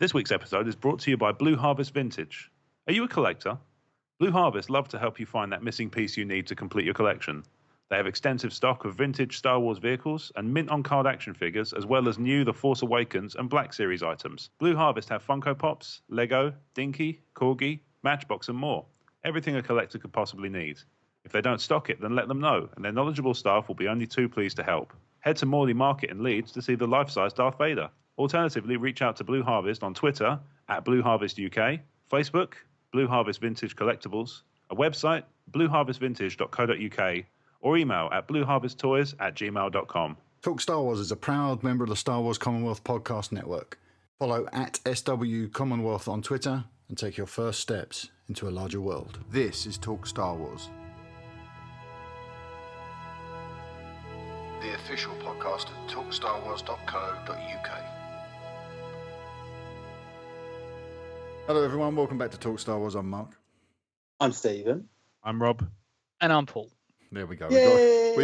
This week's episode is brought to you by Blue Harvest Vintage. Are you a collector? Blue Harvest love to help you find that missing piece you need to complete your collection. They have extensive stock of vintage Star Wars vehicles and mint-on-card action figures, as well as new The Force Awakens and Black Series items. Blue Harvest have Funko Pops, Lego, Dinky, Corgi, Matchbox and more. Everything a collector could possibly need. If they don't stock it, then let them know, and their knowledgeable staff will be only too pleased to help. Head to Morley Market in Leeds to see the life-size Darth Vader. Alternatively, reach out to Blue Harvest on Twitter at Blue Harvest UK, Facebook, Blue Harvest Vintage Collectibles, a website, blueharvestvintage.co.uk, or email at blueharvesttoys@gmail.com. Talk Star Wars is a proud member of the Star Wars Commonwealth Podcast Network. Follow at SW Commonwealth on Twitter and take your first steps into a larger world. This is Talk Star Wars, the official podcast of talkstarwars.co.uk. Hello everyone, welcome back to Talk Star Wars. I'm Mark. I'm Stephen. I'm Rob. And I'm Paul. There we go. Yay!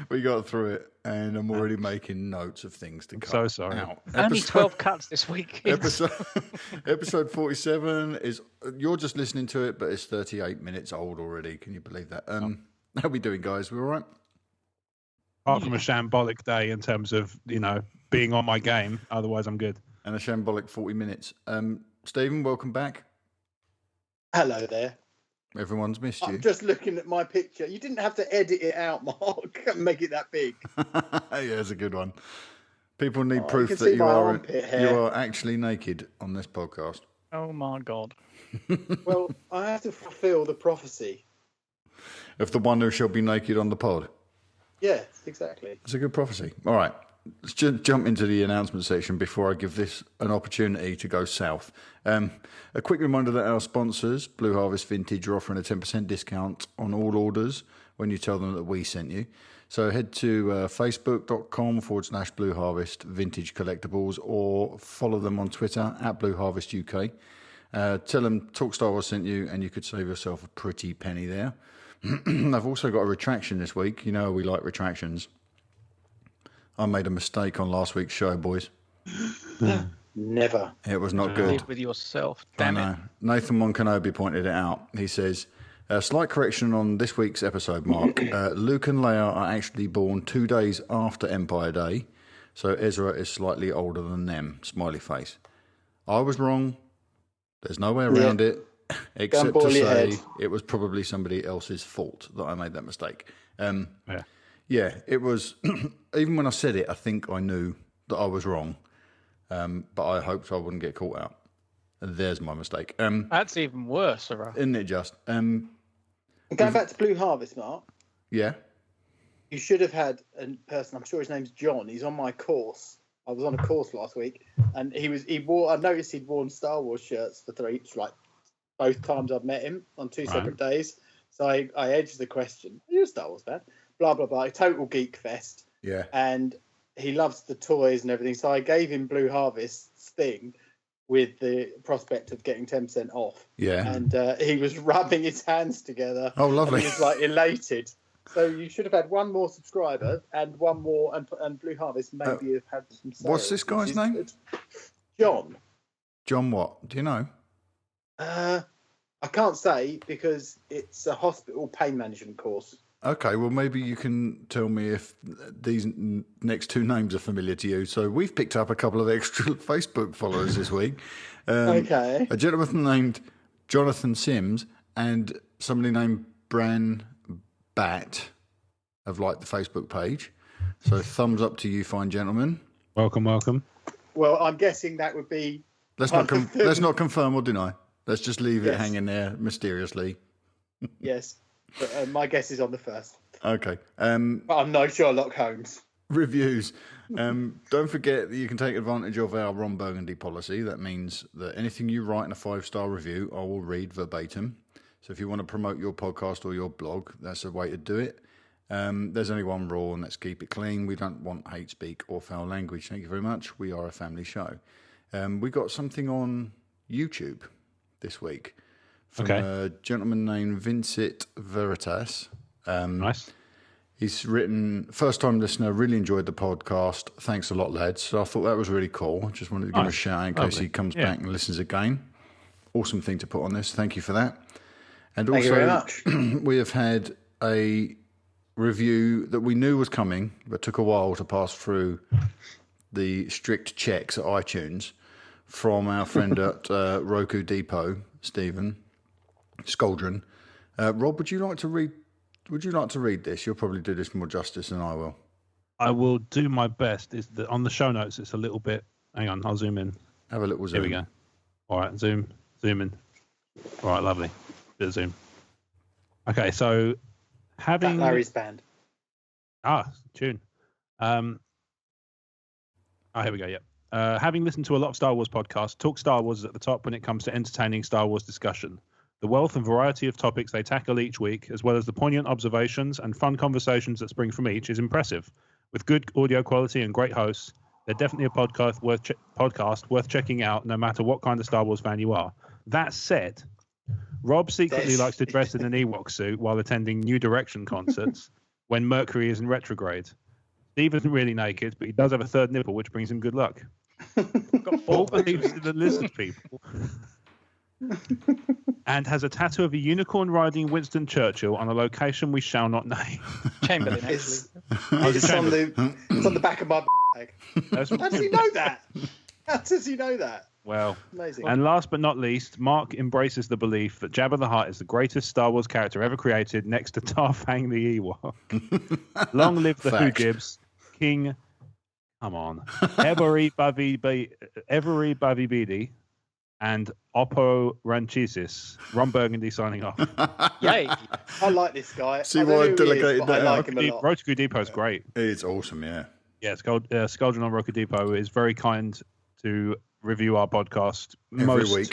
We got through it, and I'm already making notes of things to cut so sorry. out. Only 12 cuts this week. Episode 47 is, you're just listening to it, but it's 38 minutes old already. Can you believe that? How we doing, guys? We all right? Apart from a shambolic day in terms of, being on my game. Otherwise, I'm good. And a shambolic 40 minutes. Stephen, welcome back. Hello there. Everyone's missed you. I'm just looking at my picture. You didn't have to edit it out, Mark, and make it that big. Yeah, it's a good one. People need proof you that you are actually naked on this podcast. Oh my God. Well, I have to fulfill the prophecy. Of the one who shall be naked on the pod. Yes, exactly. It's a good prophecy. All right. Let's just jump into the announcement section before I give this an opportunity to go south. A quick reminder that our sponsors, Blue Harvest Vintage, are offering a 10% discount on all orders when you tell them that we sent you. So head to facebook.com/Blue Harvest Vintage Collectibles, or follow them on Twitter at Blue Harvest UK. Tell them Talk Star Wars sent you, and you could save yourself a pretty penny there. I've also got a retraction this week. You know we like retractions. I made a mistake on last week's show, boys. Never. It was not good. Live with yourself. Damn it. Nathan Monkanobi pointed it out. He says, a slight correction on this week's episode, Mark. Luke and Leia are actually born 2 days after Empire Day, so Ezra is slightly older than them. Smiley face. I was wrong. There's no way around it, except to say it was probably somebody else's fault that I made that mistake. Yeah, it was. Even when I said it, I think I knew that I was wrong, but I hoped I wouldn't get caught out. And there's my mistake. That's even worse, right? Isn't it just? Going back to Blue Harvest, Mark. Yeah. You should have had a person. I'm sure his name's John. He's on my course. I was on a course last week, and he wore. I noticed he'd worn Star Wars shirts for both times I've met him on two separate days. So I edged the question. Are you a Star Wars fan? Blah, blah, blah. A total geek fest. Yeah. And he loves the toys and everything. So I gave him Blue Harvest's thing with the prospect of getting 10% off. Yeah. And he was rubbing his hands together. Oh, lovely. He was elated. So you should have had one more subscriber and one more, and Blue Harvest maybe have had some sales. What's this guy's name? Good. John. John what? Do you know? I can't say because it's a hospital pain management course. Okay, well, maybe you can tell me if these next two names are familiar to you. So we've picked up a couple of extra Facebook followers this week. Okay. A gentleman named Jonathan Sims and somebody named Bran Bat have liked the Facebook page. So thumbs up to you, fine gentlemen. Welcome. Well, I'm guessing that would be... Let's not confirm or deny. Let's just leave it hanging there mysteriously. Yes. But, my guess is on the first. Okay. But I'm no Sherlock Holmes. Reviews. Don't forget that you can take advantage of our Ron Burgundy policy. That means that anything you write in a 5-star review, I will read verbatim. So if you want to promote your podcast or your blog, that's a way to do it. There's only one rule, and let's keep it clean. We don't want hate speak or foul language. Thank you very much. We are a family show. We got something on YouTube this week from a gentleman named Vincit Veritas. Nice. He's written, first time listener, really enjoyed the podcast. Thanks a lot, lads. So I thought that was really cool. Just wanted to give him a shout out in case he comes back and listens again. Awesome thing to put on this. Thank you for that. And Thank you very much. We have had a review that we knew was coming, but took a while to pass through the strict checks at iTunes from our friend at Roku Depot, Stephen Skoldron. Rob, would you like to read this? You'll probably do this more justice than I will. I will do my best. Is that on the show notes? It's a little bit. Hang on, I'll zoom in. Have a little zoom. Here we go. All right, zoom in. All right, lovely. Bit of zoom. Okay, so having Larry's band. Tune. Here we go. Yep. Having listened to a lot of Star Wars podcasts, Talk Star Wars is at the top when it comes to entertaining Star Wars discussion. The wealth and variety of topics they tackle each week, as well as the poignant observations and fun conversations that spring from each, is impressive. With good audio quality and great hosts, they're definitely a podcast worth checking out, no matter what kind of Star Wars fan you are. That said, Rob secretly likes to dress in an Ewok suit while attending New Direction concerts when Mercury is in retrograde. Steve isn't really naked, but he does have a third nipple, which brings him good luck. Got 4 beliefs in the lizard people. And has a tattoo of a unicorn riding Winston Churchill on a location we shall not name. Chamberlain, actually. It's on the back of my bag. How does he know that? How does he know that? Well, amazing. And last but not least, Mark embraces the belief that Jabba the Hutt is the greatest Star Wars character ever created, next to Tarfang the Ewok. Long live the Who Gibbs, King. Come on, Every Bavi Bidi, and Oppo Ranchisis. Ron Burgundy signing off. Yay! I like this guy. See why I delegated that? I like him a lot. Roku Depot is great. It's awesome, yeah. Yeah, Skoldron on Roku Depot is very kind to review our podcast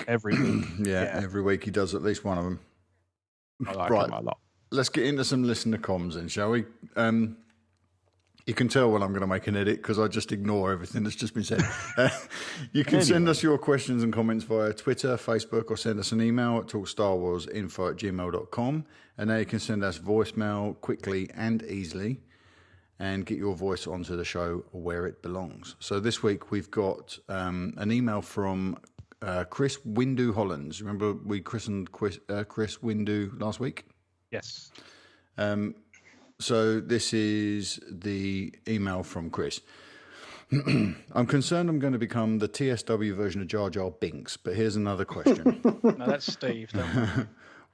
every week. Yeah, every week he does at least one of them. I like him a lot. Let's get into some listener comms then, shall we? You can tell when I'm going to make an edit because I just ignore everything that's just been said. You can send us your questions and comments via Twitter, Facebook, or send us an email at talkstarwarsinfo@gmail.com. And now you can send us voicemail quickly and easily and get your voice onto the show where it belongs. So this week we've got an email from Chris Windu Hollands. Remember we christened Chris Windu last week? Yes. So this is the email from Chris. I'm concerned I'm going to become the TSW version of Jar Jar Binks, but here's another question. No, that's Steve.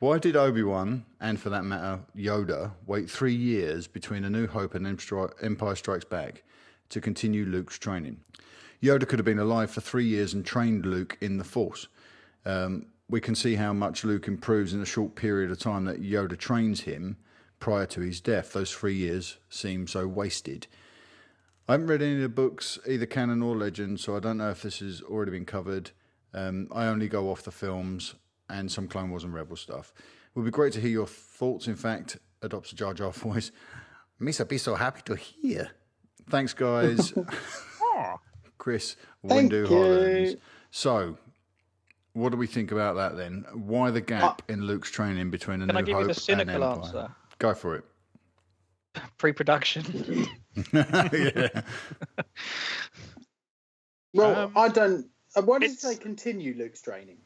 Why did Obi-Wan, and for that matter, Yoda, wait 3 years between A New Hope and Empire Strikes Back to continue Luke's training? Yoda could have been alive for 3 years and trained Luke in the Force. We can see how much Luke improves in a short period of time that Yoda trains him prior to his death. Those 3 years seem so wasted. I haven't read any of the books, either canon or legend, so I don't know if this has already been covered. I only go off the films and some Clone Wars and Rebel stuff. It would be great to hear your thoughts. In fact, adopts a Jar Jar voice. Missa be so happy to hear. Thanks, guys. Chris Windu Hollands. So, what do we think about that then? Why the gap in Luke's training between A New Hope and Empire? Can I give you the cynical answer? Go for it. Pre-production. Yeah. Well, I don't. Why does it say continue Luke's training?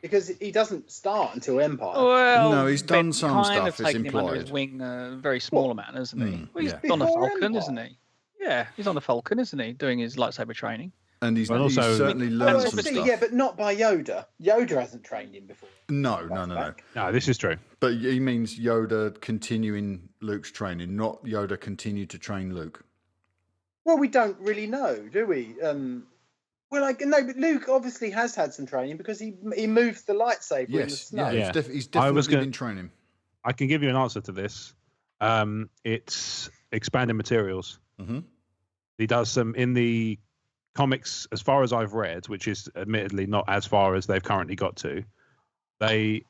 Because he doesn't start until Empire. Well, No, he's done some kind stuff, of it's taken him under his implied. wing a very small amount, isn't he? Well, he's yeah. on the Before Falcon, Empire. isn't he? Yeah, he's on the Falcon, isn't he? Doing his lightsaber training. And he's Well, also- certainly Well, learned some obviously, stuff. yeah, but not by Yoda. Yoda hasn't trained him before. No. No, this is true. But he means Yoda continuing Luke's training, not Yoda continue to train Luke. Well, we don't really know, do we? Well, no, but Luke obviously has had some training because he moved the lightsaber in the Yes, snow. yeah, Yeah. he's I was definitely gonna- been training. I can give you an answer to this. It's expanded materials. Mhm. He does some in the comics, as far as I've read, which is admittedly not as far as they've currently got to. He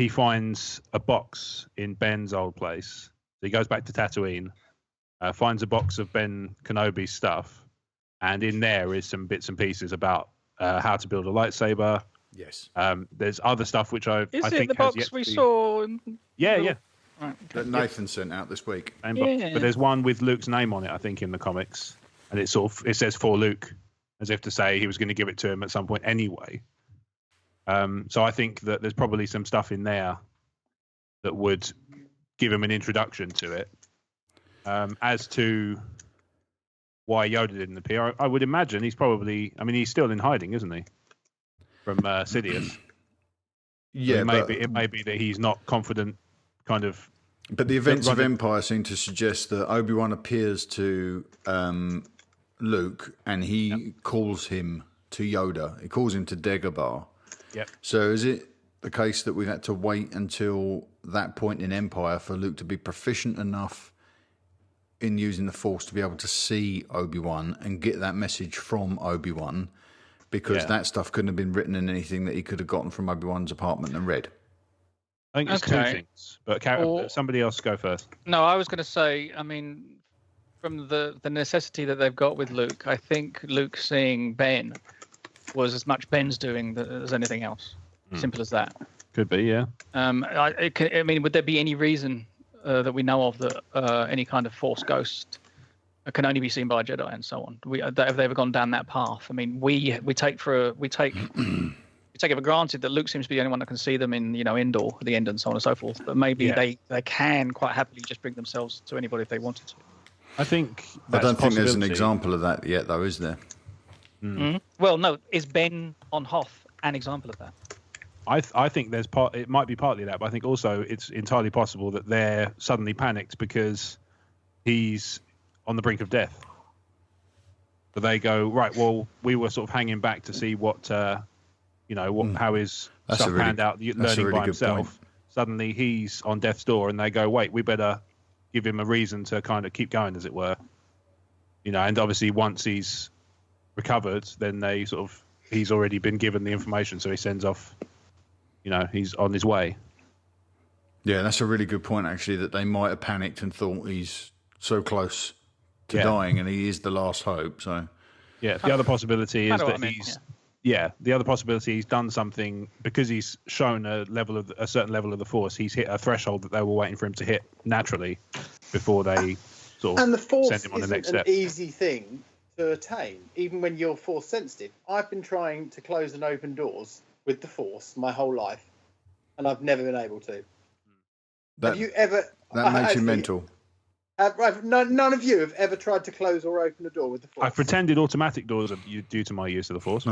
finds a box in Ben's old place. So he goes back to Tatooine, finds a box of Ben Kenobi's stuff, and in there is some bits and pieces about how to build a lightsaber. Yes. There's other stuff which I Is it think the has box yet we to be... saw? Yeah. Right. that Nathan sent out this week. Same book. Yeah. But there's one with Luke's name on it, I think, in the comics, and it says for Luke, as if to say he was going to give it to him at some point anyway. So I think that there's probably some stuff in there that would give him an introduction to it. As to why Yoda didn't appear, I would imagine he's probably. I mean, he's still in hiding, isn't he? From Sidious. Yeah, it may be that he's not confident, kind of. But the events of Empire seem to suggest that Obi-Wan appears to Luke, and he calls him to Yoda. He calls him to Dagobah. Yep. So is it the case that we've had to wait until that point in Empire for Luke to be proficient enough in using the Force to be able to see Obi-Wan and get that message from Obi-Wan? Because that stuff couldn't have been written in anything that he could have gotten from Obi-Wan's apartment and read. I think it's two things, but somebody else go first. No, I was going to say, I mean, from the necessity that they've got with Luke, I think Luke seeing Ben was as much Ben's doing as anything else. Simple as that. Could be, yeah. I mean, would there be any reason that we know of that any kind of Force ghost can only be seen by a Jedi and so on? Have they ever gone down that path? I mean, we take it for granted that Luke seems to be the only one that can see them in Endor at the end and so on and so forth. But maybe they can quite happily just bring themselves to anybody if they wanted to. I think I don't think there's an example of that yet, though, is there? Mm-hmm. Well, no. Is Ben on Hoth an example of that? I think it might be partly that, but I think also it's entirely possible that they're suddenly panicked because he's on the brink of death. So they go, right, well, we were sort of hanging back to see what, how his stuff panned out, learning by himself. Suddenly he's on death's door, and they go, wait, we better give him a reason to kind of keep going, as it were. And obviously once he's recovered, then he's already been given the information, so he sends off, he's on his way. Yeah, that's a really good point, actually, that they might have panicked and thought he's so close to dying and he is the last hope. So, yeah, the other possibility is that the other possibility he's done something because he's shown a certain level of the Force. He's hit a threshold that they were waiting for him to hit naturally before they sort of and the Force send him on the next isn't step. an easy thing to attain, even when you're Force sensitive. I've been trying to close and open doors with the Force my whole life, and I've never been able to. Have you ever? That makes you mental. None of you have ever tried to close or open a door with the Force. I've pretended automatic doors are due to my use of the Force.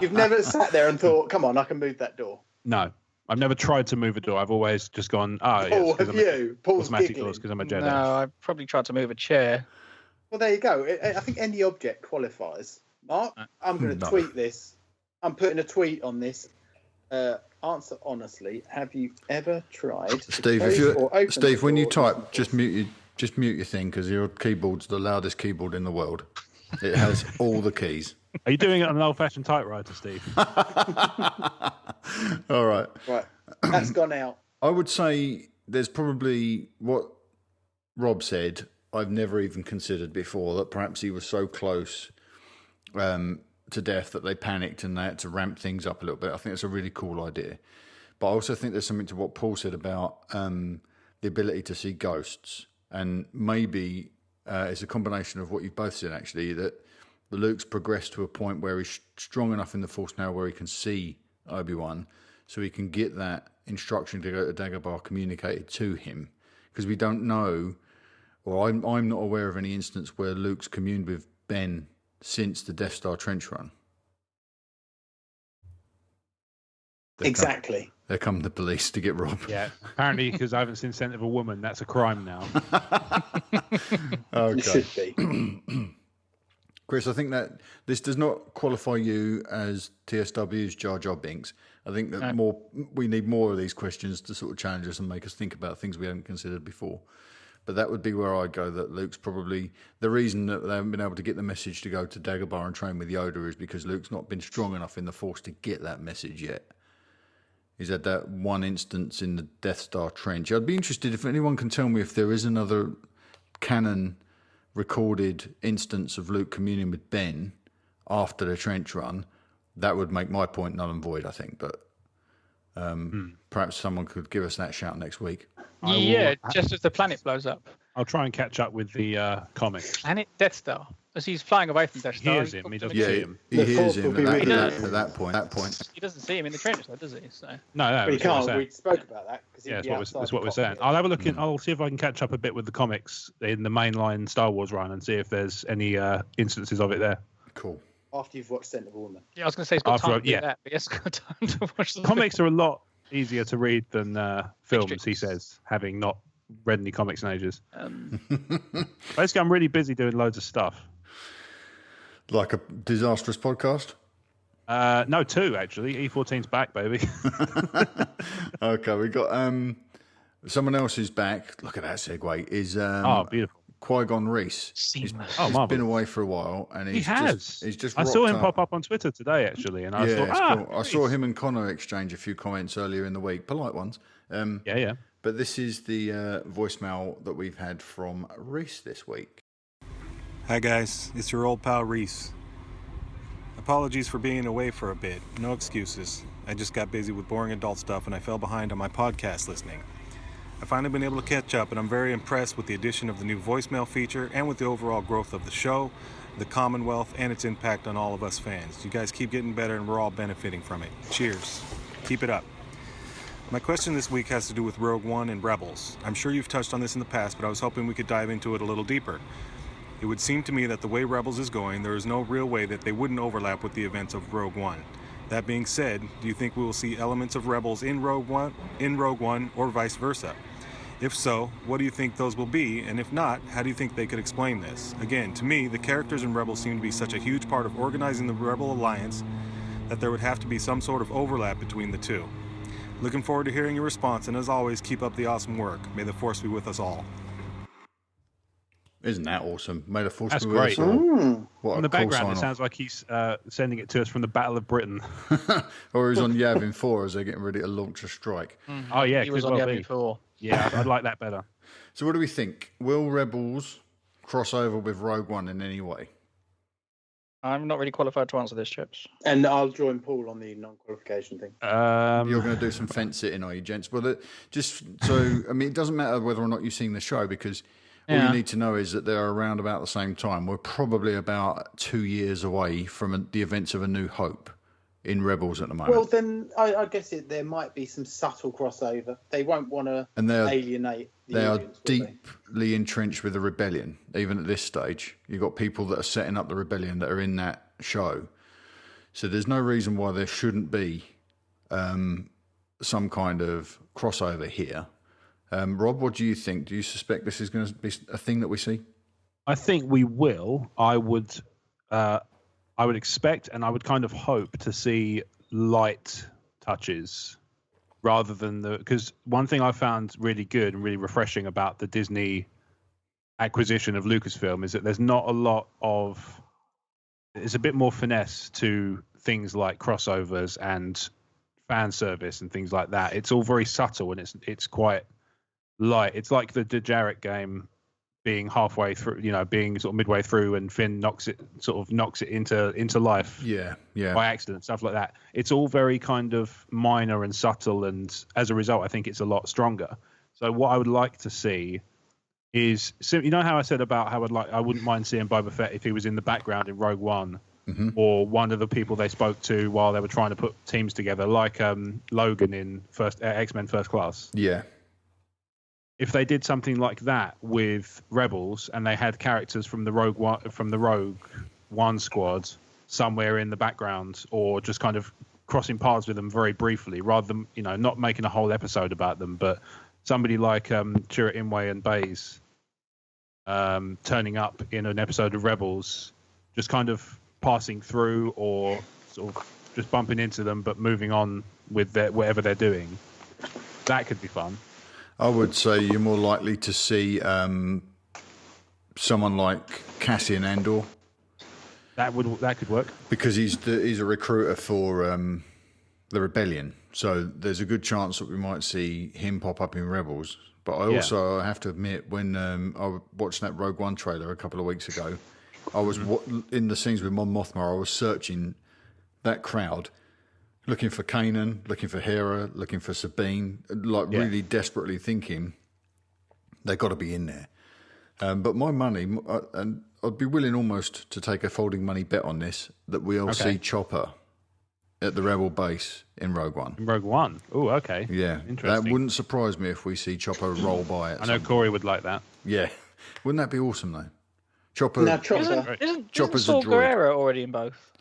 You've never sat there and thought, "Come on, I can move that door." No, I've never tried to move a door. I've always just gone, Paul, have you? Paul's automatic giggling. doors because I'm a Jedi. No, I probably tried to move a chair. Well, there you go. I think any object qualifies. Mark, I'm going to tweet this. I'm putting a tweet on this. Answer honestly. Have you ever tried? Steve, when you type, just mute your thing because your keyboard's the loudest keyboard in the world. It has all the keys. Are you doing it on an old-fashioned typewriter, Steve? All right. Right. That's gone out. I would say there's probably what Rob said. I've never even considered before that perhaps he was so close to death that they panicked and they had to ramp things up a little bit. I think it's a really cool idea. But I also think there's something to what Paul said about the ability to see ghosts. And maybe it's a combination of what you've both said, actually, that Luke's progressed to a point where he's strong enough in the Force now where he can see Obi-Wan, so he can get that instruction to go to Dagobah communicated to him. Because we don't know, or I'm not aware of any instance where Luke's communed with Ben since the Death Star trench run. Exactly. There come the police to get Rob. Yeah, apparently because I haven't seen Scent of a Woman, that's a crime now. Okay. It should be. Chris, I think that this does not qualify you as TSW's Jar Jar Binks. I think that we need more of these questions to sort of challenge us and make us think about things we haven't considered before. But that would be where I'd go, that Luke's probably... The reason that they haven't been able to get the message to go to Dagobah and train with Yoda is because Luke's not been strong enough in the Force to get that message yet. He's had that one instance in the Death Star trench. I'd be interested if anyone can tell me if there is another canon recorded instance of Luke communing with Ben after the trench run. That would make my point null and void, I think. But Perhaps someone could give us that shout next week. Yeah, just as the planet blows up. I'll try and catch up with the comic. Planet Death Star. As he's flying away from Death He Star. hears him. He doesn't see him. He hears Force him will be at with that point. He doesn't see him in the trailers, though, does he? So. No, But he that's what I'm can't. saying. We spoke about that. Yeah, that's what we're saying. I'll have a look in. I'll see if I can catch up a bit with the comics in the mainline Star Wars run and see if there's any instances of it there. Cool. After you've watched Scent of Woman. Yeah, I was going to say he's got time to do that, but he hasn't got time to watch the Comics are a lot easier to read than films, he says, having not read any comics in ages. Basically, I'm really busy doing loads of stuff. Like a disastrous podcast? No, 2 actually. E14's back, baby. Okay, we got someone else who's back. Look at that segue. Is beautiful. Qui-Gon Reese. Seamless. He's been away for a while, and he's just. I saw him rocked pop up on Twitter today, actually, and I it's thought, cool. I saw him and Connor exchange a few comments earlier in the week, polite ones. Yeah. But this is the voicemail that we've had from Reese this week. Hi guys, it's your old pal Reese. Apologies for being away for a bit. No excuses. I just got busy with boring adult stuff and I fell behind on my podcast listening. I've finally been able to catch up and I'm very impressed with the addition of the new voicemail feature and with the overall growth of the show, the Commonwealth, and its impact on all of us fans. You guys keep getting better and we're all benefiting from it. Cheers. Keep it up. My question this week has to do with Rogue One and Rebels. I'm sure you've touched on this in the past, but I was hoping we could dive into it a little deeper. It would seem to me that the way Rebels is going, there is no real way that they wouldn't overlap with the events of Rogue One. That being said, do you think we will see elements of Rebels in Rogue One, or vice versa? If so, what do you think those will be? And if not, how do you think they could explain this? Again, to me, the characters in Rebels seem to be such a huge part of organizing the Rebel Alliance that there would have to be some sort of overlap between the two. Looking forward to hearing your response, and as always, keep up the awesome work. May the Force be with us all. Isn't that awesome? May the Force That's be with us great. all. What In a the cool background, it sign-off. sounds like he's sending it to us from the Battle of Britain. Or he's on Yavin 4 as they're getting ready to launch a strike. Oh, yeah, He was could on well the be. before. Yeah, I'd like that better. So what do we think? Will Rebels cross over with Rogue One in any way? I'm not really qualified to answer this, Chips. And I'll join Paul on the non-qualification thing. You're going to do some fence sitting, are you, gents? Well, it doesn't matter whether or not you've seen the show because all you need to know is that they're around about the same time. We're probably about 2 years away from the events of A New Hope in Rebels at the moment. Well, then I guess there might be some subtle crossover. They won't want to alienate the They are audience, will they? deeply entrenched with the rebellion, even at this stage. You've got people that are setting up the rebellion that are in that show. So there's no reason why there shouldn't be some kind of crossover here. Rob, what do you think? Do you suspect this is going to be a thing that we see? I think we will. I would expect and I would kind of hope to see light touches rather than because one thing I found really good and really refreshing about the Disney acquisition of Lucasfilm is that there's not a lot of, there's a bit more finesse to things like crossovers and fan service and things like that. It's all very subtle and it's quite light. It's like the Dejarik game being halfway through, being sort of midway through, and Finn knocks it into life. Yeah. By accident, stuff like that. It's all very kind of minor and subtle, and as a result, I think it's a lot stronger. So what I would like to see is, how I said about how I wouldn't mind seeing Boba Fett if he was in the background in Rogue One, or one of the people they spoke to while they were trying to put teams together, like Logan in X-Men First Class. Yeah. If they did something like that with Rebels and they had characters from the Rogue One squad somewhere in the background, or just kind of crossing paths with them very briefly, rather than not making a whole episode about them, but somebody like Chirrut Imwe and Baze turning up in an episode of Rebels, just kind of passing through or sort of just bumping into them, but moving on with whatever they're doing. That could be fun. I would say you're more likely to see someone like Cassian Andor. That could work Because he's a recruiter for the rebellion. So there's a good chance that we might see him pop up in Rebels. But I also have to admit, when I watched that Rogue One trailer a couple of weeks ago, I was in the scenes with Mon Mothma. I was searching that crowd looking for Kanan, looking for Hera, looking for Sabine, really desperately thinking they've got to be in there. But my money, and I'd be willing almost to take a folding money bet on this, that we'll see Chopper at the Rebel base in Rogue One. In Rogue One? Oh, okay. Yeah. Interesting. That wouldn't surprise me if we see Chopper roll by it. I know Corey would like that. Yeah. Wouldn't that be awesome, though? Chopper. Now, Chopper. Chopper's Saul a droid. Guerrero already in both?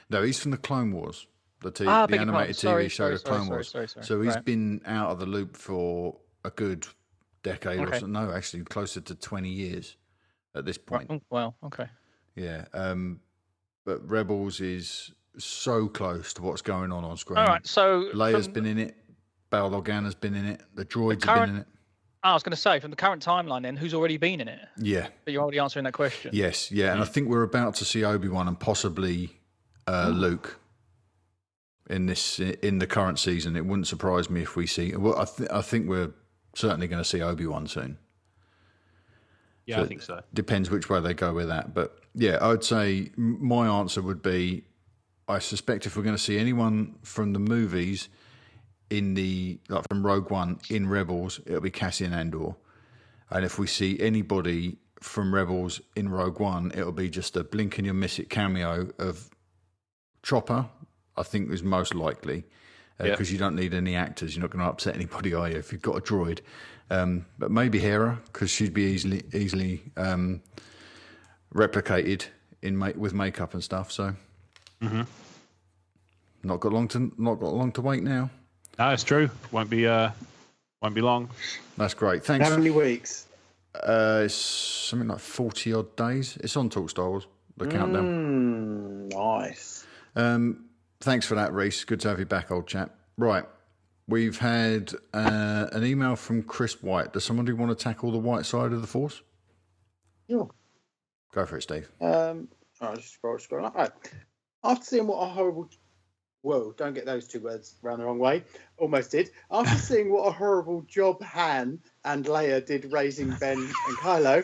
No, he's from the Clone Wars. The beg your animated pardon. TV show, The Clone Wars. Sorry. So he's Right. been out of the loop for a good decade or Okay. so. No, actually closer to 20 years at this point. Oh, well, okay. Yeah. But Rebels is so close to what's going on screen. All right, so... Leia's been in it. Bail Organa's been in it. The droids have been in it. I was going to say, from the current timeline then, who's already been in it? Yeah. But you're already answering that question. Yes, yeah. And I think we're about to see Obi-Wan and possibly Luke in the current season. It wouldn't surprise me if we see... Well, I think we're certainly going to see Obi-Wan soon. Yeah, I think so. Depends which way they go with that. But yeah, I'd say my answer would be, I suspect if we're going to see anyone from the movies from Rogue One in Rebels, it'll be Cassian Andor. And if we see anybody from Rebels in Rogue One, it'll be just a blink and you'll miss it cameo of Chopper, I think is most likely. Because you don't need any actors. You're not going to upset anybody, are you, if you've got a droid? But maybe Hera, because she'd be easily replicated with makeup and stuff. So, not got long to wait now. No, it's true. Won't be long. That's great. Thanks. How many weeks? It's something like 40 odd days. It's on Talk Star Wars. The countdown. Nice. Thanks for that, Reese. Good to have you back, old chap. Right. We've had an email from Chris White. Does somebody want to tackle the white side of the Force? Sure. Go for it, Steve. I'll just scroll up. Right. After seeing what a horrible... Whoa, don't get those two words around the wrong way. Almost did. After seeing what a horrible job Han and Leia did raising Ben and Kylo,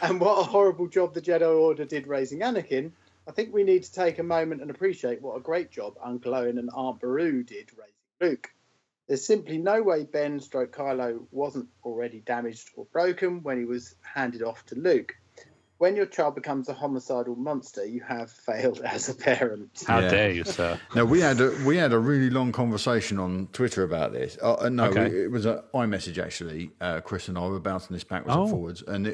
and what a horrible job the Jedi Order did raising Anakin, I think we need to take a moment and appreciate what a great job Uncle Owen and Aunt Beru did raising Luke. There's simply no way Ben / Kylo wasn't already damaged or broken when he was handed off to Luke. When your child becomes a homicidal monster, you have failed as a parent. How dare you, sir? Now we had a really long conversation on Twitter about this. It was an iMessage actually. Chris and I were bouncing this backwards and forwards, and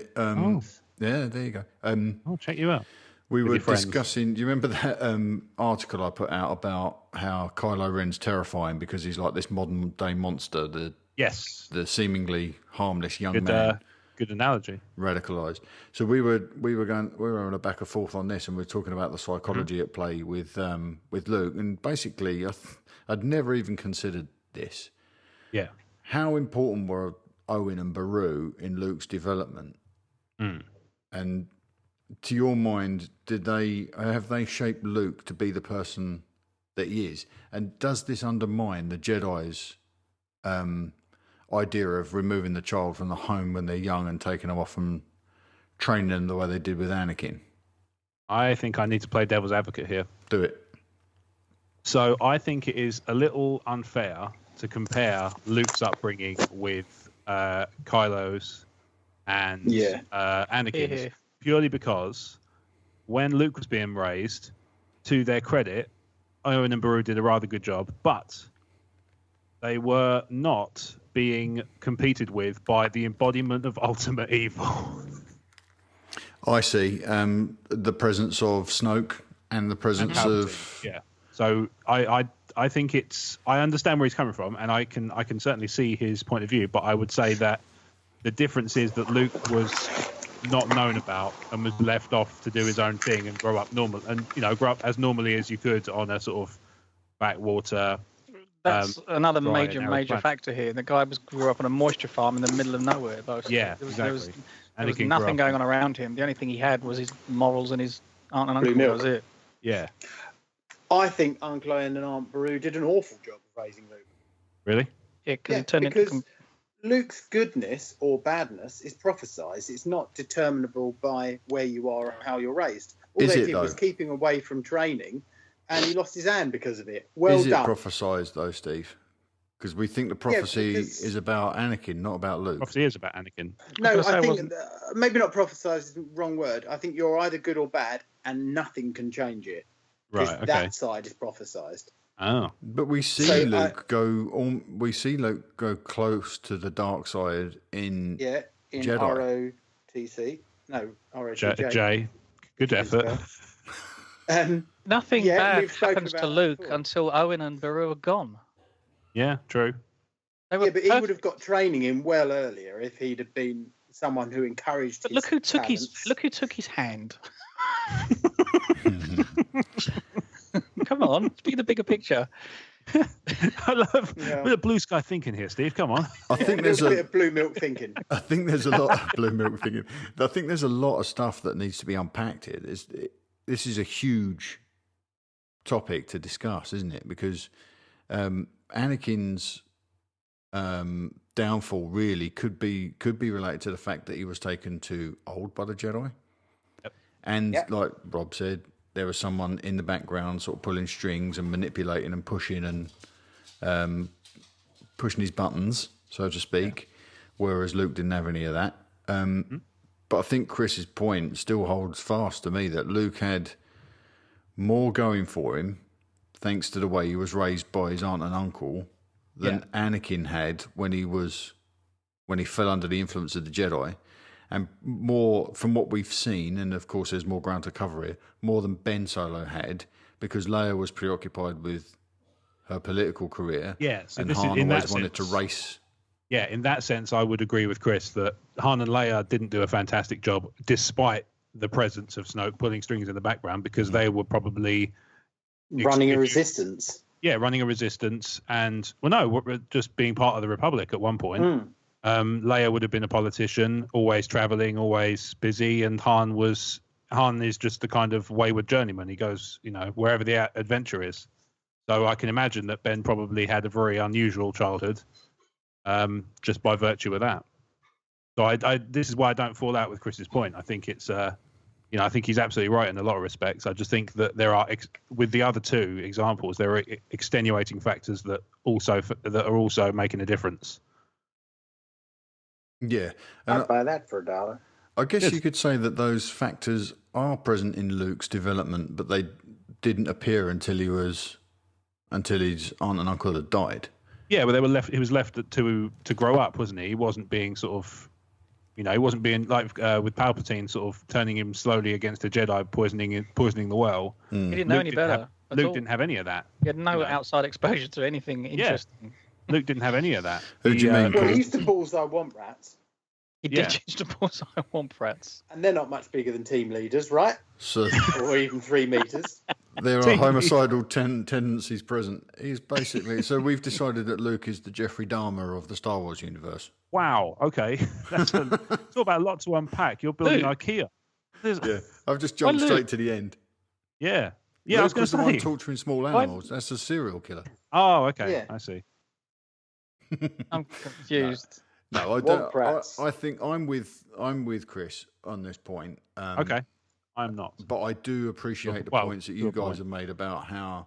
yeah, there you go. I'll check you out. We were discussing. Do you remember that article I put out about how Kylo Ren's terrifying because he's like this modern day monster? The seemingly harmless young man. Good analogy. Radicalized. So we were having a back and forth on this, and we were talking about the psychology at play with Luke, and basically I'd never even considered this. Yeah. How important were Owen and Beru in Luke's development? And to your mind, have they shaped Luke to be the person that he is? And does this undermine the Jedi's idea of removing the child from the home when they're young and taking them off and training them the way they did with Anakin? I think I need to play devil's advocate here. Do it. So I think it is a little unfair to compare Luke's upbringing with Kylo's and Anakin's, purely because when Luke was being raised, to their credit, Owen and Beru did a rather good job, but they were not being competed with by the embodiment of ultimate evil. I see. The presence of Snoke and the presence of... Yeah. So I think I understand where he's coming from, and I can certainly see his point of view, but I would say that the difference is that Luke was not known about and was left off to do his own thing and grow up as normally as you could on a sort of backwater. That's another major factor here. The guy grew up on a moisture farm in the middle of nowhere. Yeah, there was nothing going on around him. The only thing he had was his morals and his aunt and uncle. That was it. Yeah. I think Uncle Owen and Aunt Beru did an awful job of raising Luke. Really? Yeah, because Luke's goodness or badness is prophesized. It's not determinable by where you are or how you're raised. All they did was keeping away from training and he lost his hand because of it. Well Is it done. prophesized though, Steve? Because we think the prophecy because- is about Anakin, not about Luke. Prophecy is about Anakin. No, I I think wasn't- maybe not prophesized is the wrong word. I think you're either good or bad, and nothing can change it. Right. Because Okay. that side is prophesized. Oh. But we see So, Luke go. We see Luke go close to the dark side in. Yeah, in Jedi. ROTC. No, ROTJ. Jay. Good effort. Nothing Yeah, bad we've spoken happens to about that Luke before. until Owen and Beru are gone. Yeah. True. They were Yeah, but he perfect. would have got training in well earlier if he'd have been someone who encouraged But his look who took talents. his hand. Come on, speak of the bigger picture. I love Yeah. a bit of blue sky thinking here, Steve. Come on. I think A there's little bit a. of blue milk thinking. I think there's a lot of blue milk thinking. I think there's a lot of stuff that needs to be unpacked here. This is a huge topic to discuss, isn't it? Because Anakin's downfall really could be related to the fact that he was taken too old by the Jedi. Yep. And Yep. like Rob said, there was someone in the background sort of pulling strings and manipulating and pushing and pushing his buttons, so to speak, whereas Luke didn't have any of that. But I think Chris's point still holds fast to me that Luke had more going for him thanks to the way he was raised by his aunt and uncle than Anakin had when he fell under the influence of the Jedi. And more, from what we've seen, and of course there's more ground to cover here, more than Ben Solo had, because Leia was preoccupied with her political career. Yeah, so and this is- Han in always that wanted sense- to race. Yeah, in that sense, I would agree with Chris that Han and Leia didn't do a fantastic job, despite the presence of Snoke pulling strings in the background, because they were probably Running a If you- resistance. yeah running a resistance and just being part of the Republic at one point. Leia would have been a politician, always traveling, always busy, and Han is just the kind of wayward journeyman. He goes, wherever the adventure is. So I can imagine that Ben probably had a very unusual childhood, just by virtue of that. So this is why I don't fall out with Chris's point. I think it's, I think he's absolutely right in a lot of respects. I just think that there are, with the other two examples, there are extenuating factors that are also making a difference. Yeah. And I'd buy that for $1. I guess Good. you could say that those factors are present in Luke's development, but they didn't appear until his aunt and uncle had died. Yeah, well, he was left to grow up, wasn't he? He wasn't being sort of, he wasn't being like with Palpatine, sort of turning him slowly against the Jedi, poisoning the well. He didn't know any better. at Luke all. didn't have any of that. He had no outside exposure to anything interesting. Luke didn't have any of that. Who do you mean, Well, Paul? he used to bullseye womp rats, He Yeah. did change to bullseye womp rats. and they're not much bigger than team leaders, right? So Or even 3 meters. there are Team homicidal tendencies present. He's basically so we've decided that Luke is the Jeffrey Dahmer of the Star Wars universe. Wow. Okay. It's all about a lot to unpack. You're building Luke. IKEA. I've just jumped Luke? straight to the end. Yeah. Yeah. I was Luke going was to the one say. torturing small animals. That's a serial killer. Oh, okay. Yeah. I see. I'm confused. No, I Womp don't. rats. I think I'm with Chris on this point. Okay. I'm not. But I do appreciate the Well, points that to you a guys point. have made about how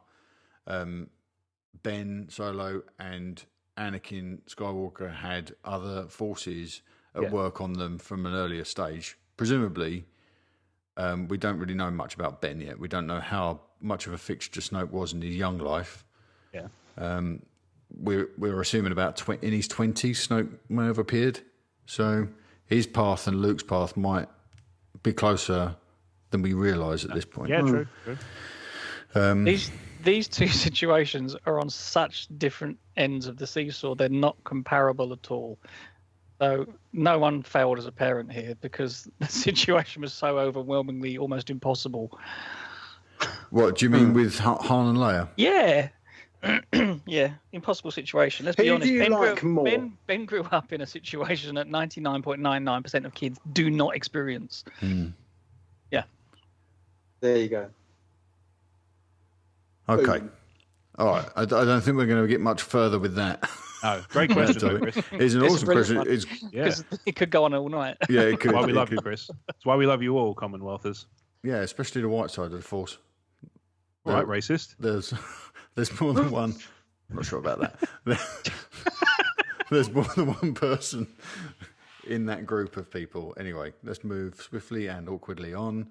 Ben Solo and Anakin Skywalker had other forces at work on them from an earlier stage. Presumably, we don't really know much about Ben yet. We don't know how much of a fixture Snoke was in his young life. Yeah. We're assuming about in his 20s Snoke may have appeared. So his path and Luke's path might be closer than we realise at this point. Yeah. True. True. These two situations are on such different ends of the seesaw. They're not comparable at all. So no one failed as a parent here because the situation was so overwhelmingly almost impossible. What do you mean with Han and Leia? Yeah. Yeah, impossible situation. Let's be Who honest. do you like more? Ben grew up in a situation that 99.99% of kids do not experience. Yeah. There you go. Okay. Boom. All right. I don't think we're going to get much further with that. No. Great question, though, Chris. It's an It's awesome brilliant question. one. It's, Yeah. Because it could go on all night. yeah, it could. That's why we it love you, could. Chris. That's why we love you all, Commonwealthers. Yeah, especially the white side of the Force. All right, racist. There's more than one. I'm not sure about that. There's more than one person in that group of people. Anyway, let's move swiftly and awkwardly on.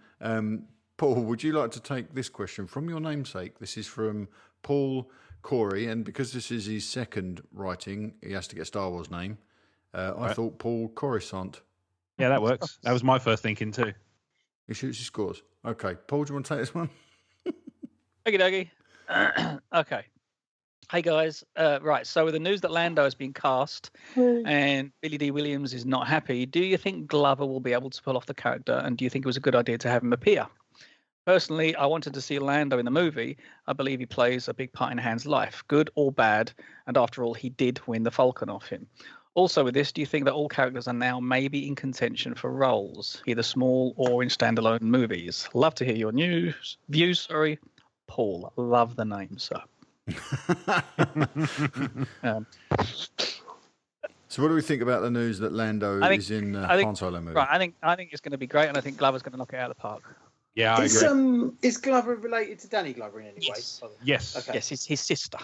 Paul, would you like to take this question from your namesake? This is from Paul Corey, and because this is his second writing, he has to get a Star Wars name. I thought Paul Coruscant. Yeah, that works. That was my first thinking too. He shoots his scores. Okay, Paul, do you want to take this one? Okie dokie. Okay. Hey guys, right. So with the news that Lando has been cast and Billy D. Williams is not happy, do you think Glover will be able to pull off the character? And do you think it was a good idea to have him appear? Personally, I wanted to see Lando in the movie. I believe he plays a big part in Han's life, good or bad. And after all, he did win the Falcon off him. Also with this, do you think that all characters are now maybe in contention for roles, either small or in standalone movies? Love to hear your views. Sorry, Paul. Love the name, sir. So what do we think about the news that Lando is in Han Solo movie? Right, I think it's going to be great, and I think Glover's going to knock it out of the park. Yeah, I agree. Is Glover related to Danny Glover in any way? Yes. Okay. Yes, his sister.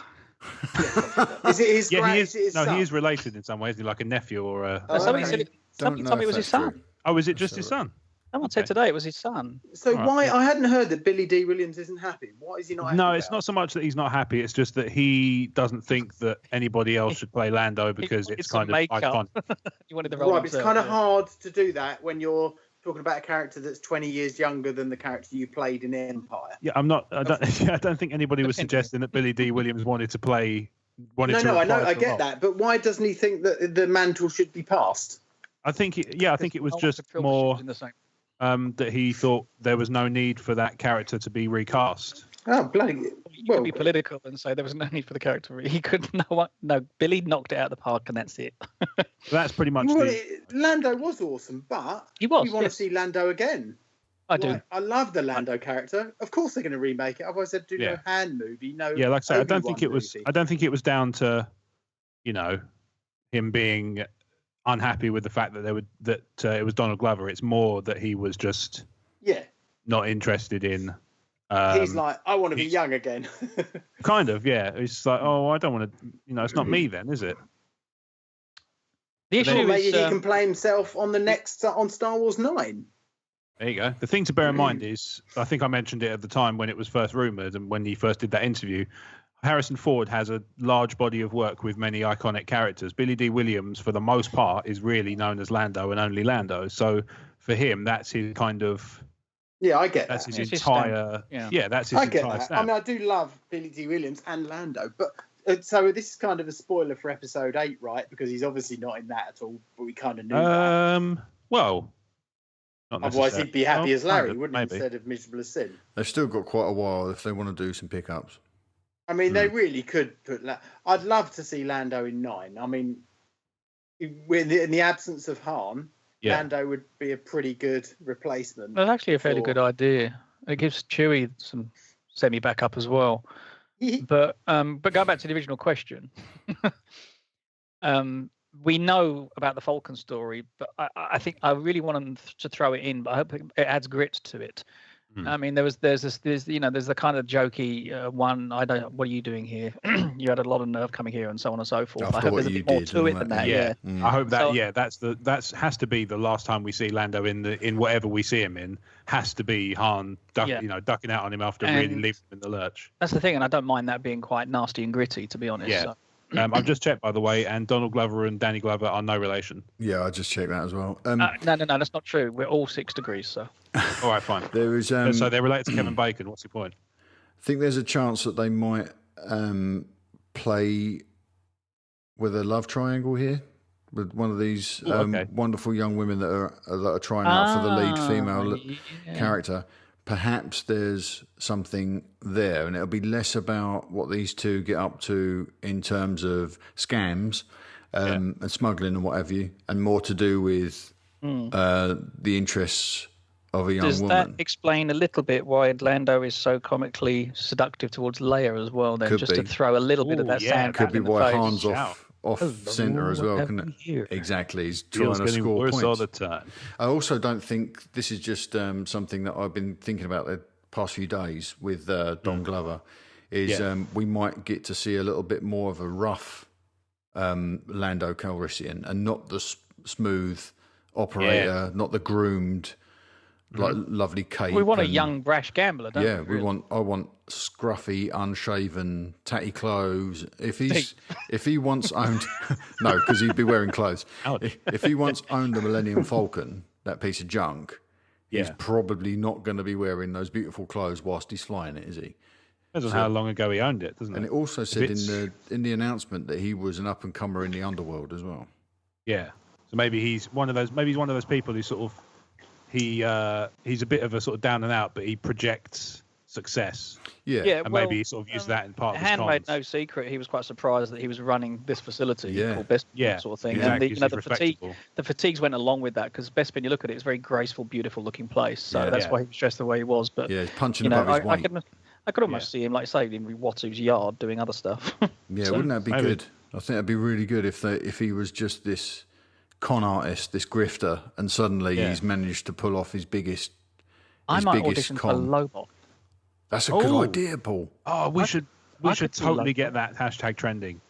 Is it his Yeah, he is. his No, son? he is related in some ways. He's like a nephew or a. Somebody okay. told me it was his son. Oh, is it just his son? Someone said today it was his son. So Right. why I hadn't heard that Billy D. Williams isn't happy. What is he not happy No, about? it's not so much that he's not happy. It's just that he doesn't think that anybody else should play Lando because it's kind of iconic. He wanted the role. Right, but it's himself, kind of yeah. hard to do that when you're talking about a character that's 20 years younger than the character you played in Empire. Yeah, I'm not. I don't think anybody was suggesting that Billy D. Williams wanted to play. I get that, but why doesn't he think that the mantle should be passed? I think it was I want just to film more shoes in the same. that he thought there was no need for that character to be recast. Oh, bloody! You Well, could be political and say there was no need for the character. He could no. Billy knocked it out of the park, and that's it. That's pretty much Lando was awesome, but He was, we want yes. to see Lando again. I do. Like, I love the Lando character. Of course, they're going to remake it. Otherwise, they'd do no Han movie. No. Yeah, like I say, I don't Obi-Wan think it was. movie. I don't think it was down to, him being unhappy with the fact that it was Donald Glover. It's more that he was just not interested in. He's like, I want to be young again. Kind of, yeah. It's like, oh, I don't want to. It's not me then, is it? The issue Or maybe is, he can play himself on the next on Star Wars 9. There you go. The thing to bear in mind is, I think I mentioned it at the time when it was first rumored and when he first did that interview. Harrison Ford has a large body of work with many iconic characters. Billy D. Williams, for the most part, is really known as Lando and only Lando. So for him, that's his kind of. Yeah, I get that's that. his It's his entire. stamp. Yeah, that's his I get entire that. stamp. I mean, I do love Billy D. Williams and Lando, but so this is kind of a spoiler for Episode 8, right? Because he's obviously not in that at all, but we kind of knew that. Well. Not Otherwise, he'd be happy Well, as Larry, kind of, wouldn't he, maybe. instead of miserable as Sin? They've still got quite a while if they want to do some pickups. I mean, they really could put. I'd love to see Lando in 9. I mean, in the absence of Han, Lando would be a pretty good replacement. That's actually a fairly for- good idea. It gives Chewie some semi backup as well. But going back to the original question, we know about the Falcon story, but I think I really want them to throw it in. But I hope it adds grit to it. I mean, there's the kind of jokey one. I don't. What are you doing here? You had a lot of nerve coming here, and so on and so forth. I hope there's a bit more to it than that. Yeah. I hope that. So- That's has to be the last time we see Lando in whatever we see him in. Has to be Han, ducking out on him after really leaving him in the lurch. That's the thing, and I don't mind that being quite nasty and gritty, to be honest. Yeah. So. I've just checked, by the way, and Donald Glover and Danny Glover are no relation. Yeah, I just checked that as well. No, that's not true. We're all 6 degrees, so. All right, fine. There is. So they're related to Kevin Bacon. What's your point? I think there's a chance that they might play with a love triangle here with one of these wonderful young women that are trying out for the lead female character. Perhaps there's something there, and it'll be less about what these two get up to in terms of scams and smuggling and what have you, and more to do with the interests of a young woman. Does that explain a little bit why Lando is so comically seductive towards Leia as well? Then to throw a little bit of that sand. Could be why Han's off Hello, centre as well, couldn't it? Exactly. He's trying to score points all the time. I also don't think this is just something that I've been thinking about. past few days with Don Glover is we might get to see a little bit more of a rough Lando Calrissian, and not the smooth operator, not the groomed, like lovely cape. We want a young, brash gambler, don't we? Yeah, I want scruffy, unshaven, tatty clothes. If he once owned, no, because he'd be wearing clothes. If he once owned the Millennium Falcon, that piece of junk, he's probably not going to be wearing those beautiful clothes whilst he's flying it, is he? Depends on how long ago he owned it, doesn't it? And it also said in the announcement that he was an up and comer in the underworld as well. Yeah, so maybe he's one of those. Maybe he's one of those people who sort of he's a bit of a sort of down and out, but he projects success. Yeah, and maybe he sort of used that in part of his Han made cons. no secret he was quite surprised that he was running this facility called Bespin, sort of thing. Exactly. And the fatigues went along with that, because Bespin, you look at it, it's a very graceful, beautiful looking place. So that's why he was dressed the way he was. But he's punching above his weight. I could almost see him, like say, in Watu's yard doing other stuff. Wouldn't that be good? I think that'd be really good if he was just this con artist, this grifter, and suddenly he's managed to pull off his biggest. I might audition for Lobot. That's a good idea, Paul. Oh, we should totally get that hashtag trending.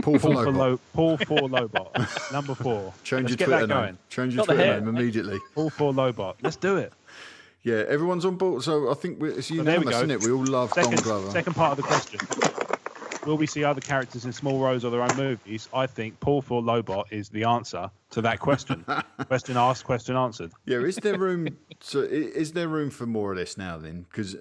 Paul for Lobot. Number 4. Change your Twitter name. Change your Twitter name immediately. Paul for Lobot. Let's do it. Yeah, everyone's on board. So I think it's unanimous, isn't it? We all love Don Glover. Second part of the question. Will we see other characters in small roles or their own movies? I think Paul for Lobot is the answer to that question. Question asked, question answered. Yeah, is there room? Is there room for more of this now? Then, because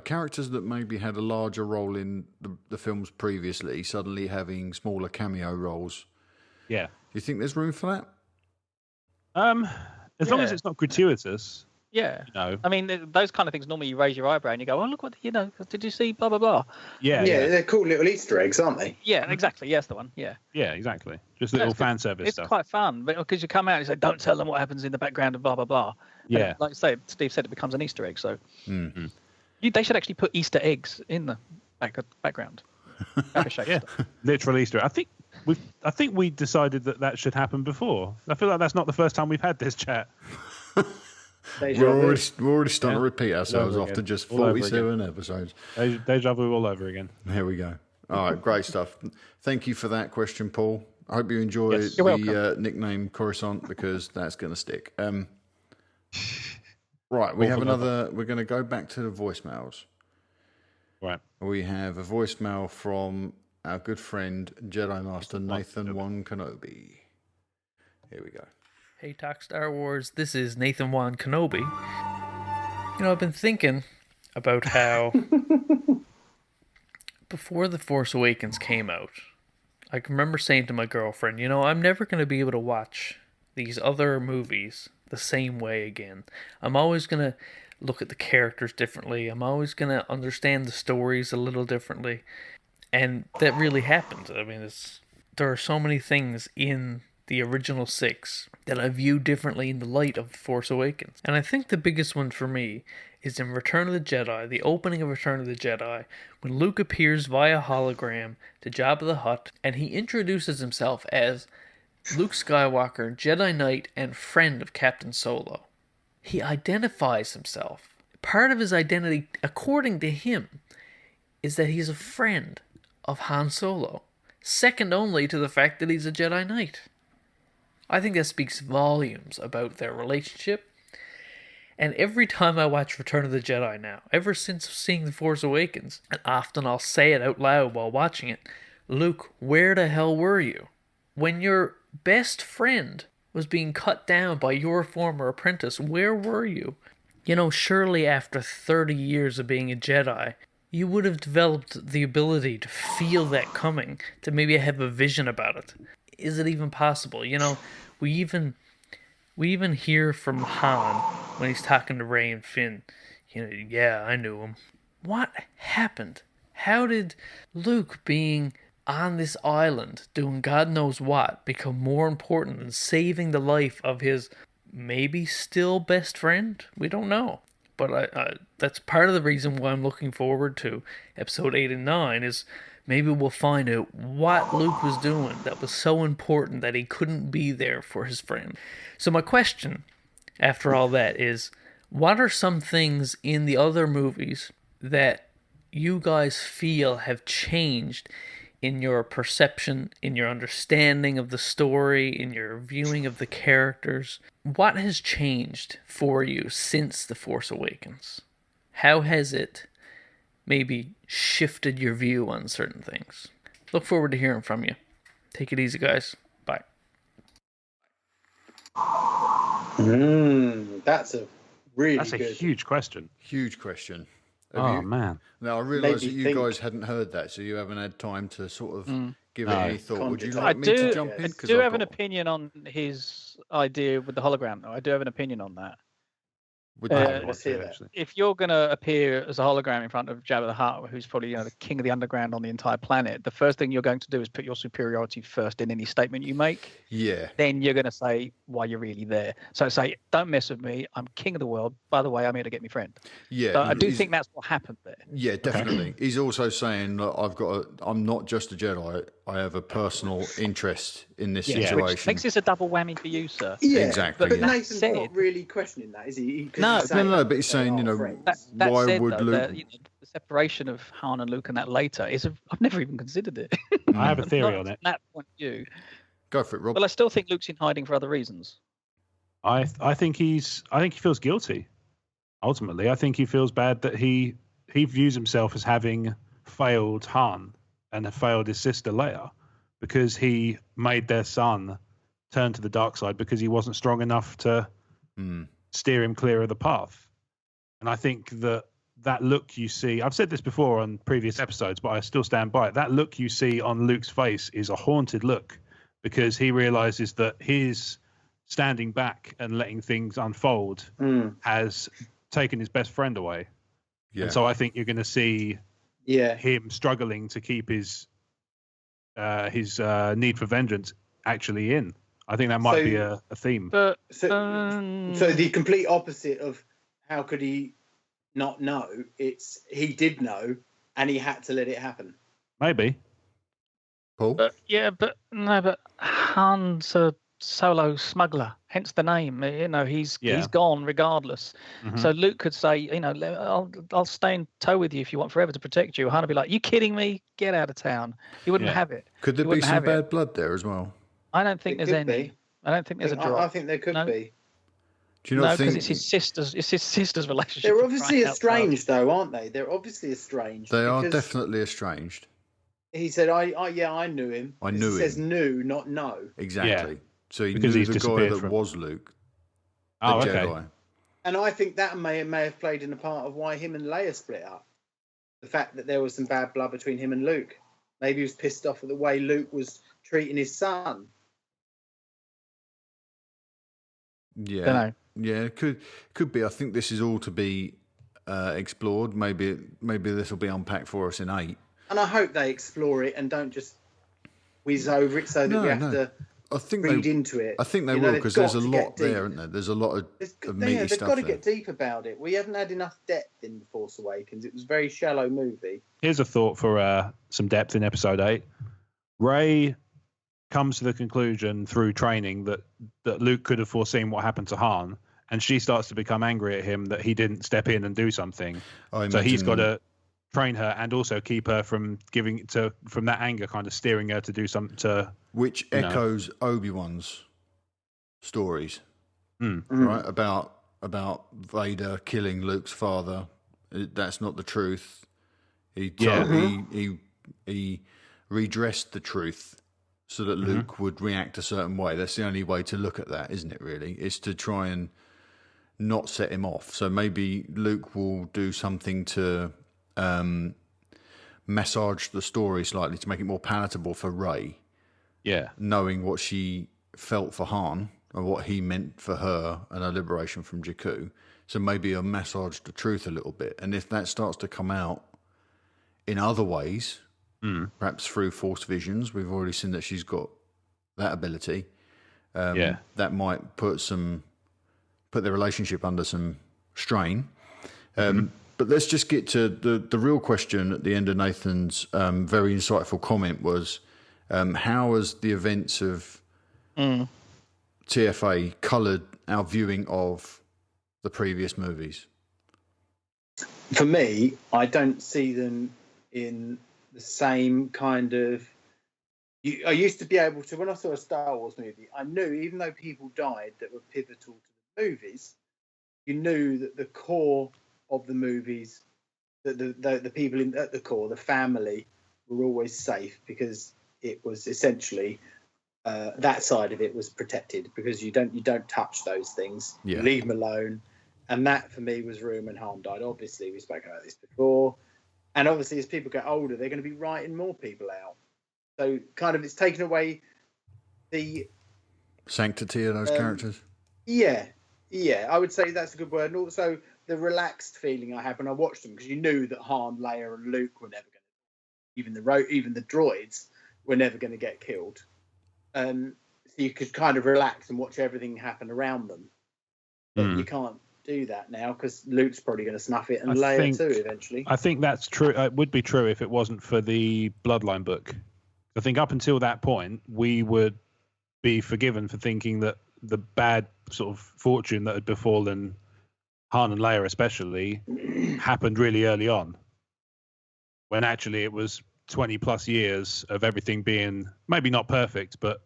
characters that maybe had a larger role in the films previously suddenly having smaller cameo roles. Yeah. Do you think there's room for that? As long as it's not gratuitous. Yeah. I mean, those kind of things, normally you raise your eyebrow and you go, oh, look what, did you see blah, blah, blah. Yeah, they're cool little Easter eggs, aren't they? Yeah, exactly. Yes, the one. Yeah. Yeah, exactly. Just little fan service stuff. It's quite fun, because you come out and you say, don't tell them what happens in the background of blah, blah, blah. Yeah. And like Steve said, it becomes an Easter egg. So they should actually put Easter eggs in the background. Literal Easter. I think we decided that should happen before. I feel like that's not the first time we've had this chat. We're already starting to repeat ourselves after just 47 episodes. Deja vu all over again. Here we go. All right, great stuff. Thank you for that question, Paul. I hope you enjoy the nickname Coruscant, because that's going to stick. Right, we have another. We're going to go back to the voicemails. Right. We have a voicemail from our good friend Jedi Master Nathan Wan Kenobi. Here we go. Hey, Talk Star Wars, this is Nathan Wan Kenobi. I've been thinking about how before The Force Awakens came out, I can remember saying to my girlfriend, I'm never going to be able to watch these other movies the same way again. I'm always going to look at the characters differently. I'm always going to understand the stories a little differently. And that really happened. I mean, there are so many things in the original 6 that I view differently in the light of The Force Awakens. And I think the biggest one for me is in Return of the Jedi, the opening of Return of the Jedi, when Luke appears via hologram to Jabba the Hutt, and he introduces himself as Luke Skywalker, Jedi Knight, and friend of Captain Solo. He identifies himself. Part of his identity, according to him, is that he's a friend of Han Solo, second only to the fact that he's a Jedi Knight. I think that speaks volumes about their relationship. And every time I watch Return of the Jedi now, ever since seeing The Force Awakens, and often I'll say it out loud while watching it, Luke, where the hell were you? When your best friend was being cut down by your former apprentice, where were you? Surely after 30 years of being a Jedi, you would have developed the ability to feel that coming, to maybe have a vision about it. Is it even possible? We even hear from Han when he's talking to Rey and Finn. Yeah, I knew him. What happened? How did Luke being on this island doing God knows what become more important than saving the life of his maybe still best friend? We don't know. But that's part of the reason why I'm looking forward to episode 8 and 9 is maybe we'll find out what Luke was doing that was so important that he couldn't be there for his friend. So my question after all that is, what are some things in the other movies that you guys feel have changed in your perception, in your understanding of the story, in your viewing of the characters? What has changed for you since The Force Awakens? How has it maybe shifted your view on certain things? Look forward to hearing from you. Take it easy, guys. Bye. That's a really That's a good. huge question. Huge question. Man. Now, I realise that Made me you think. guys hadn't heard that, so you haven't had time to sort of give it any thought. Would you Context. like me to jump I in? 'Cause do I've have an got- opinion on his idea with the hologram, though. I do have an opinion on that. Would I you- haven't let's watched hear it, that. actually. If you're going to appear as a hologram in front of Jabba the Hutt, who's probably the king of the underground on the entire planet, the first thing you're going to do is put your superiority first in any statement you make. Yeah. Then you're going to say why you're really there. So say, don't mess with me. I'm king of the world. By the way, I'm here to get me friend. Yeah. So I do he's- think that's what happened there. Yeah, definitely. He's also saying that I'm not just a Jedi. I have a personal interest in this Which situation. makes this a double whammy for you, sir. Yeah, Exactly, But yeah. Nathan's Said- not really questioning that, is he? 'Cause No. he's saying No, but he's they saying, are you know, friends. That Why said, would though, Luke- the separation of Han and Luke and that later is I've never even considered it. I have a theory Not on it. from that point of view. Go for it, Rob. Well, I still think Luke's in hiding for other reasons. I think he feels guilty. Ultimately, I think he feels bad that he views himself as having failed Han and failed his sister Leia because he made their son turn to the dark side because he wasn't strong enough to steer him clear of the path. And I think that look you see, I've said this before on previous episodes, but I still stand by it. That look you see on Luke's face is a haunted look because he realizes that his standing back and letting things unfold has taken his best friend away. Yeah. And so I think you're going to see Yeah. him struggling to keep his need for vengeance actually in. I think that might So- be a theme. But So the complete opposite of how could he not know? It's he did know, and he had to let it happen. Maybe. Paul? but Han's a solo smuggler, hence the name. He's gone regardless. Mhm. So Luke could say, I'll stay in tow with you if you want forever to protect you. Han would be like, you kidding me? Get out of town. He wouldn't Yeah. have it. Could there he be wouldn't some have it. bad blood there as well? I don't think It there's could any. be. I don't think there's a drop. I think there could No. be. Do you No, not because think it's his sister's. It's his sister's relationship. They're for obviously crying out loud. estranged, though, aren't they? They're obviously estranged. they are because definitely estranged? He said, "I knew him." I knew He says him. "knew," not "know." Exactly. So he Because knew he's the guy disappeared that from- was Luke, the Oh, okay. Jedi. And I think that may have played in a part of why him and Leia split up. The fact that there was some bad blood between him and Luke. Maybe he was pissed off at the way Luke was treating his son. Yeah. Dunno. Yeah, it could be. I think this is all to be explored. Maybe this will be unpacked for us in 8. And I hope they explore it and don't just whiz over it so that we have to I think read they, into it. I think they You know, will they've because there's a got to get lot there, deep. isn't there? There's a lot of meaty They've stuff got to there. get deep about it. We haven't had enough depth in The Force Awakens. It was a very shallow movie. Here's a thought for some depth in episode 8. Rey comes to the conclusion through training that Luke could have foreseen what happened to Han, and she starts to become angry at him that he didn't step in and do something. So he's got to train her and also keep her from from that anger, kind of steering her to do something to. Which echoes Obi-Wan's stories, Mm-hmm. right? About Vader killing Luke's father. That's not the truth. He he redressed the truth so that Luke would react a certain way. That's the only way to look at that, isn't it? Really, is to try and not set him off. So maybe Luke will do something to massage the story slightly to make it more palatable for Rey. Yeah. Knowing what she felt for Han and what he meant for her and her liberation from Jakku. So maybe I'll massage the truth a little bit. And if that starts to come out in other ways, perhaps through Force visions, we've already seen that she's got that ability. That might put the relationship under some strain. But let's just get to the real question at the end of Nathan's very insightful comment was, how has the events of TFA coloured our viewing of the previous movies? For me, I don't see them in the same kind of. I used to be able to, when I saw a Star Wars movie, I knew, even though people died that were pivotal to the movies, you knew that the core of the movies, that the people at the core, the family, were always safe, because it was essentially that side of it was protected, because you don't touch those things. Yeah. You leave them alone. And that, for me, was room and harm died. Obviously, we spoke about this before. And obviously, as people get older, they're going to be writing more people out. So, kind of, it's taken away the sanctity of those characters. Yeah, I would say that's a good word. And also, the relaxed feeling I had when I watched them, because you knew that Han, Leia, and Luke were never going to, even the droids were never going to get killed. So you could kind of relax and watch everything happen around them. But you can't do that now, because Luke's probably going to snuff it, and Leia too eventually. I think that's true. It would be true if it wasn't for the Bloodline book. I think up until that point, we would be forgiven for thinking that the bad sort of fortune that had befallen Han and Leia especially happened really early on, when actually it was 20 plus years of everything being maybe not perfect, but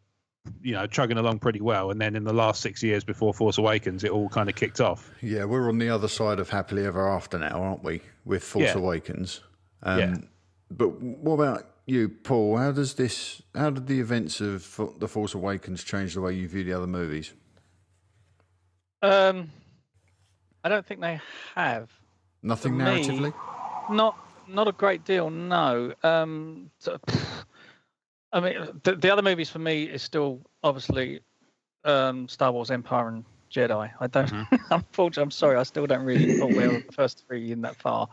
chugging along pretty well. And then in the last 6 years before Force Awakens, it all kind of kicked off. Yeah, we're on the other side of happily ever after now, aren't we? With Force Awakens. But what about you, Paul? How did the events of The Force Awakens change the way you view the other movies? I don't think they have. Nothing narratively? Not a great deal, no. I mean, the other movies for me is still obviously Star Wars, Empire, and Jedi. I don't, unfortunately, I'm sorry, I still don't really thought we were the first three in that far.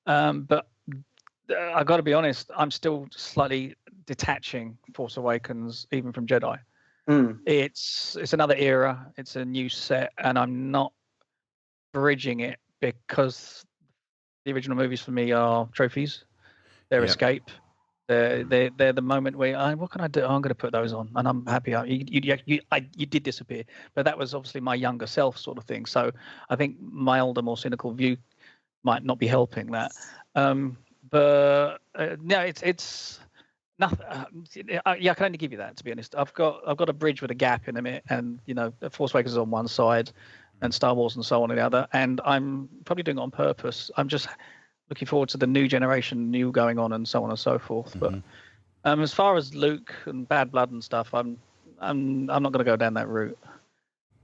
But I got to be honest, I'm still slightly detaching Force Awakens even from Jedi. It's another era, it's a new set, and I'm not bridging it, because the original movies for me are trophies. They're escape. They're the moment where what can I do? I'm going to put those on, and I'm happy. You did disappear, but that was obviously my younger self sort of thing. So I think my older, more cynical view might not be helping that. But no, it's nothing. I can only give you that, to be honest. I've got a bridge with a gap in it, and Force Awakens is on one side, and Star Wars and so on the other. And I'm probably doing it on purpose. I'm just looking forward to the new generation, new going on, and so on and so forth. But as far as Luke and Bad Blood and stuff, I'm not going to go down that route.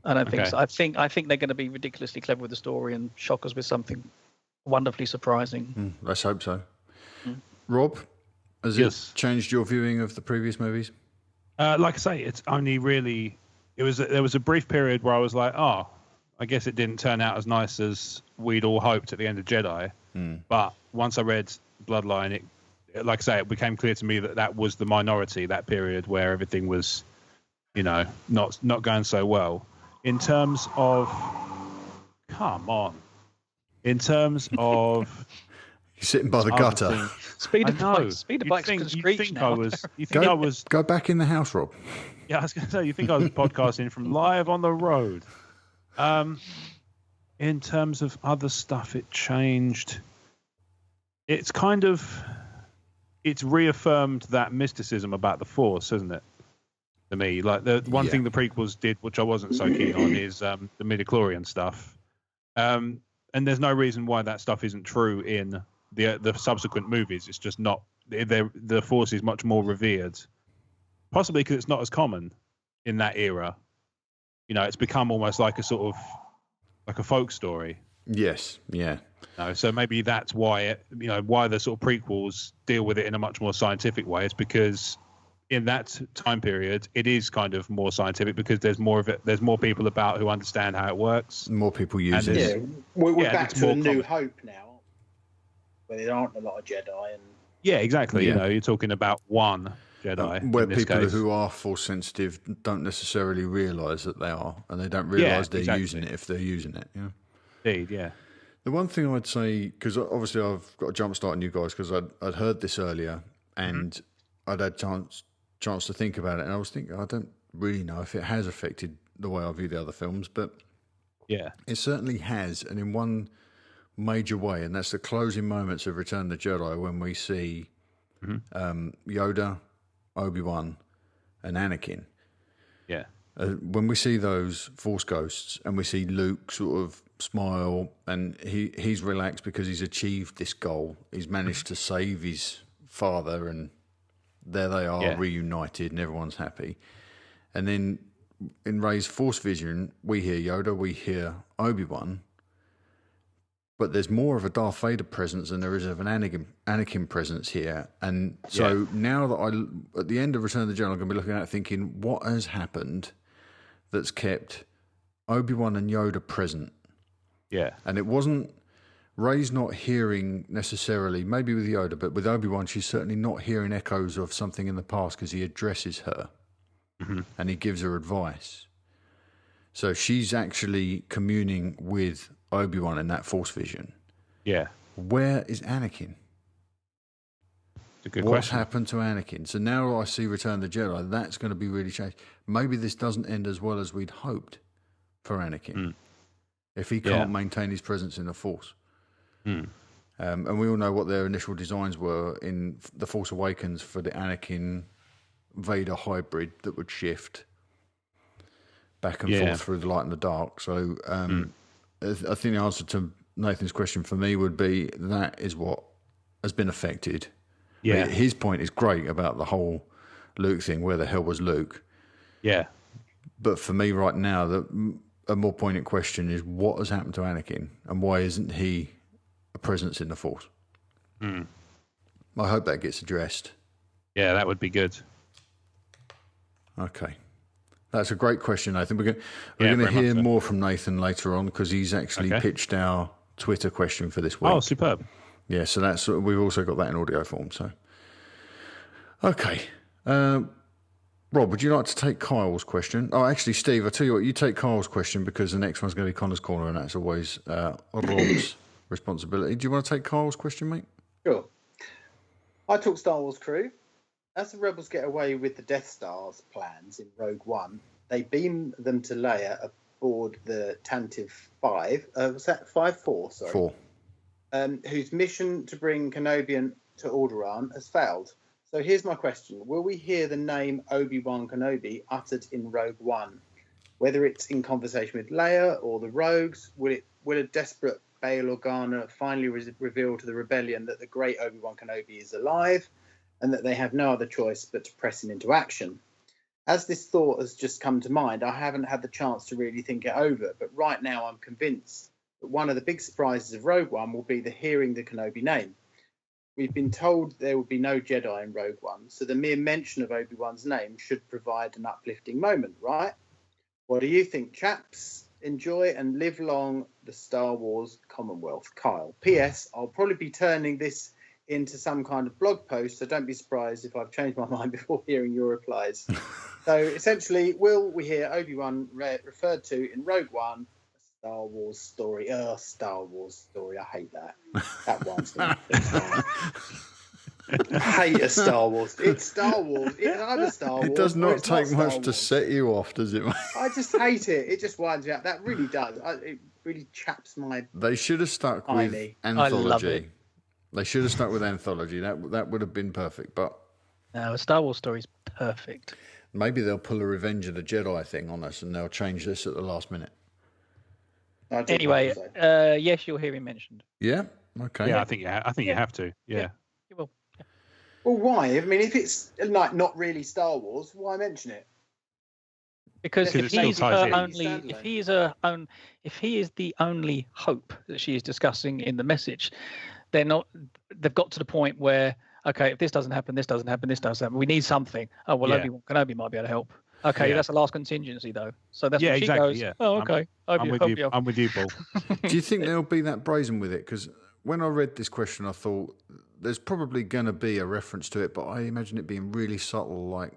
I don't think so. I think they're going to be ridiculously clever with the story and shock us with something wonderfully surprising. Let's hope so. Rob, has it changed your viewing of the previous movies? Like I say, it's only really there was a brief period where I was like, I guess it didn't turn out as nice as we'd all hoped at the end of Jedi. But once I read Bloodline, like I say, it became clear to me that was the minority, that period where everything was, not going so well. In terms of, you're sitting by the gutter. Speed of bikes can screech now. Go back in the house, Rob. Yeah, I was going to say, you think I was podcasting from live on the road. In terms of other stuff, it changed. It's reaffirmed that mysticism about the Force, isn't it? To me, like the one thing the prequels did, which I wasn't so keen on, is the midichlorian stuff. And there's no reason why that stuff isn't true in the subsequent movies. It's just not. The Force is much more revered, possibly because it's not as common in that era. It's become almost like a sort of like a folk story. Yes, yeah. So maybe that's why why the sort of prequels deal with it in a much more scientific way. It's because in that time period, it is kind of more scientific, because there's more of it. There's more people about who understand how it works. More people use it. Yeah, we're back to a New Hope now, where there aren't a lot of Jedi. And yeah, exactly. You're talking about one Jedi. Where people who are Force sensitive don't necessarily realise that they are, and they don't realise they're using it if they're using it. Yeah. Indeed, yeah. The one thing I'd say, because obviously I've got a jump start on you guys, because I'd heard this earlier, and I'd had chance to think about it, and I was thinking, I don't really know if it has affected the way I view the other films, but Yeah. It certainly has, and in one major way, and that's the closing moments of Return of the Jedi when we see Yoda, Obi-Wan, and Anakin. Yeah. When we see those Force ghosts and we see Luke sort of smile and he's relaxed because he's achieved this goal. He's managed to save his father and there they are reunited and everyone's happy. And then in Rey's Force vision, we hear Yoda, we hear Obi-Wan, but there's more of a Darth Vader presence than there is of an Anakin presence here. And so now that at the end of Return of the Jedi, I'm going to be looking at it thinking, what has happened that's kept Obi-Wan and Yoda present? Yeah. And it wasn't, Rey's not hearing necessarily, maybe with Yoda, but with Obi-Wan, she's certainly not hearing echoes of something in the past because he addresses her and he gives her advice. So she's actually communing with Obi-Wan in that Force vision. Yeah. Where is Anakin? It's a good What's question. happened to Anakin? So now I see Return of the Jedi, that's going to be really changed. Maybe this doesn't end as well as we'd hoped for Anakin if he can't maintain his presence in the Force. And we all know what their initial designs were in The Force Awakens for the Anakin Vader hybrid that would shift back and forth through the light and the dark. So I think the answer to Nathan's question for me would be that is what has been affected. Yeah. His point is great about the whole Luke thing. Where the hell was Luke? Yeah. But for me right now, a more poignant question is what has happened to Anakin and why isn't he a presence in the Force? I hope that gets addressed. Yeah, that would be good. Okay. That's a great question, Nathan. We're going to hear more from Nathan later on because he's actually pitched our Twitter question for this week. Oh, superb. Yeah, so we've also got that in audio form. So, okay. Rob, would you like to take Kyle's question? Oh, actually, Steve, I'll tell you what, you take Kyle's question because the next one's going to be Connor's Corner and that's always Rob's responsibility. Do you want to take Kyle's question, mate? Sure. I talk Star Wars crew. As the Rebels get away with the Death Star's plans in Rogue One, they beam them to Leia aboard the Tantive 5. Was that 5-4? Sorry. 4. Whose mission to bring Kenobi to Alderaan has failed. So here's my question. Will we hear the name Obi-Wan Kenobi uttered in Rogue One? Whether it's in conversation with Leia or the Rogues, will a desperate Bail Organa finally reveal to the rebellion that the great Obi-Wan Kenobi is alive and that they have no other choice but to press him into action? As this thought has just come to mind, I haven't had the chance to really think it over, but right now I'm convinced that one of the big surprises of Rogue One will be hearing the Kenobi name. We've been told there will be no Jedi in Rogue One, so the mere mention of Obi-Wan's name should provide an uplifting moment, right? What do you think, chaps? Enjoy and live long the Star Wars Commonwealth. Kyle. P.S. I'll probably be turning this into some kind of blog post, so don't be surprised if I've changed my mind before hearing your replies. So essentially, will we hear Obi-Wan referred to in Rogue One? Star Wars story. Star Wars story. I hate that. That winds me. I hate a Star Wars. It's Star Wars. It's either Star Wars. It does not take much to Wars. set you off, does it? I just hate it. It just winds me up. That really does. It really chaps my. They should have stuck with I love anthology. it. They should have stuck with anthology. That would have been perfect. But No, a Star Wars story is perfect. maybe they'll pull a Revenge of the Jedi thing on us, and they'll change this at the last minute. Anyway, yes, you'll hear him mentioned. Yeah. Okay. Yeah, I think you have to. Yeah. You will. well, why? I mean, if it's like not really Star Wars, why mention it? Because Because if it still he's ties her in. only, Standalone. if he is the only hope that she is discussing in the message, they're not. They've got to the point where okay, if this doesn't happen, this doesn't happen, this doesn't happen. We need something. Oh well, Yeah. Obi-Wan Kenobi might be able to help. Okay, Yeah. that's the last contingency though. So that's Yeah, when she exactly, goes. yeah. Oh, okay. I'm with you. I'm with you, Paul. Do you think they'll be that brazen with it? Because when I read this question, I thought there's probably going to be a reference to it, but I imagine it being really subtle, like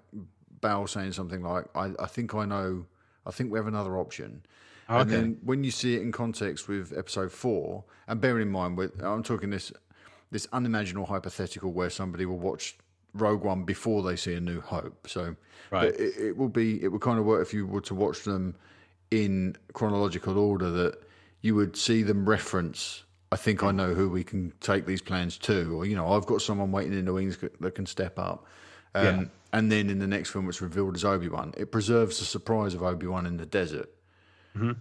Bao saying something like, I think I know, I think we have another option. Oh, And okay. then when you see it in context with episode 4, and bearing in mind, I'm talking this unimaginable hypothetical where somebody will watch Rogue One before they see A New Hope. So Right. but it will kind of work if you were to watch them in chronological order that you would see them reference, I think I know who we can take these plans to, or, I've got someone waiting in the wings that can step up. And then in the next film, it's revealed as Obi-Wan. It preserves the surprise of Obi-Wan in the desert,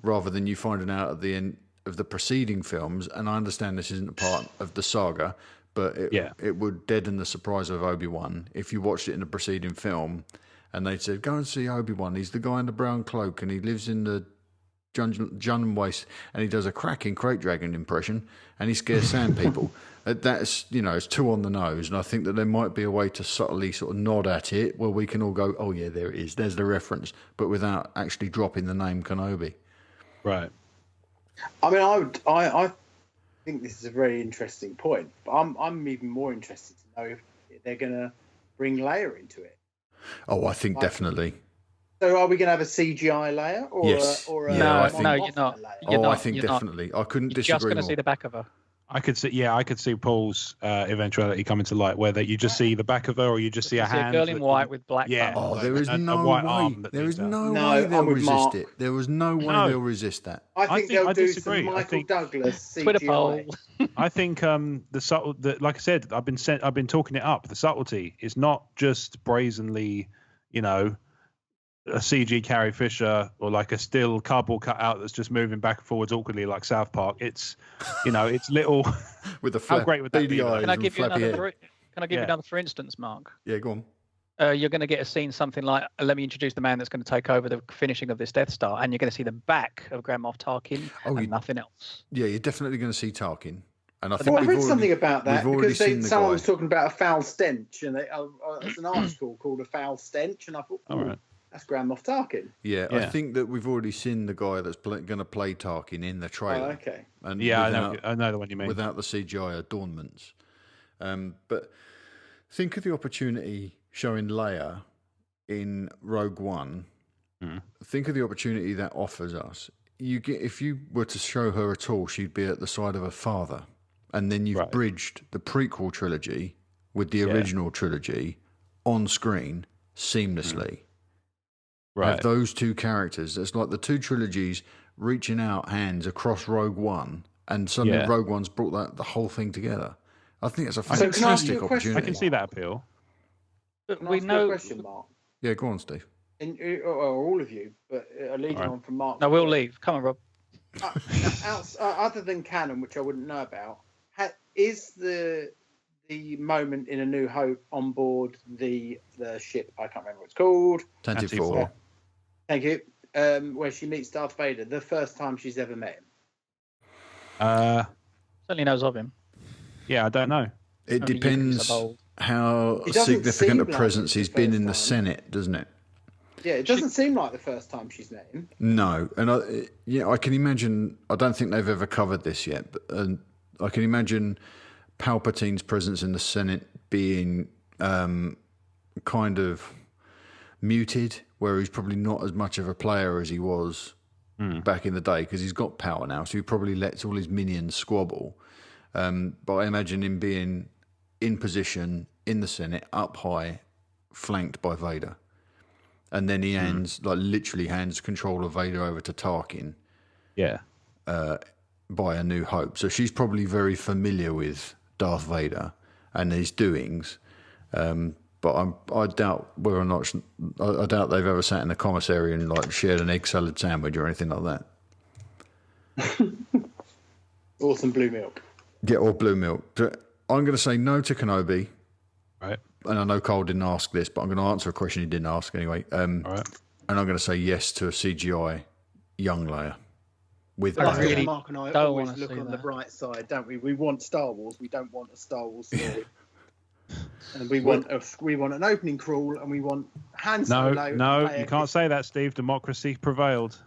rather than you finding out at the end of the preceding films. And I understand this isn't a part of the saga, but it would deaden the surprise of Obi-Wan if you watched it in the preceding film and they said, go and see Obi-Wan. He's the guy in the brown cloak and he lives in the Jun Waste and he does a cracking Crate Dragon impression and he scares sand people. That's, it's too on the nose. And I think that there might be a way to subtly sort of nod at it where we can all go, oh, yeah, there it is. There's the reference, but without actually dropping the name Kenobi. Right. I mean, I think this is a very interesting point, but I'm even more interested to know if they're going to bring Leia into it. Oh, I think definitely. So are we going to have a CGI Leia or yes. or a no, you're not. Leia? I think definitely. I couldn't disagree You're just going to more. see the back of her. I could see Paul's eventuality coming to light, where you just see the back of her, or you just see a hand. A girl in white with black. Oh, there is no way. There is no way they'll resist it. There was no way they'll resist that. I think they'll do disagree. some Michael Douglas CGI. Twitter poll. I think like I said, I've been talking it up. The subtlety is not just brazenly, a CG Carrie Fisher or like a still cardboard cutout that's just moving back and forwards awkwardly like South Park. It's, it's little. With the how great would that be? Can I give you another? For instance, Mark? Yeah, go on. You're going to get a scene something like, let me introduce the man that's going to take over the finishing of this Death Star, and you're going to see the back of Grand Moff Tarkin and nothing else. Yeah, you're definitely going to see Tarkin. And I think I read something about that because someone was talking about a foul stench, and it's an article called "A Foul Stench," and I thought, all right. That's Grand Moff Tarkin. Yeah, I think that we've already seen the guy that's going to play Tarkin in the trailer. Oh, okay. And I know the one you mean. Without the CGI adornments. But think of the opportunity showing Leia in Rogue One. Think of the opportunity that offers us. If you were to show her at all, she'd be at the side of her father. And then you've bridged the prequel trilogy with the original trilogy on screen seamlessly. Right. Have those two characters. It's like the two trilogies reaching out hands across Rogue One, and suddenly Rogue One's brought the whole thing together. I think it's a fantastic opportunity. I can see that appeal. But we know. A question, Mark. Yeah, go on, Steve. Or all of you, but leading on from Mark. No, we'll leave. Come on, Rob. Other than canon, which I wouldn't know about, is the moment in A New Hope on board the ship? I can't remember what it's called. Tantive 4. Thank you. Where she meets Darth Vader, the first time she's ever met him. Certainly knows of him. Yeah, I don't know. It depends how significant a presence he's been in the Senate, doesn't it? Yeah, it doesn't seem like the first time she's met him. No, and I can imagine. I don't think they've ever covered this yet, but I can imagine Palpatine's presence in the Senate being kind of muted, where he's probably not as much of a player as he was back in the day, because he's got power now, so he probably lets all his minions squabble. But I imagine him being in position in the Senate, up high, flanked by Vader. And then he literally hands control of Vader over to Tarkin. Yeah. By A New Hope. So she's probably very familiar with Darth Vader and his doings. But I doubt whether or not I doubt they've ever sat in the commissary and shared an egg salad sandwich or anything like that. Or some blue milk. Yeah, or blue milk. I'm going to say no to Kenobi. Right. And I know Cole didn't ask this, but I'm going to answer a question he didn't ask anyway. All right. And I'm going to say yes to a CGI young Leia. With Mark and I always look on the bright side, don't we? We want Star Wars. We don't want a Star Wars story. And we want an opening crawl, and we want Han Solo. No, you can't say that, Steve. Democracy prevailed.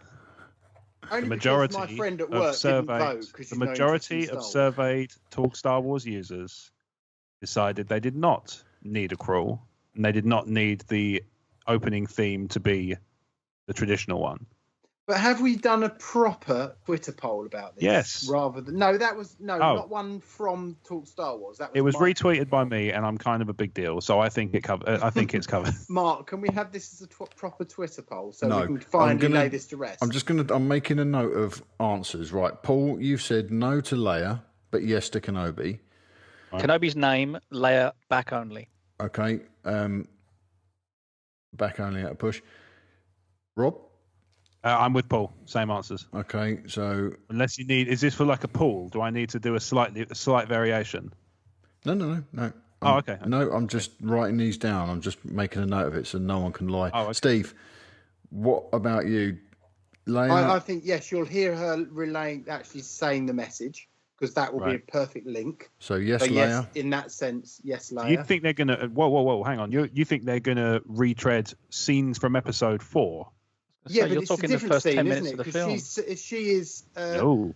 Only the majority my friend at work of surveyed Talk Star Wars users decided they did not need a crawl, and they did not need the opening theme to be the traditional one. But have we done a proper Twitter poll about this? Yes. Rather than not one from Talk Star Wars. It was Mark. retweeted by me, and I'm kind of a big deal, so I think it's covered. Mark, can we have this as a proper Twitter poll so No, we can finally lay this to rest? I'm making a note of answers. Right, Paul, you've said no to Leia, but yes to Kenobi. Right. Kenobi's name, Leia, back only. Okay, back only at a push. Rob? I'm with Paul. Same answers. Okay, so unless you need, is this for like a pool? Do I need to do a slight variation? No. Okay. No, I'm just writing these down. I'm just making a note of it so no one can lie. Oh, okay. Steve, what about you? Leia? I think yes, you'll hear her actually saying the message because that will be a perfect link. So yes, Leia. Yes, in that sense, yes, Leia. You think they're gonna? Whoa! Hang on. You think they're gonna retread scenes from Episode 4? Yeah, so but it's a different scene, isn't it? Because she is a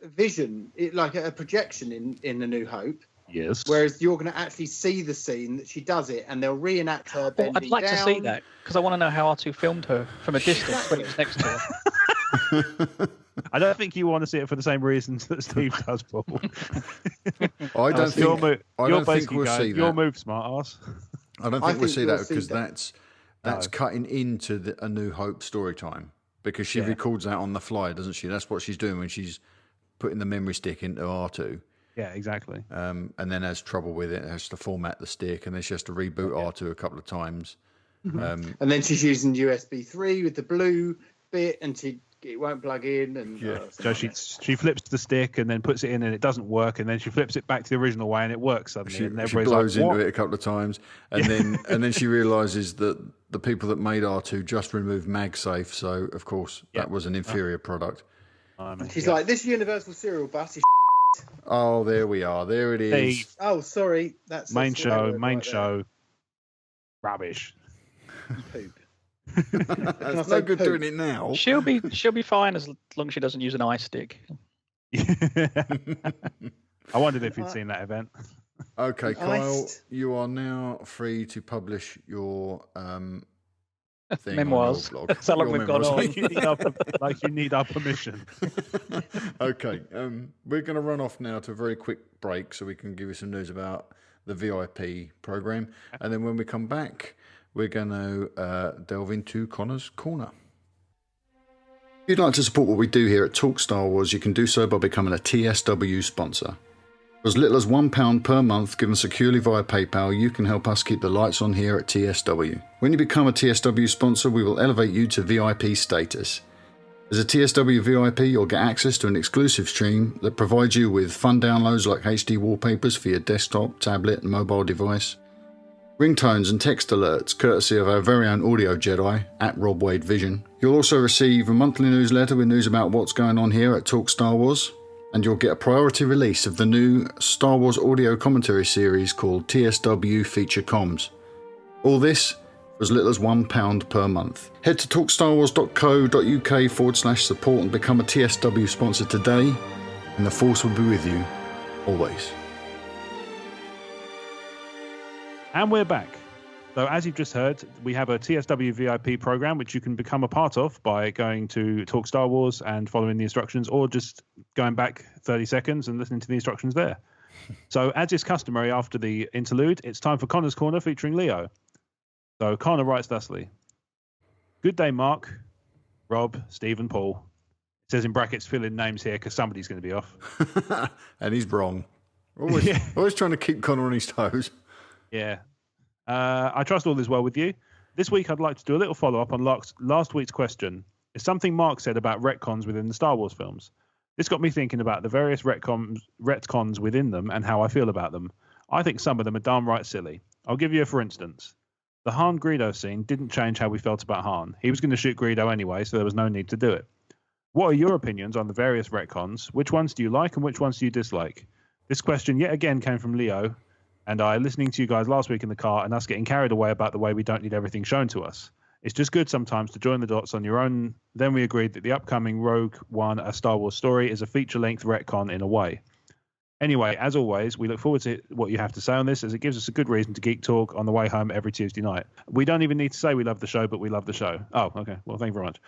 vision, like a projection in A New Hope. Yes. Whereas you're going to actually see the scene that she does it, and they'll reenact her bending down. I'd like to see that because I want to know how R2 filmed her from a distance when he was next to her. I don't think you want to see it for the same reasons that Steve does, Paul. I don't think we'll see that. Your move, smart ass. I don't think we'll see that because that's cutting into A New Hope story time because she records that on the fly, doesn't she? That's what she's doing when she's putting the memory stick into R2. Yeah, exactly. And then has trouble with it, has to format the stick, and then she has to reboot R2 a couple of times. And then she's using USB 3 with the blue bit, and it won't plug in. And so she flips the stick and then puts it in, and it doesn't work, and then she flips it back to the original way, and it works suddenly. She blows into it a couple of times, and then she realizes that the people that made R2 just removed MagSafe, so of course that was an inferior product. She's like, this Universal Serial Bus is. Oh, there we are. There it is. Oh, sorry. That's main show. Rubbish. Poop. It's no good doing it now. She'll be fine as long as she doesn't use an eye stick. I wondered if you'd seen that event. Okay, Kyle, you are now free to publish your thing memoirs. On your blog. That's how long we've got on. Like you need our permission. Okay, we're going to run off now to a very quick break so we can give you some news about the VIP program, and then when we come back, we're going to delve into Connor's Corner. If you'd like to support what we do here at Talk Star Wars, you can do so by becoming a TSW sponsor. For as little as £1 per month given securely via PayPal, you can help us keep the lights on here at TSW. When you become a TSW sponsor, we will elevate you to VIP status. As a TSW VIP, you'll get access to an exclusive stream that provides you with fun downloads like HD wallpapers for your desktop, tablet and mobile device, ringtones and text alerts courtesy of our very own audio Jedi at Rob Wade Vision. You'll also receive a monthly newsletter with news about what's going on here at Talk Star Wars, and you'll get a priority release of the new Star Wars audio commentary series called TSW Feature Comms. All this for as little as £1 per month. Head to talkstarwars.co.uk/support and become a TSW sponsor today, and the Force will be with you always. And we're back. So as you've just heard, we have a TSW VIP program, which you can become a part of by going to Talk Star Wars and following the instructions, or just going back 30 seconds and listening to the instructions there. So as is customary after the interlude, it's time for Connor's Corner featuring Leo. So Connor writes thusly: Good day, Mark, Rob, Steve and Paul. It says in brackets, fill in names here because somebody's going to be off. And he's wrong. Always trying to keep Connor on his toes. Yeah. I trust all is well with you. This week, I'd like to do a little follow-up on last week's question. It's something Mark said about retcons within the Star Wars films. This got me thinking about the various retcons within them and how I feel about them. I think some of them are darn right silly. I'll give you a for instance. The Han Greedo scene didn't change how we felt about Han. He was going to shoot Greedo anyway, so there was no need to do it. What are your opinions on the various retcons? Which ones do you like and which ones do you dislike? This question yet again came from Leo, and I listening to you guys last week in the car and us getting carried away about the way we don't need everything shown to us. It's just good sometimes to join the dots on your own. Then we agreed that the upcoming Rogue One, A Star Wars Story, is a feature-length retcon in a way. Anyway, as always, we look forward to what you have to say on this, as it gives us a good reason to geek talk on the way home every Tuesday night. We don't even need to say we love the show, but we love the show. Oh, okay. Well, thank you very much.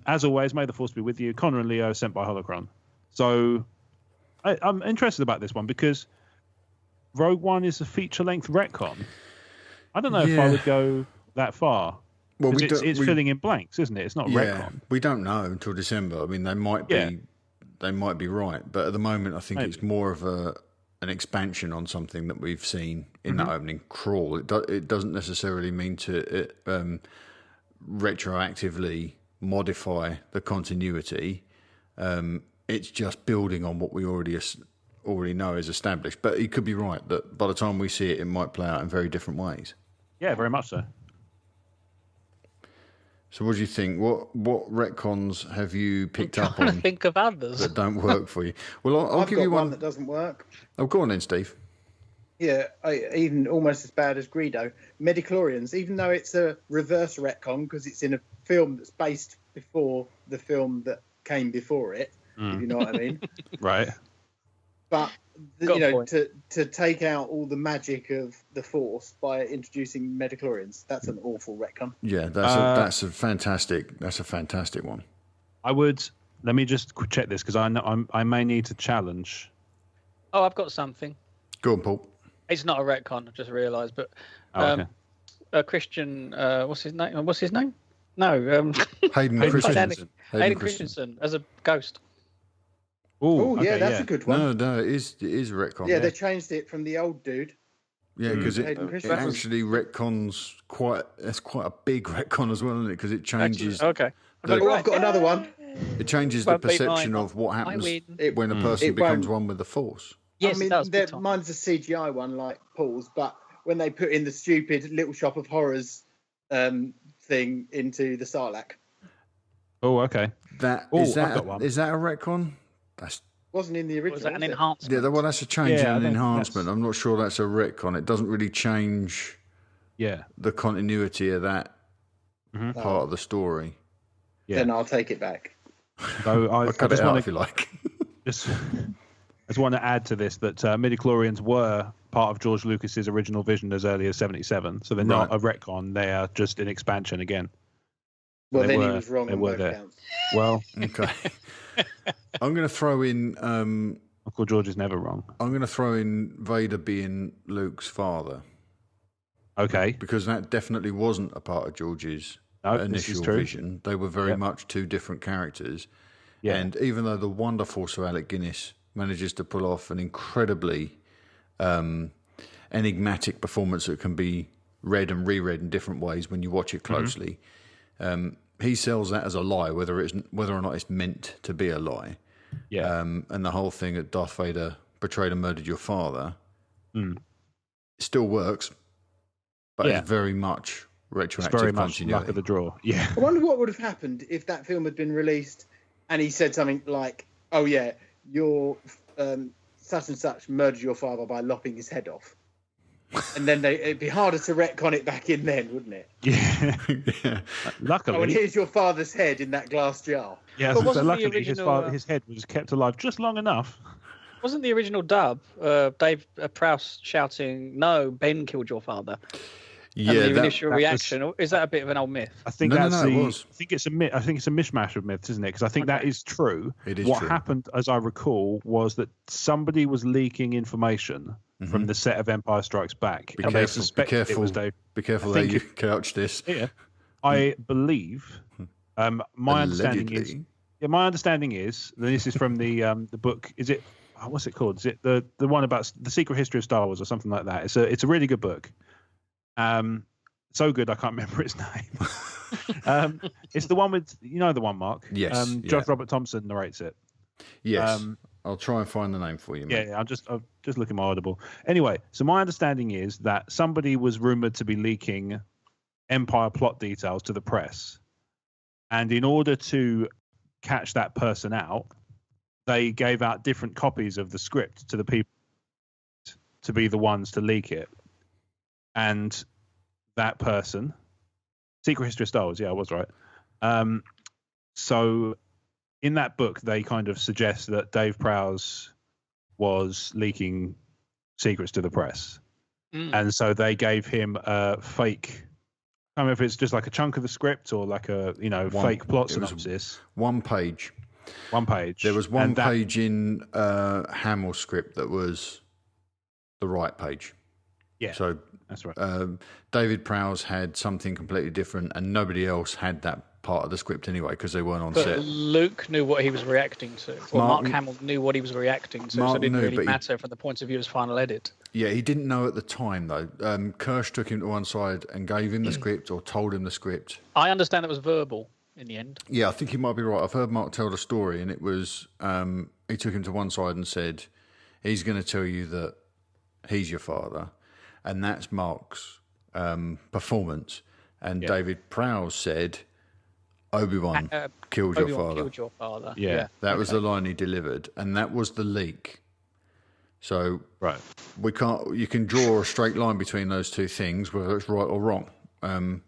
As always, may the force be with you. Connor and Leo, sent by Holocron. So I'm interested about this one because Rogue One is a feature-length retcon. I don't know if I would go that far. Well, it's filling in blanks, isn't it? It's not a retcon. We don't know until December. I mean, they might be right, but at the moment, I think it's more of an expansion on something that we've seen in that opening crawl. It doesn't necessarily mean to retroactively modify the continuity. It's just building on what we already know is established. But it could be right that by the time we see it, it might play out in very different ways. Yeah, very much so. So what do you think? What retcons have you picked up on? I'm trying to think of others that don't work for you. Well, I'll give you one that doesn't work. Oh, go on then, Steve. Yeah, even almost as bad as Greedo. Midichlorians, even though it's a reverse retcon because it's in a film that's based before the film that came before it, if you know what I mean. Right. But to take out all the magic of the Force by introducing midichlorians, that's an awful retcon. Yeah, that's a fantastic one. Let me just check this because I may need to challenge. Oh, I've got something. Go on, Paul. It's not a retcon, I just realised, but Christian, what's his name? No, Hayden Christensen. Hayden Christensen as a ghost. Oh, yeah, that's a good one. No, it is a retcon. Yeah, they changed it from the old dude. Yeah, because it actually retcons that's quite a big retcon as well, isn't it? Because it changes. Okay. I've got another one. It changes the perception of what happens when a person becomes one with the Force. Yes, I mean, mine's a CGI one like Paul's, but when they put in the stupid Little Shop of Horrors thing into the Sarlacc. Oh, okay. Is that a retcon? Wasn't in the original. Was that an enhancement? Yeah, well, that's a change and an enhancement. I'm not sure that's a retcon. It doesn't really change the continuity of that part of the story. Yeah. Then I'll take it back. So I'll cut it out if you like. I just want to add to this that midichlorians were part of George Lucas's original vision as early as 1977. So they're not a retcon. They are just an expansion again. Well, then he was wrong on both counts. Well, okay. I'm going to throw in. Uncle George is never wrong. I'm going to throw in Vader being Luke's father. Okay. Because that definitely wasn't a part of George's initial vision. They were very much two different characters. Yeah. And even though the wonderful Sir Alec Guinness manages to pull off an incredibly enigmatic performance that can be read and reread in different ways when you watch it closely. He sells that as a lie, whether or not it's meant to be a lie. Yeah. And the whole thing that Darth Vader betrayed and murdered your father still works, but it's very much retroactive. It's very much luck of the draw. Yeah. I wonder what would have happened if that film had been released and he said something like, "Oh yeah, your such and such murdered your father by lopping his head off." And then it'd be harder to retcon it back in then, wouldn't it? Yeah. Luckily. Oh, and here's your father's head in that glass jar. Yeah, so luckily his head was kept alive just long enough. Wasn't the original dub Dave Prowse shouting, "No, Ben killed your father"? Yeah, and the initial reaction is that a bit of an old myth? I think it was. I think it's a myth. I think it's a mishmash of myths, isn't it? Because I think that is true. It is what true. happened, as I recall, was that somebody was leaking information from the set of Empire Strikes Back, and they suspected it was Dave. Be careful how you couch this. Yeah, I believe. My understanding is this is from the book. Is it? What's it called? Is it the one about the Secret History of Star Wars or something like that? It's a really good book. So good I can't remember its name. It's the one with the one, Mark. Yes. Judge Robert Thompson narrates it. Yes. I'll try and find the name for you, mate. Yeah, I'm just looking my Audible. Anyway, so my understanding is that somebody was rumored to be leaking Empire plot details to the press, and in order to catch that person out, they gave out different copies of the script to the people to be the ones to leak it. And that person, Secret History of Star Wars, I was right. So in that book, they kind of suggest that Dave Prowse was leaking secrets to the press. And so they gave him a fake. I don't know if it's just like a chunk of the script or like a fake plot synopsis. One page. One page. There was one page in Hamill's script that was the right page. Yeah. So that's right. David Prowse had something completely different, and nobody else had that part of the script anyway because they weren't on But set. Luke knew what he was reacting to. Or Mark Hamill knew what he was reacting to, so it didn't really matter from the point of view of his final edit. Yeah, he didn't know at the time, though. Kirsch took him to one side and gave him the script or told him the script. I understand it was verbal in the end. Yeah, I think he might be right. I've heard Mark tell the story, and it was he took him to one side and said, he's going to tell you that he's your father, and that's Mark's performance. And David Prowse said, Obi-Wan killed your father. Killed your father. Yeah. That was the line he delivered, and that was the leak. So we can't. You can draw a straight line between those two things, whether it's right or wrong, and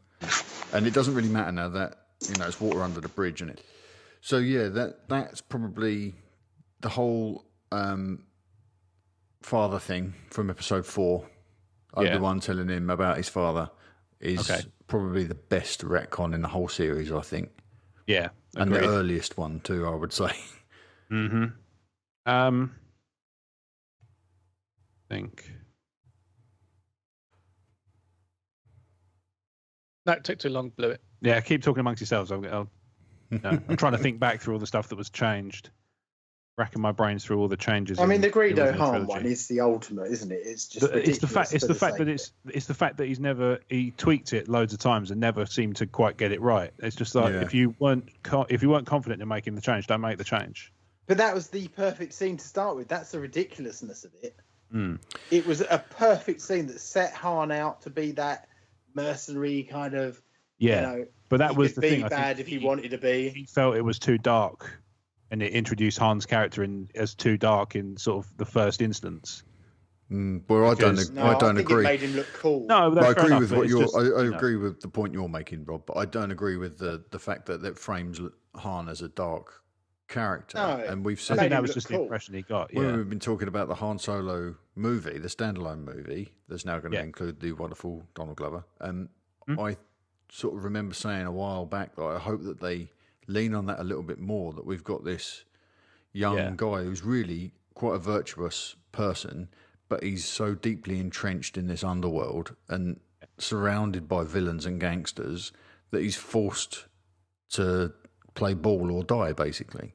it doesn't really matter now that it's water under the bridge, isn't it? So yeah, that's probably the whole father thing from episode 4. Obi-Wan telling him about his father is probably the best retcon in the whole series, I think. Yeah, and the earliest one too, I would say. Mm-hmm. Think. No, it took too long, blew it. Yeah, keep talking amongst yourselves. I'm trying to think back through all the stuff that was changed, racking my brains through all the changes. I mean, the Greedo Han one is the ultimate, isn't it? It's just it's the fact that he tweaked it loads of times and never seemed to quite get it right. It's just like if you weren't confident in making the change, don't make the change. But that was the perfect scene to start with. That's the ridiculousness of it. It was a perfect scene that set Han out to be that mercenary kind of. Yeah, but that was the thing. Be bad if he wanted to be. He felt it was too dark, and it introduced Han's character as too dark in sort of the first instance. Well, I don't agree. It made him look cool. No, that's I agree with what I agree with the point you're making, Rob. But I don't agree with the fact that frames Han as a dark character. No, and we've said that was just the impression he got. When we've been talking about the Han Solo movie, the standalone movie, that's now going to include the wonderful Donald Glover. I sort of remember saying a while back that I hope that they lean on that a little bit more. That we've got this young guy who's really quite a virtuous person, but he's so deeply entrenched in this underworld and surrounded by villains and gangsters that he's forced to play ball or die, basically.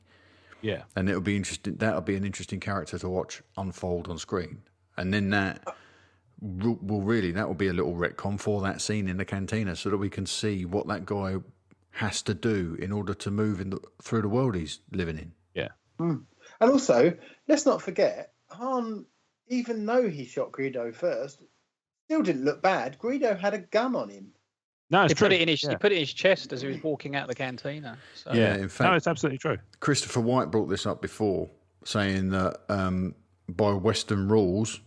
Yeah, and it'll be interesting. That'll be an interesting character to watch unfold on screen, and then that will be a little retcon for that scene in the cantina, so that we can see what that guy has to do in order to move through the world he's living in. Yeah, and also let's not forget, Han, even though he shot Greedo first, still didn't look bad. Greedo had a gun on him. No, it's true. He put it in his chest as he was walking out the cantina. So. Yeah, in fact, no, it's absolutely true. Christopher White brought this up before, saying that by Western rules,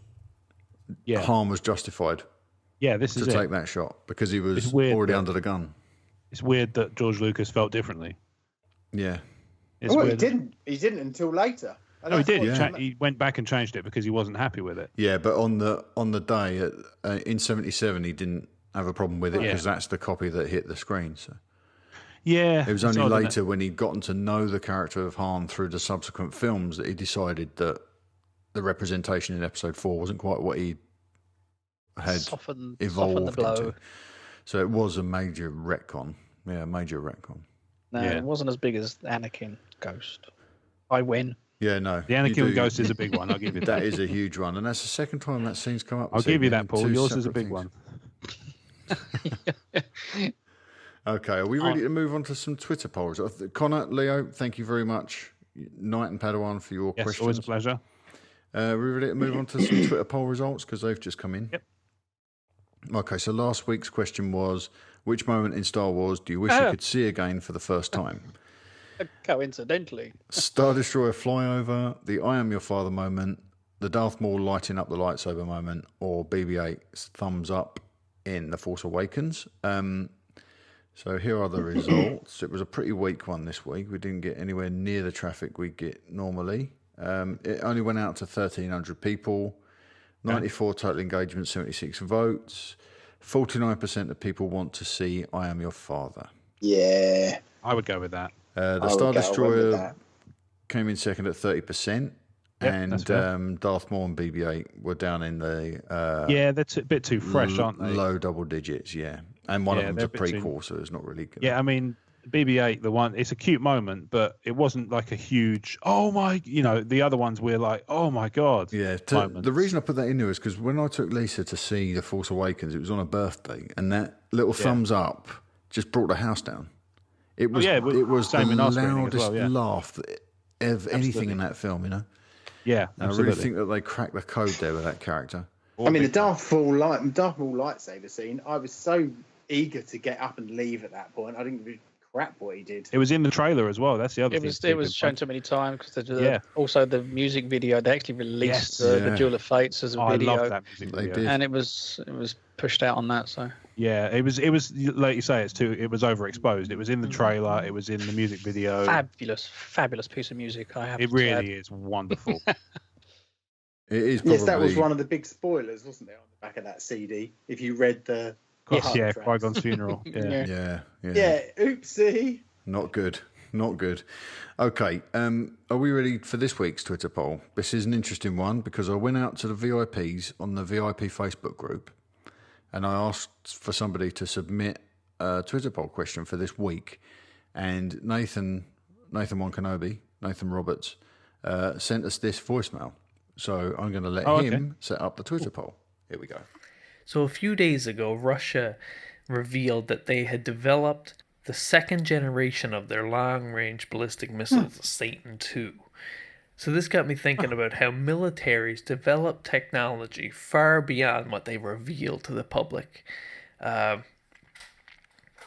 Han was justified. Yeah, to take that shot because he was already under the gun. It's weird that George Lucas felt differently. Yeah, it's weird. He didn't until later. No, he did. He went back and changed it because he wasn't happy with it. Yeah, but on the day in '77, he didn't have a problem with it because that's the copy that hit the screen. So it was only later when he'd gotten to know the character of Han through the subsequent films that he decided that the representation in Episode 4 wasn't quite what he had evolved into. So it was a major retcon. Yeah, a major retcon. No, it wasn't as big as Anakin Ghost. I win. Yeah, no. The Anakin Ghost is a big one. I'll give you that. That is a huge one, and that's the second time that scene's come up. I'll give you that, Paul. Yours is a big one. Okay, are we ready to move on to some Twitter polls? Connor, Leo, thank you very much, Knight and Padawan, for your questions. Always a pleasure. We're ready to move on to some Twitter poll results because they've just come in. Yep. Okay, so last week's question was, which moment in Star Wars do you wish you could see again for the first time? Coincidentally. Star Destroyer flyover, the I Am Your Father moment, the Darth Maul lighting up the lightsaber moment, or BB-8's thumbs up in The Force Awakens. So here are the results. It was a pretty weak one this week. We didn't get anywhere near the traffic we get normally. It only went out to 1,300 people. 94 total engagement, 76 votes. 49% of people want to see I Am Your Father. Yeah. I would go with that. The Star I went with Destroyer that. came in second at 30%. Yep, And that's fair. Darth Maul and BB-8 were down in the Yeah, they're a bit too fresh, aren't they? low double digits, yeah. And one of them's they're a a bit too- prequel, so it's not really good. Yeah, I mean, BB-8, the one, it's a cute moment, but it wasn't like a huge, oh my, the other ones we're like, oh my God. Yeah, moments. the reason I put that in there is because when I took Lisa to see The Force Awakens, it was on her birthday, and that little thumbs up just brought the house down. It was it was the same in our screening as loudest well, yeah. laugh of anything in that film, Yeah, And I really think that they cracked the code there with that character. I mean, the Darth Maul lightsaber scene, I was so eager to get up and leave at that point. I didn't give a crap what he did. It was in the trailer as well. That's the other It thing. was shown too many times because Yeah. also the music video. They actually released Yes. the Duel of Fates as a video, I love that music They video. did. and it was pushed out on that. So Yeah, it was like you say, it was overexposed. It was in the trailer, it was in the music video. fabulous piece of music. I have. It to really add. is wonderful. It is probably... Yes, that was one of the big spoilers, wasn't there, on the back of that CD? If you read the Yes, yeah, tracks. Qui-Gon's funeral. Yeah. Yeah, oopsie. Not good. Not good. Okay, are we ready for this week's Twitter poll? This is an interesting one because I went out to the VIPs on the VIP Facebook group and I asked for somebody to submit a Twitter poll question for this week. And Nathan Monkanobi, Nathan Roberts, sent us this voicemail. So I'm going to let him set up the Twitter poll. Here we go. So a few days ago, Russia revealed that they had developed the second generation of their long-range ballistic missiles, Satan II. So this got me thinking about how militaries develop technology far beyond what they reveal to the public.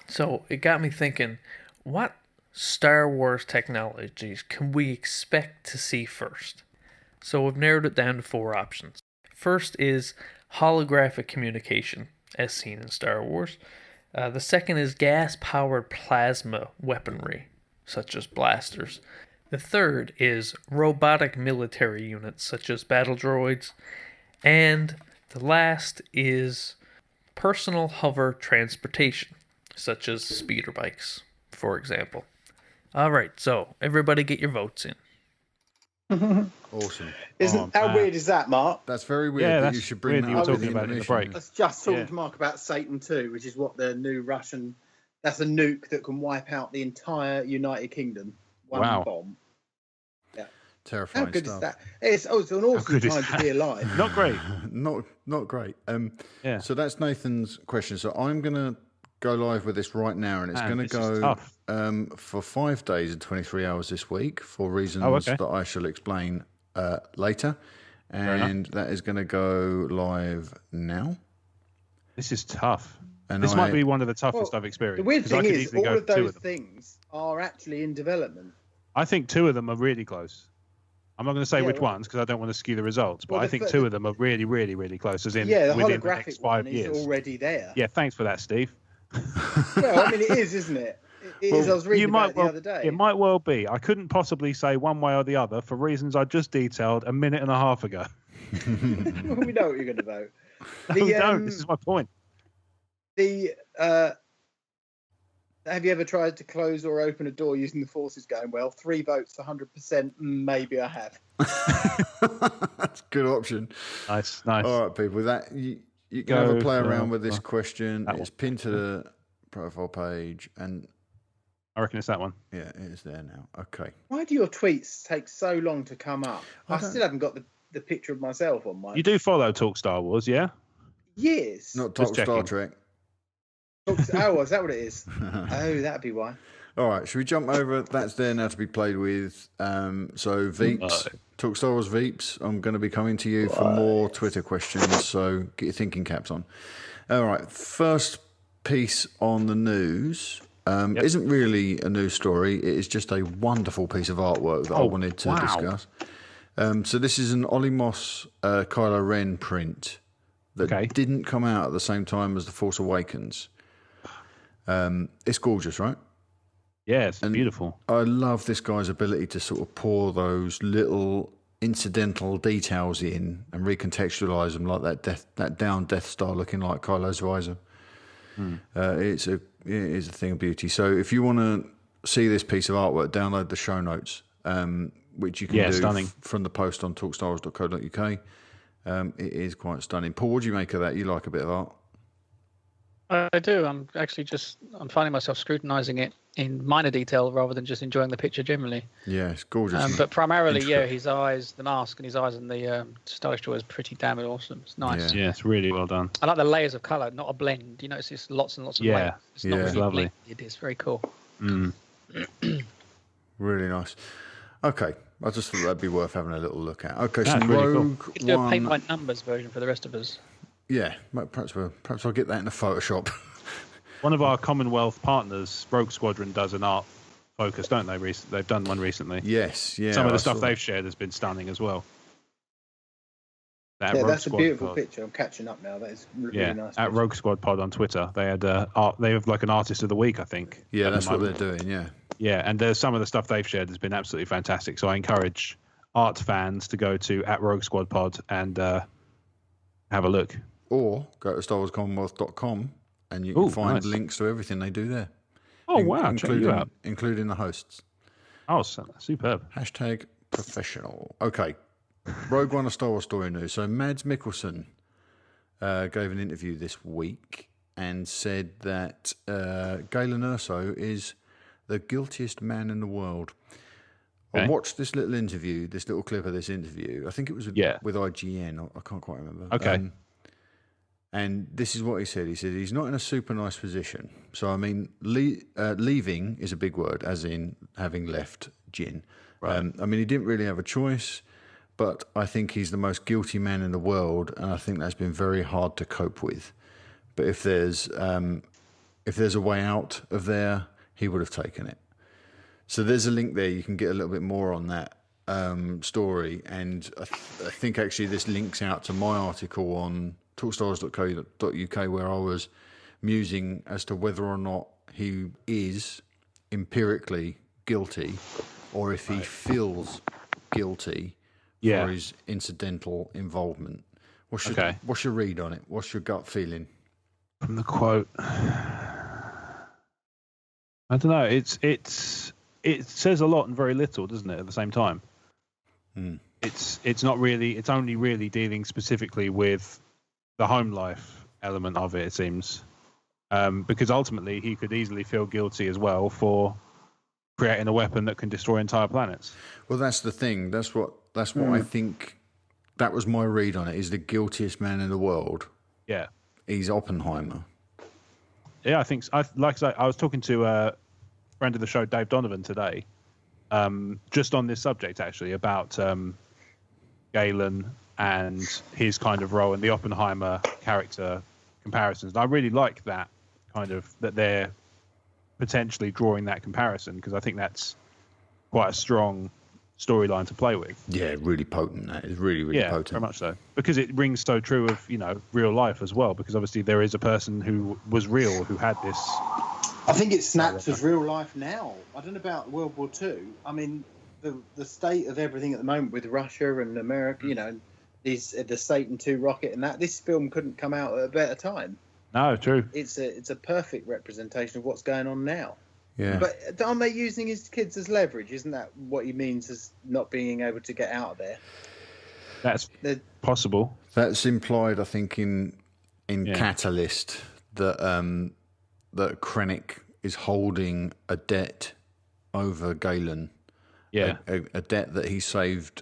So it got me thinking, what Star Wars technologies can we expect to see first? So we've narrowed it down to 4 options. First is holographic communication, as seen in Star Wars. The second is gas-powered plasma weaponry, such as blasters. The third is robotic military units, such as battle droids. And the last is personal hover transportation, such as speeder bikes, for example. All right, so everybody get your votes in. Awesome. How weird is that, Mark? That's very weird Yeah, that that's you should bring weird that you were up in talking the about it in the intermission. break. Let's just talk Yeah. to Mark about Satan 2, which is what the new Russian... That's a nuke that can wipe out the entire United Kingdom. One Wow. bomb. Yeah. Terrifying How good stuff. is that? It's an awesome good is time to that? be alive. Not great. Not great. Yeah. So that's Nathan's question. So I'm going to go live with this right now, and it's Man, going to this is go tough. for 5 days and 23 hours this week for reasons that I shall explain later. And that is going to go live now. This is tough. And This might be one of the toughest I've experienced. The weird 'cause I thing could is, easily all go of for 2 those them. things are actually in development. I think 2 of them are really close. I'm not going to say which ones because I don't want to skew the results, but I think 2 of them are really, really, really close. As in, Yeah, the within the holographic next one 5 is years. already there. Yeah, thanks for that, Steve. Well, I mean, it is, isn't it? It is. I was reading about it the other day. It might well be. I couldn't possibly say one way or the other for reasons I just detailed a minute and a half ago. We know what you're going to vote. No, we don't. This is my point. Have you ever tried to close or open a door using the forces going well? 3 votes, 100%. Maybe I have. That's a good option. Nice. All right, people. That you can have a play around with this question. It's pinned to the profile page, and I reckon it's that one. yeah, it is there now. Okay. Why do your tweets take so long to come up? I still haven't got the picture of myself on mine. You do follow Talk Star Wars, yeah? Yes. Not Just Talk Star checking. Trek. Oh, is that what it is? Oh, that'd be why. All right, should we jump over? That's there now to be played with. So Veeps, Talk Star Wars Veeps, I'm going to be coming to you for more Twitter questions, so get your thinking caps on. All right, first piece on the news isn't really a news story. It is just a wonderful piece of artwork that I wanted to discuss. So this is an Ollie Moss Kylo Ren print that didn't come out at the same time as The Force Awakens. It's gorgeous, right? Yeah, it's beautiful. I love this guy's ability to sort of pour those little incidental details in and recontextualize them, like that down Death Star looking like Kylo's visor. It is a thing of beauty. So if you want to see this piece of artwork, download the show notes, which you can do from the post on talkstarwars.co.uk. It is quite stunning. Paul, what do you make of that? You like a bit of art? I do. I'm finding myself scrutinising it in minor detail rather than just enjoying the picture generally. Yeah, it's gorgeous. But primarily, his eyes, the mask and his eyes and the Star Destroyer is pretty damn awesome. It's nice. Yeah, it's really well done. I like the layers of colour, not a blend. You know, it's just lots and lots of layers. It's not really lovely. blended. It's very cool. Really nice. Okay, I just thought that'd be worth having a little look at. Okay, That's so really Rogue cool. You could do a One. paint by numbers version for the rest of us. Yeah, perhaps I'll get that in a Photoshop. One of our Commonwealth partners, Rogue Squadron, does an art focus, don't they? They've done one recently. Yes, yeah. Some of the stuff they've shared has been stunning as well. That's a beautiful picture. I'm catching up now. That is really nice. At Rogue Squad Pod on Twitter, they had they have like an artist of the week, I think. Yeah, that's what they're doing. Yeah. Yeah, and there's some of the stuff they've shared has been absolutely fantastic. So I encourage art fans to go to at Rogue Squad Pod and have a look. Or go to StarWarsCommonwealth.com and you can find links to everything they do there. Oh, wow. Including the hosts. Oh, superb. Hashtag professional. Okay. Rogue One, a Star Wars story news. So Mads Mikkelsen gave an interview this week and said that Galen Erso is the guiltiest man in the world. I watched this little interview, this little clip of this interview. I think it was with IGN. I can't quite remember. Okay. And this is what he said. He said he's not in a super nice position. So, I mean, leaving is a big word, as in having left Jin. Right. I mean, he didn't really have a choice, but I think he's the most guilty man in the world, and I think that's been very hard to cope with. But if there's a way out of there, he would have taken it. So there's a link there. You can get a little bit more on that story. And I think actually this links out to my article on talkstars.co.uk where I was musing as to whether or not he is empirically guilty or if he feels guilty for his incidental involvement. What's your read on it? What's your gut feeling? From the quote, I don't know. It says a lot and very little, doesn't it? At the same time, it's not really. It's only really dealing specifically with the home life element of it. It seems, because ultimately he could easily feel guilty as well for creating a weapon that can destroy entire planets. Well, that's the thing. That's what I think. That was my read on it. Is the guiltiest man in the world. Yeah, he's Oppenheimer. Yeah, I think. I was talking to friend of the show, Dave Donovan, today, just on this subject actually about Galen and his kind of role and the Oppenheimer character comparisons. And I really like that that they're potentially drawing that comparison because I think that's quite a strong storyline to play with. Yeah, really potent. That is really potent. Very much so, because it rings so true of real life as well. Because obviously there is a person who was real who had this. I think it snaps as real life now. I don't know about World War II. I mean, the state of everything at the moment with Russia and America, the Satan II rocket and that. This film couldn't come out at a better time. No, true. It's a perfect representation of what's going on now. Yeah. But aren't they using his kids as leverage? Isn't that what he means as not being able to get out of there? That's possible. That's implied, I think, in Catalyst that that Krennic is holding a debt over Galen. Yeah. A debt that he saved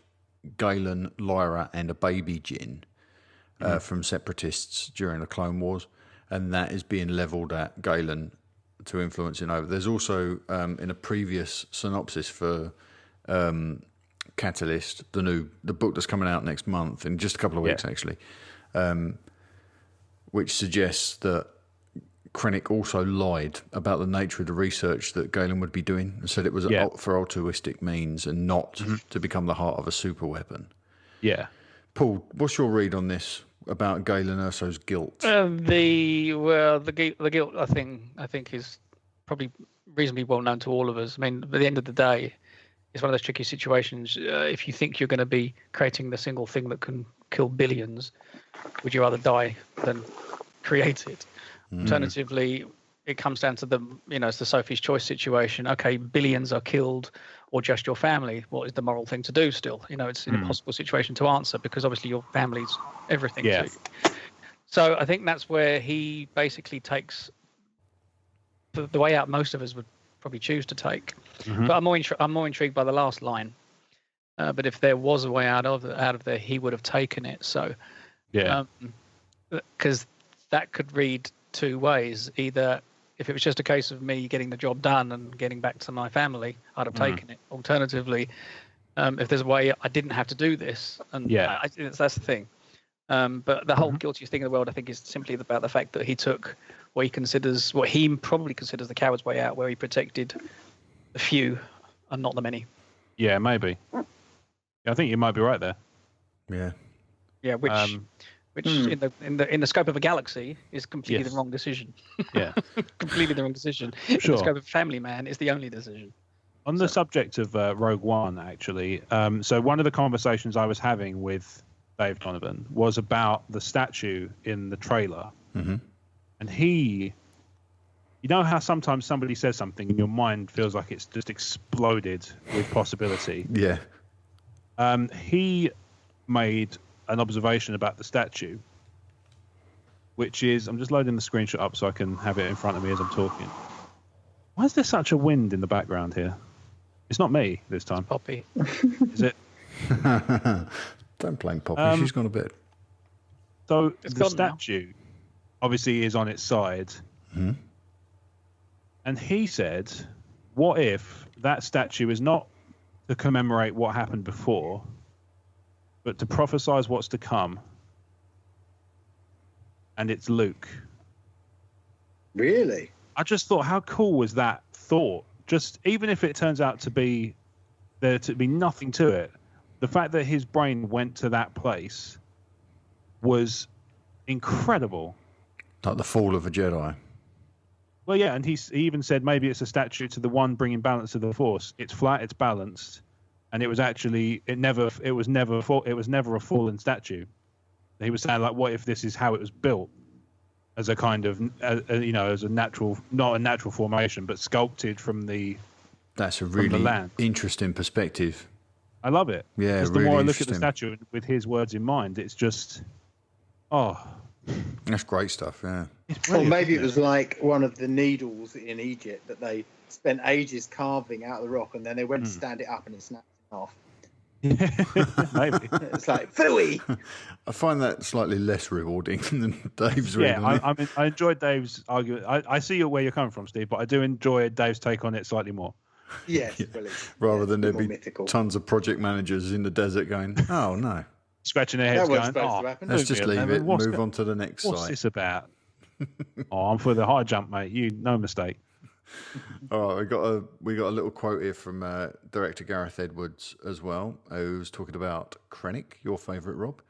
Galen, Lyra, and a baby Jin from separatists during the Clone Wars, and that is being levelled at Galen to influence him over. There's also, in a previous synopsis for Catalyst, the book that's coming out next month, in just a couple of weeks actually, which suggests that Krennic also lied about the nature of the research that Galen would be doing and said it was for altruistic means and not to become the heart of a super weapon. Yeah. Paul, what's your read on this about Galen Erso's guilt? The guilt I think is probably reasonably well known to all of us. I mean, at the end of the day, it's one of those tricky situations. If you think you're going to be creating the single thing that can kill billions, would you rather die than create it? Alternatively, it comes down to it's the Sophie's Choice situation. Okay, billions are killed, or just your family. What is the moral thing to do still? It's an impossible situation to answer because obviously your family's everything to you. So I think that's where he basically takes the way out most of us would probably choose to take. But I'm more intrigued by the last line. But if there was a way out of there, he would have taken it. So, because that could read two ways. Either if it was just a case of me getting the job done and getting back to my family, I'd have taken it. Alternatively, if there's a way I didn't have to do this, and that's the thing. But the whole guiltiest thing in the world, I think, is simply about the fact that he took what he probably considers the coward's way out, where he protected the few and not the many. Yeah, maybe. I think you might be right there. Yeah. Yeah, which in the scope of a galaxy is completely the wrong decision. Yeah. Completely the wrong decision. In the scope of a family man, is the only decision. On the subject of Rogue One, actually, so one of the conversations I was having with Dave Donovan was about the statue in the trailer. And you know how sometimes somebody says something and your mind feels like it's just exploded with possibility? Yeah. He made an observation about the statue, which is, I'm just loading the screenshot up so I can have it in front of me as I'm talking. Why is there such a wind in the background here? It's not me this time. It's Poppy. Is it? Don't blame Poppy. She's gone to bed. So the statue obviously is on its side. And he said, what if that statue is not to commemorate what happened before, but to prophesize what's to come? And it's Luke. Really? I just thought, how cool was that thought? Just even if it turns out to be there to be nothing to it, the fact that his brain went to that place was incredible. Like the fall of a Jedi. Well, yeah, and he even said maybe it's a statue to the one bringing balance to the Force. It's flat, it's balanced, and it was never a fallen statue. He was saying, like, what if this is how it was built, as a kind of as a natural, not a natural formation, but sculpted from the. That's a really land. Interesting perspective. I love it. Yeah, because the more I look at the statue with his words in mind, it's just, that's great stuff. Yeah. Or maybe it was like one of the needles in Egypt that they spent ages carving out of the rock, and then they went to stand it up and it snapped it off. Maybe. It's like phooey. I find that slightly less rewarding than Dave's reading. Yeah, I enjoyed Dave's argument. I see where you're coming from, Steve, but I do enjoy Dave's take on it slightly more. Yes, brilliant. Rather than there be mythical. Tons of project managers in the desert going, oh no, scratching their heads, that going, let's just leave it, move on to the next site. What's this about? I'm for the high jump, mate. No mistake. All right, we got a little quote here from director Gareth Edwards as well, who's talking about Krennic, your favourite, Rob.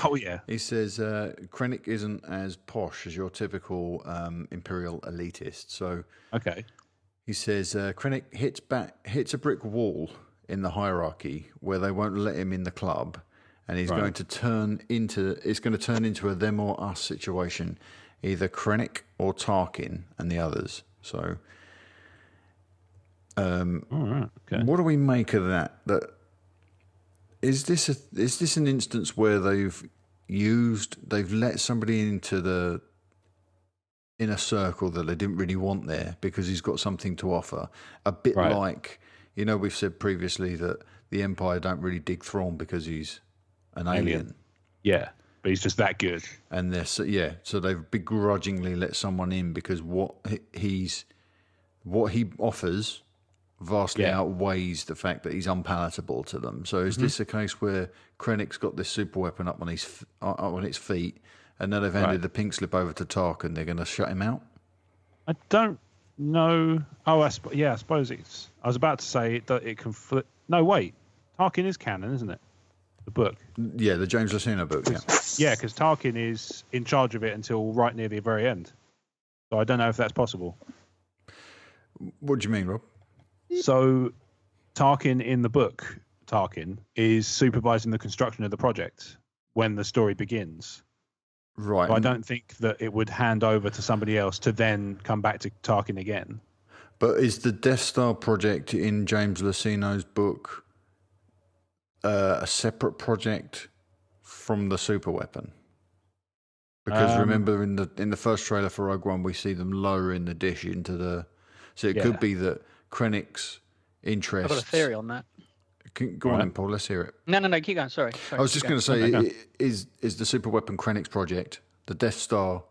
Oh yeah. He says Krennic isn't as posh as your typical Imperial elitist. So okay. He says Krennic hits a brick wall in the hierarchy where they won't let him in the club, and he's going to turn into a them or us situation, either Krennic or Tarkin and the others. So, what do we make of that? That is this an instance where they've let somebody into the inner circle that they didn't really want there because he's got something to offer? A bit like, we've said previously that the Empire don't really dig Thrawn because he's an alien. Yeah, but he's just that good. And so they've begrudgingly let someone in because what he offers vastly outweighs the fact that he's unpalatable to them. So is this a case where Krennic's got this super weapon up on its feet, and now they've handed the pink slip over to Tarkin, they're going to shut him out? I don't know. Oh, I suppose it's. I was about to say that it can flip. No, wait. Tarkin is canon, isn't it? The book. Yeah, the James Luceno book. Yeah. Yeah, because Tarkin is in charge of it until right near the very end. So I don't know if that's possible. What do you mean, Rob? So Tarkin in the book, Tarkin is supervising the construction of the project when the story begins. Right. So I don't think that it would hand over to somebody else to then come back to Tarkin again. But is the Death Star project in James Luceno's book a separate project from the superweapon? Because remember, in the first trailer for Rogue One, we see them lowering the dish into the. So it could be that Krennic's interest. I've got a theory on that. Go on, then, Paul. Let's hear it. No, keep going. Sorry. I was just going to say, is the superweapon Krennic's project? The Death Star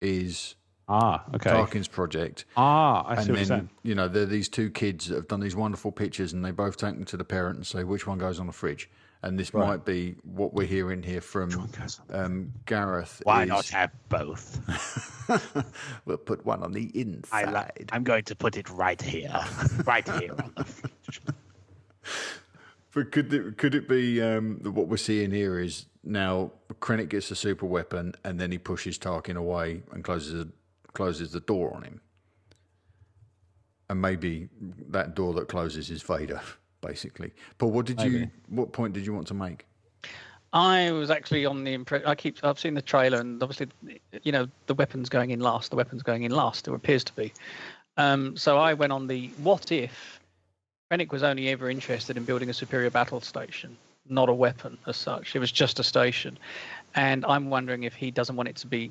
is Tarkin's project. I see what you're saying. You know, there are these two kids that have done these wonderful pictures, and they both take them to the parent and say which one goes on the fridge. And this might be what we're hearing here from Gareth. Why not have both? We'll put one on the inside. I'm going to put it right here. Right here on the fridge. But could it be that what we're seeing here is now Krennic gets a super weapon and then he pushes Tarkin away and closes the door on him? And maybe that door that closes is Vader, basically. Paul, what point did you want to make? I was actually on the impression. I've seen the trailer, and obviously, you know, the weapon's going in last. Or appears to be. So I went on the what if Krennic was only ever interested in building a superior battle station, not a weapon as such. It was just a station, and I'm wondering if he doesn't want it to be.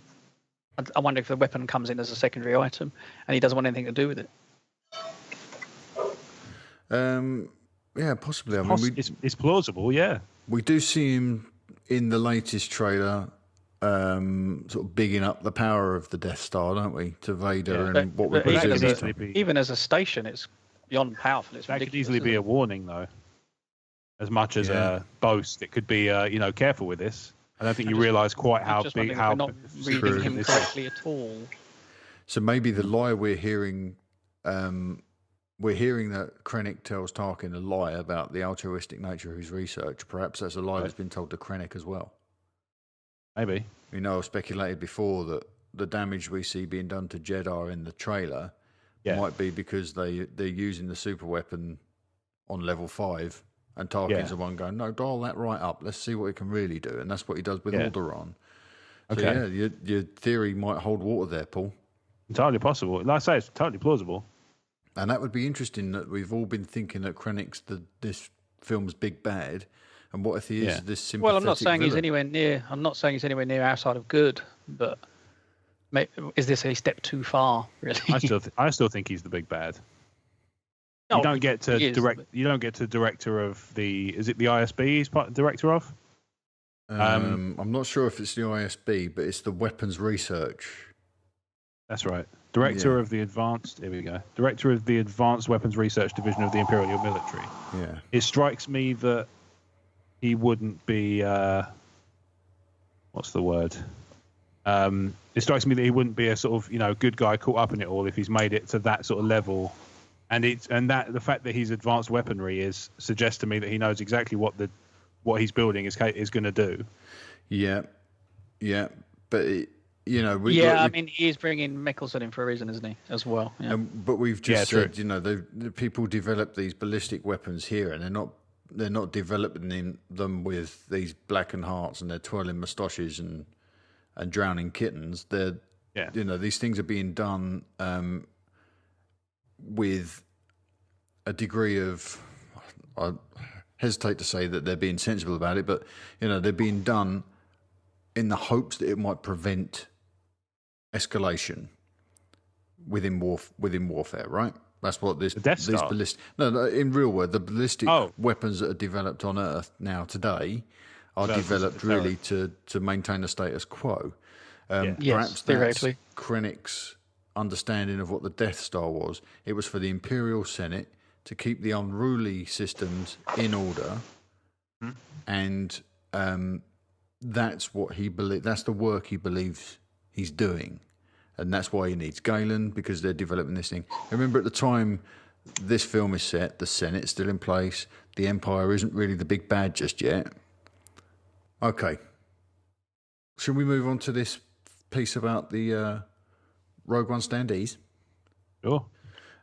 I wonder if the weapon comes in as a secondary item, and he doesn't want anything to do with it. Yeah, possibly. I mean, it's plausible. Yeah. We do see him in the latest trailer, sort of bigging up the power of the Death Star, don't we, to Vader and what we're presuming. Even as a station, it's beyond powerful. It's that ridiculous, could easily be a warning, though. As much as a boast, it could be, careful with this. I don't think you realise quite how big. How we're not reading him correctly at all. So maybe the lie we're hearing. We're hearing that Krennic tells Tarkin a lie about the altruistic nature of his research. Perhaps that's a lie that's been told to Krennic as well. Maybe. You know, I've speculated before that the damage we see being done to Jeddah in the trailer might be because they're using the super weapon on level 5, and Tarkin's the one going, no, dial that right up. Let's see what it can really do. And that's what he does with Alderaan. So, your theory might hold water there, Paul. Entirely possible. Like I say, it's totally plausible. And that would be interesting that we've all been thinking that Krennic's this film's big bad, and what if he is this sympathetic Well, I'm not saying villain? he's anywhere near. I'm not saying he's anywhere near outside of good, but is this a step too far? Really, I still think he's the big bad. No, you don't get to direct. You don't get to director of the. Is it the ISB? He's director of. I'm not sure if it's the ISB, but it's the weapons research. That's right. Director of the Advanced. Here we go. Director of the Advanced Weapons Research Division of the Imperial Military. Yeah. It strikes me that he wouldn't be. What's the word? It strikes me that he wouldn't be a sort of good guy caught up in it all if he's made it to that sort of level, and the fact that he's advanced weaponry suggests to me that he knows exactly what he's building is going to do. Yeah, but I mean, he is bringing Mickelson in for a reason, isn't he? As well. Yeah. But we've just said, the people develop these ballistic weapons here, and they're not developing them with these blackened hearts and they're twirling moustaches and drowning kittens. These things are being done with a degree of, I hesitate to say that they're being sensible about it, but they're being done in the hopes that it might prevent escalation within warfare, right? That's what these ballistic. No, in real world, the ballistic weapons that are developed on Earth now today are developed really to maintain the status quo. Perhaps that's Krennic's understanding of what the Death Star was. It was for the Imperial Senate to keep the unruly systems in order, and that's what he believes. That's the work he believes he's doing, and that's why he needs Galen, because they're developing this thing. Remember, at the time this film is set, the Senate's still in place. The Empire isn't really the big bad just yet. Okay, should we move on to this piece about the Rogue One standees? Sure.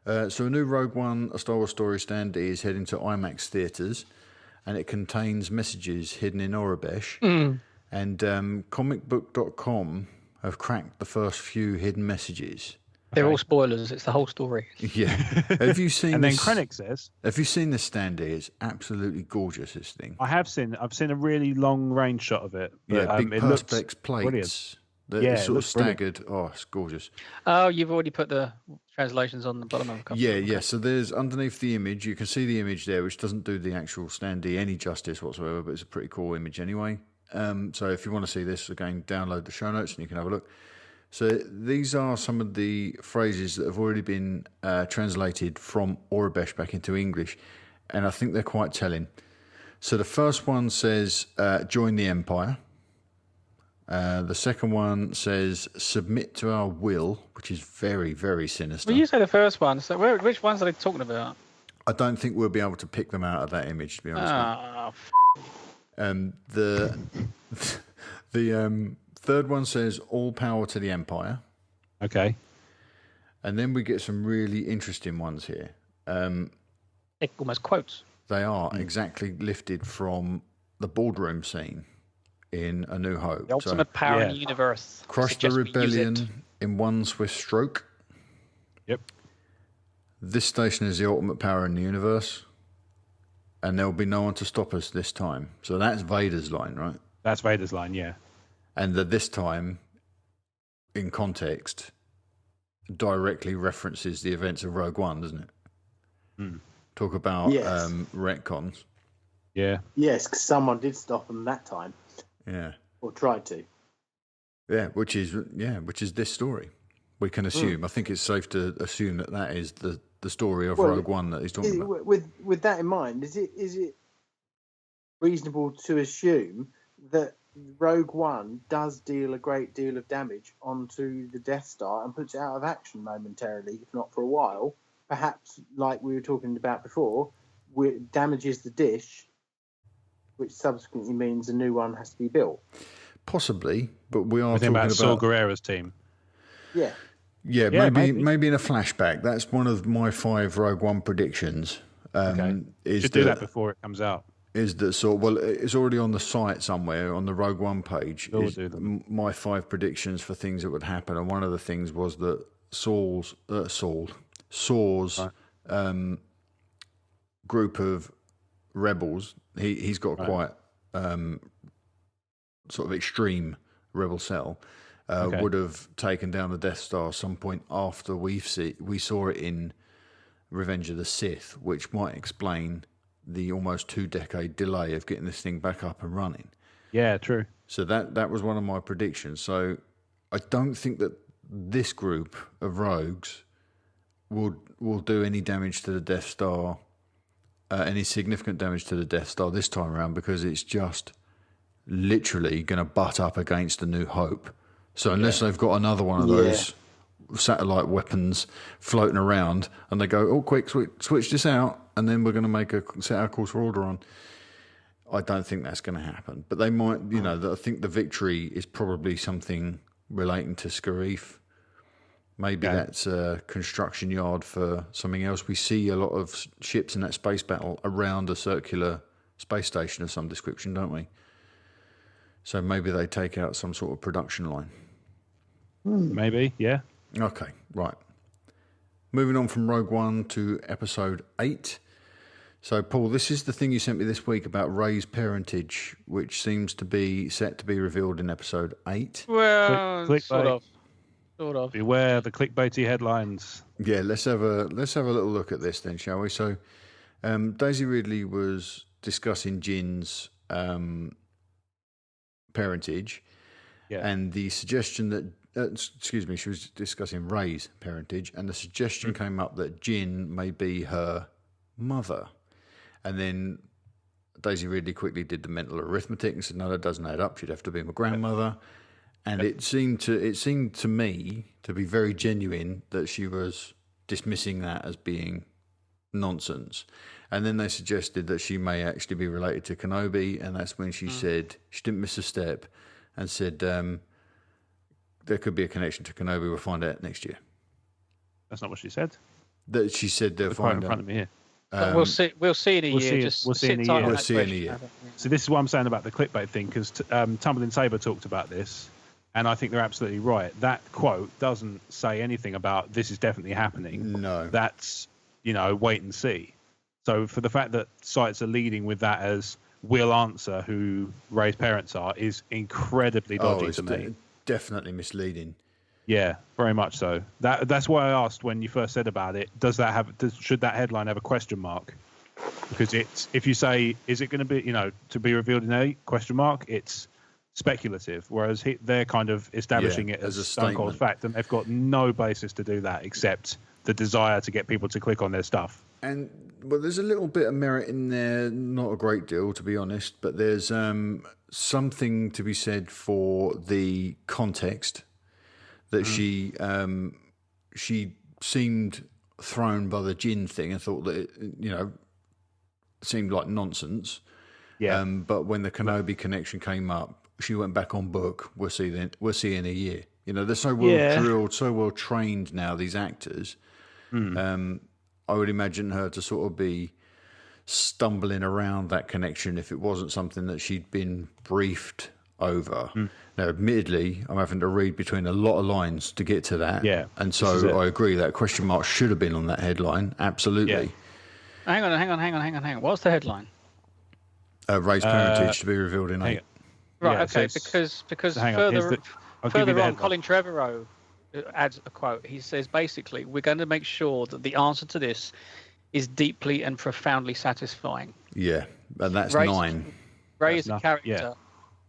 So a new Rogue One, a Star Wars story stand is heading to IMAX theatres, and it contains messages hidden in Aurebesh. And comicbook.com have cracked the first few hidden messages. They're all spoilers. It's the whole story. Yeah. Have you seen And then this? Krennic says, Have you seen this stand here? It's absolutely gorgeous, this thing. I've seen a really long range shot of it. But, Yeah, big it looks perspex plates. brilliant. They're Yeah, sort it of looks brilliant. staggered. Oh, it's gorgeous. Oh, you've already put the translations on the bottom of the cover. Yeah. So there's underneath the image, you can see the image there, which doesn't do the actual standee any justice whatsoever, but it's a pretty cool image anyway. So if you want to see this, again, download the show notes and you can have a look. So these are some of the phrases that have already been translated from Aurebesh back into English, and I think they're quite telling. So the first one says, join the Empire. The second one says, submit to our will, which is very, very sinister. Well, you say the first one. So which ones are they talking about? I don't think we'll be able to pick them out of that image, to be honest. The third one says, all power to the Empire. Okay. And then we get some really interesting ones here. They're almost quotes. They are exactly lifted from the boardroom scene in A New Hope. The ultimate power in the universe. Crush the Suggest we use rebellion it. in one swift stroke. Yep. This station is the ultimate power in the universe, and there will be no one to stop us this time. So that's Vader's line, right? That's Vader's line, yeah. And the this time, in context, directly references the events of Rogue One, doesn't it? Talk about Yes. retcons. Yeah. Yes, because someone did stop them that time, Yeah. or tried to. Yeah, which is this story. We can assume. I think it's safe to assume that that is the story of Rogue One that he's talking about. With that in mind, is it reasonable to assume that Rogue One does deal a great deal of damage onto the Death Star and puts it out of action momentarily, if not for a while? Perhaps, like we were talking about before, damages the dish, which subsequently means a new one has to be built. Possibly, but we are I think talking about Saul about Guerrera's team. Yeah. Yeah, Yeah, maybe in a flashback. That's one of my 5 Rogue One predictions. Okay. Is Should do that before it comes out. Is that sort? Well, it's already on the site somewhere on the Rogue One page. We'll is do them. My 5 predictions for things that would happen, and one of the things was that Saw's group of rebels. He's got quite sort of extreme rebel cell. Would have taken down the Death Star some point after we saw it in Revenge of the Sith, which might explain the almost 2-decade delay of getting this thing back up and running. Yeah, true. So that was one of my predictions. So I don't think that this group of rogues will do any damage to the Death Star, any significant damage to the Death Star this time around, because it's just literally going to butt up against A New Hope. So unless they've got another one of those satellite weapons floating around, and they go, "Oh, quick, switch this out, and then we're going to set our course for Alderaan." I don't think that's going to happen. But they might, I think the victory is probably something relating to Scarif. Maybe that's a construction yard for something else. We see a lot of ships in that space battle around a circular space station of some description, don't we? So maybe they take out some sort of production line. Maybe, yeah. Okay, right. Moving on from Rogue One to Episode 8. So, Paul, this is the thing you sent me this week about Rey's parentage, which seems to be set to be revealed in Episode 8. Well, Clickbait. Sort of. Beware the clickbaity headlines. Yeah, let's have a little look at this then, shall we? So, Daisy Ridley was discussing Jin's parentage, and the suggestion that she was discussing Rey's parentage, and the suggestion came up that Jin may be her mother. And then Daisy Ridley quickly did the mental arithmetic and said, no, that doesn't add up. She'd have to be my grandmother. And it seemed to me to be very genuine that she was dismissing that as being nonsense. And then they suggested that she may actually be related to Kenobi, and that's when she said, she didn't miss a step, and said, there could be a connection to Kenobi. We'll find out next year. That's not what she said. That she said they'll The quote in find front out. of me here. But we'll see. We'll see in a we'll year. see it- Just we'll see sit in a tight year. on We'll that see in a question, year. Adam. So this is what I'm saying about the clickbait thing, because Tumbling Saber talked about this, and I think they're absolutely right. That quote doesn't say anything about this is definitely happening. No. That's, wait and see. So for the fact that sites are leading with that as will answer who Ray's parents are is incredibly dodgy it's to me. definitely misleading. Yeah, very much so. That's why I asked when you first said about it. Should that headline have a question mark? Because if you say, is it going to be to be revealed in a question mark? It's speculative. Whereas they're kind of establishing it as a stone cold statement. fact, and they've got no basis to do that except the desire to get people to click on their stuff. And there's a little bit of merit in there, not a great deal to be honest, but there's something to be said for the context that she seemed thrown by the gin thing and thought that it, seemed like nonsense. Yeah. But when the Kenobi connection came up, she went back on book. We'll see in a year. They're so well drilled, so well trained now. These actors. I would imagine her to sort of be stumbling around that connection if it wasn't something that she'd been briefed over. Now, admittedly, I'm having to read between a lot of lines to get to that. Yeah, and so I agree that question mark should have been on that headline. Absolutely. Yeah. Hang on. What's the headline? Ray's parentage to be revealed in 8. Right. Yeah, okay. so Because hang on, further I'll give you the on, headline. Colin Trevorrow adds a quote. He says basically, we're going to make sure that the answer to this is deeply and profoundly satisfying. Yeah, and that's Ray's- 9. Ray is a enough, character yeah.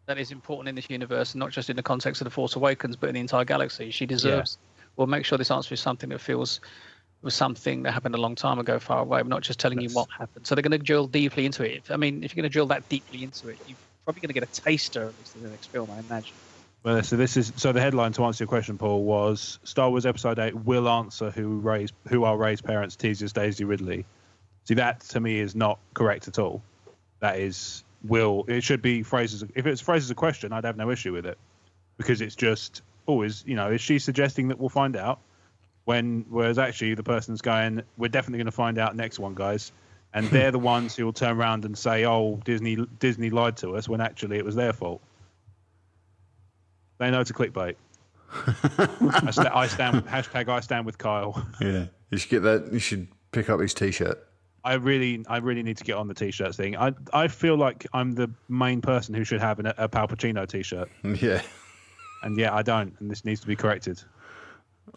that is important in this universe, not just in the context of The Force Awakens, but in the entire galaxy. She deserves. We'll make sure this answer is something that was something that happened a long time ago, far away. We're not just telling you what happened. So they're going to drill deeply into it. If you're going to drill that deeply into it, you're probably going to get a taster of this in the next film, I imagine. Well, so the headline to answer your question, Paul, was Star Wars Episode 8 will answer who are Ray's parents, teases Daisy Ridley. See, that to me is not correct at all. That is it should be phrased if it's phrased as a question, I'd have no issue with it, because it's just always is she suggesting that we'll find out, whereas actually the person's going, we're definitely going to find out next one, guys, and they're the ones who will turn around and say, oh, Disney lied to us, when actually it was their fault. They know to clickbait. I stand with Kyle. Yeah, you should get that. You should pick up his T-shirt. I really need to get on the T-shirts thing. I feel like I'm the main person who should have a Pal Pacino T-shirt, Yeah, and I don't, and this needs to be corrected.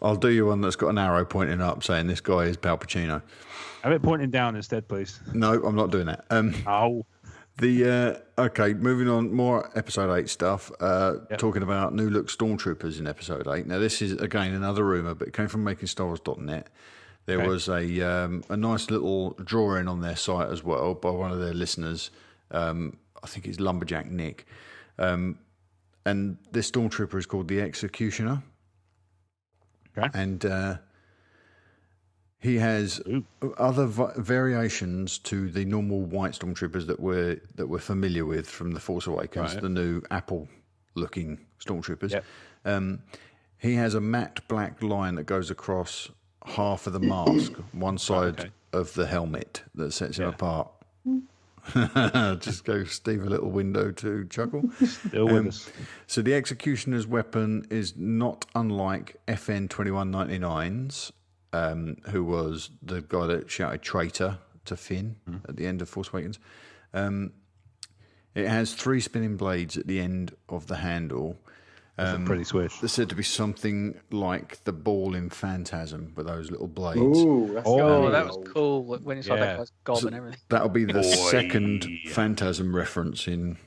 I'll do you one that's got an arrow pointing up saying this guy is Pal Pacino. Have it pointing down instead, please. No, I'm not doing that. Okay, moving on, more Episode 8 stuff. Talking about new look Stormtroopers in Episode 8. Now, this is, again, another rumour, but it came from MakingStarWars.net. There was a nice little drawing on their site as well by one of their listeners. I think it's Lumberjack Nick. And this Stormtrooper is called the Executioner. Okay. And he has other variations to the normal white Stormtroopers that we're familiar with from The Force Awakens, the new apple-looking Stormtroopers. Yep. He has a matte black line that goes across half of the mask, one side of the helmet that sets him apart. Just go Steve a little window to chuckle. Still with us. So the Executioner's weapon is not unlike FN 2199's, who was the guy that shouted traitor to Finn at the end of Force Awakens. It has 3 spinning blades at the end of the handle. That's a pretty swish. There's said to be something like the ball in Phantasm with those little blades. Ooh, that's That was cool when it's like Yeah. that guy's gob and everything. That'll be the second Phantasm reference in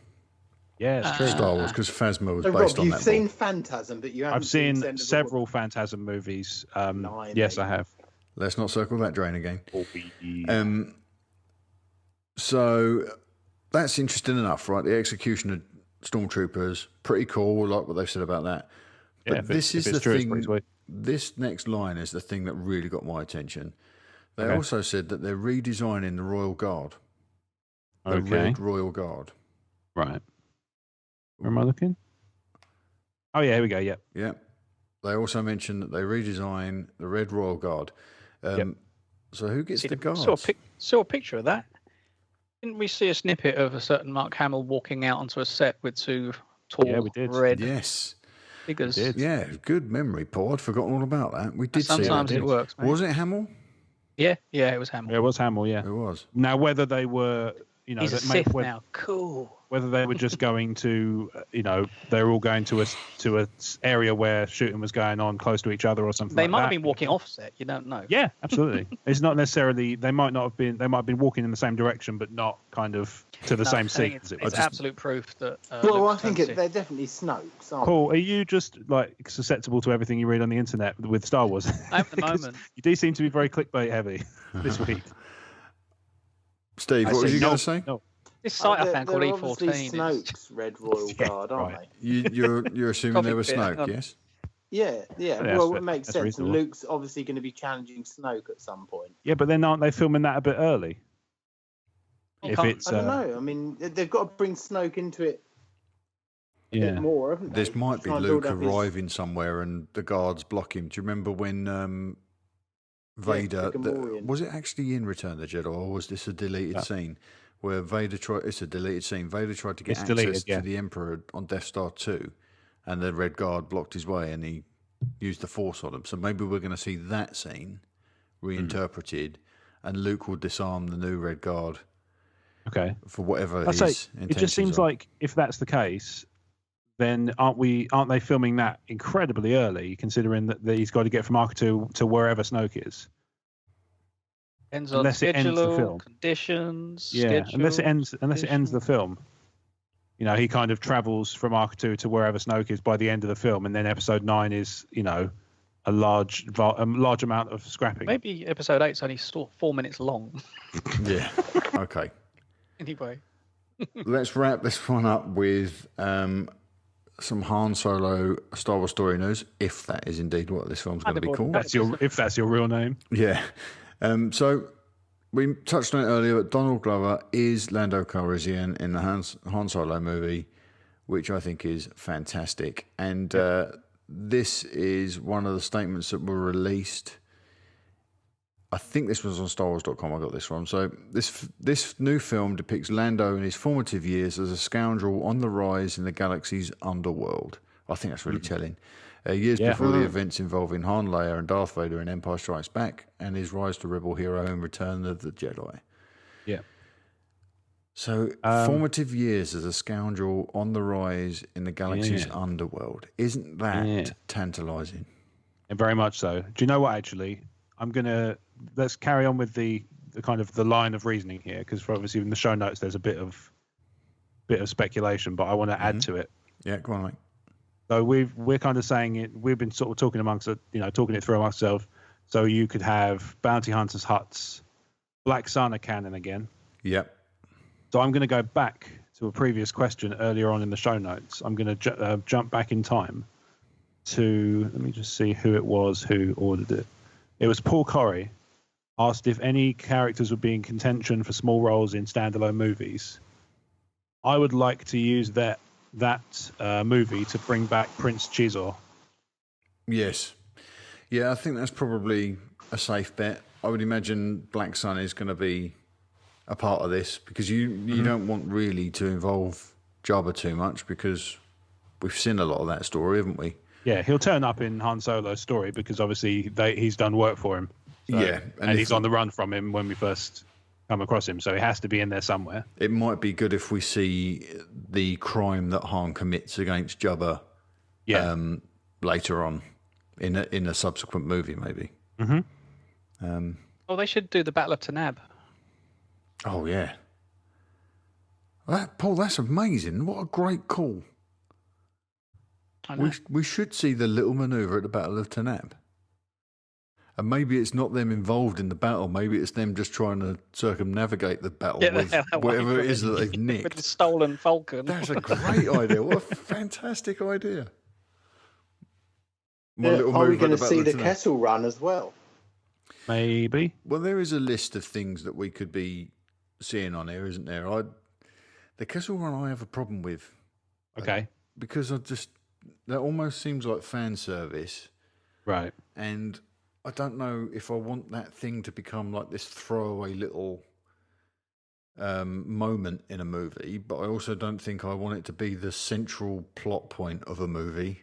Yeah, it's true. Star Wars, because Phasma was So, based Rob, on you've that seen ball. Phantasm, but you haven't I've seen Descent of the several Phantasm movies. Nine, Yes, mate. I have. Let's not circle that drain again. So that's interesting enough, right? The Executioner Stormtroopers, pretty cool. Like what they've said about that. But Yeah, this is if the it's true, it's pretty thing. sweet. This next line is the thing that really got my attention. They Okay. also said that they're redesigning the Royal Guard, the Okay. Red Royal Guard. Right. Where am I looking? Oh, yeah, here we go. Yep. Yeah. They also mentioned that they redesign the Red Royal Guard. Yep. So who gets the guards? Saw a picture of that. Didn't we see a snippet of a certain Mark Hamill walking out onto a set with two tall red figures? Yeah, good memory, Paul. I'd forgotten all about that. We did see that. Sometimes it works, mate. Was it Hamill? Yeah, it was Hamill. It was Hamill, yeah. It was. Now, whether they were, he's a Sith now. Cool. Whether they were just going to, they're all going to a area where shooting was going on close to each other or something. They might have been walking offset. You don't know. Yeah, absolutely. It's not necessarily. They might not have been. They might have been walking in the same direction, but not kind of to the same scene. It's absolute proof that. I think they're definitely Snokes. Paul, are you just like susceptible to everything you read on the internet with Star Wars? At the moment, you do seem to be very clickbait heavy this week. Steve, what was you going to say? No. This site I found called E14. Snoke's Red Royal Guard, aren't they? You're assuming they were Snoke, yes? Yeah. Well, it makes sense. Reasonable. And Luke's obviously going to be challenging Snoke at some point. Yeah, but then aren't they filming that a bit early? I don't know. I mean, they've got to bring Snoke into it a bit more, haven't they? This might be Luke arriving somewhere and the guards block him. Do you remember when Vader... was it actually in Return of the Jedi, or was this a deleted scene? Where Vader tried... It's a deleted scene. Vader tried to get access to the Emperor on Death Star 2, and the Red Guard blocked his way, and he used the Force on him. So maybe we're going to see that scene reinterpreted, and Luke will disarm the new Red Guard. Okay. For whatever his intentions are. It just seems like if that's the case, then aren't they filming that incredibly early, considering that he's got to get from Arc to wherever Snoke is? Unless it ends the film. Conditions. Yeah, schedule, unless it ends the film. He kind of travels from Arc 2 to wherever Snoke is by the end of the film, and then Episode 9 is, a large amount of scrapping. Maybe Episode 8's only 4 minutes long. Yeah. Okay. Anyway. Let's wrap this one up with some Han Solo Star Wars story news, if that is indeed what this film's going to be called. If that's your real name. Yeah. So we touched on it earlier, but Donald Glover is Lando Calrissian in the Han Solo movie, which I think is fantastic. And this is one of the statements that were released. I think this was on StarWars.com. I got this from. So this new film depicts Lando in his formative years as a scoundrel on the rise in the galaxy's underworld. I think that's really telling. Years before the events involving Han, Leia, and Darth Vader in Empire Strikes Back, and his rise to rebel hero in Return of the Jedi. Yeah. So, formative years as a scoundrel on the rise in the galaxy's underworld. Isn't that tantalising? And very much so. Do you know what, actually? Let's carry on with the kind of the line of reasoning here, because obviously in the show notes there's a bit of speculation, but I want to add to it. Yeah, go on, mate. So we're kind of saying it. We've been sort of talking it through amongst ourselves. So you could have Bounty Hunters Huts, Black Sun are canon again. Yep. So I'm going to go back to a previous question earlier on in the show notes. I'm going to jump back in time to, let me just see who it was who ordered it. It was Paul Corey, asked if any characters would be in contention for small roles in standalone movies. I would like to use that movie to bring back Prince Chizor. Yes. Yeah, I think that's probably a safe bet. I would imagine Black Sun is going to be a part of this, because you don't want really to involve Jabba too much, because we've seen a lot of that story, haven't we? Yeah, he'll turn up in Han Solo's story because obviously he's done work for him. So, yeah. And he's on the run from him when we first come across him, so he has to be in there somewhere. It might be good if we see the crime that Han commits against Jabba later on in a subsequent movie, maybe. Mm-hmm. They should do the Battle of Tanab. Oh, yeah. Paul, that's amazing. What a great call. We should see the little manoeuvre at the Battle of Tanab. And maybe it's not them involved in the battle. Maybe it's them just trying to circumnavigate the battle with whatever it is that they've nicked. With the stolen Falcon. That's a great idea. What a fantastic idea. Are we going to see the Kessel Run as well? Maybe. Well, there is a list of things that we could be seeing on here, isn't there? The Kessel Run I have a problem with. Okay. Because that almost seems like fan service. Right. And I don't know if I want that thing to become like this throwaway little moment in a movie, but I also don't think I want it to be the central plot point of a movie.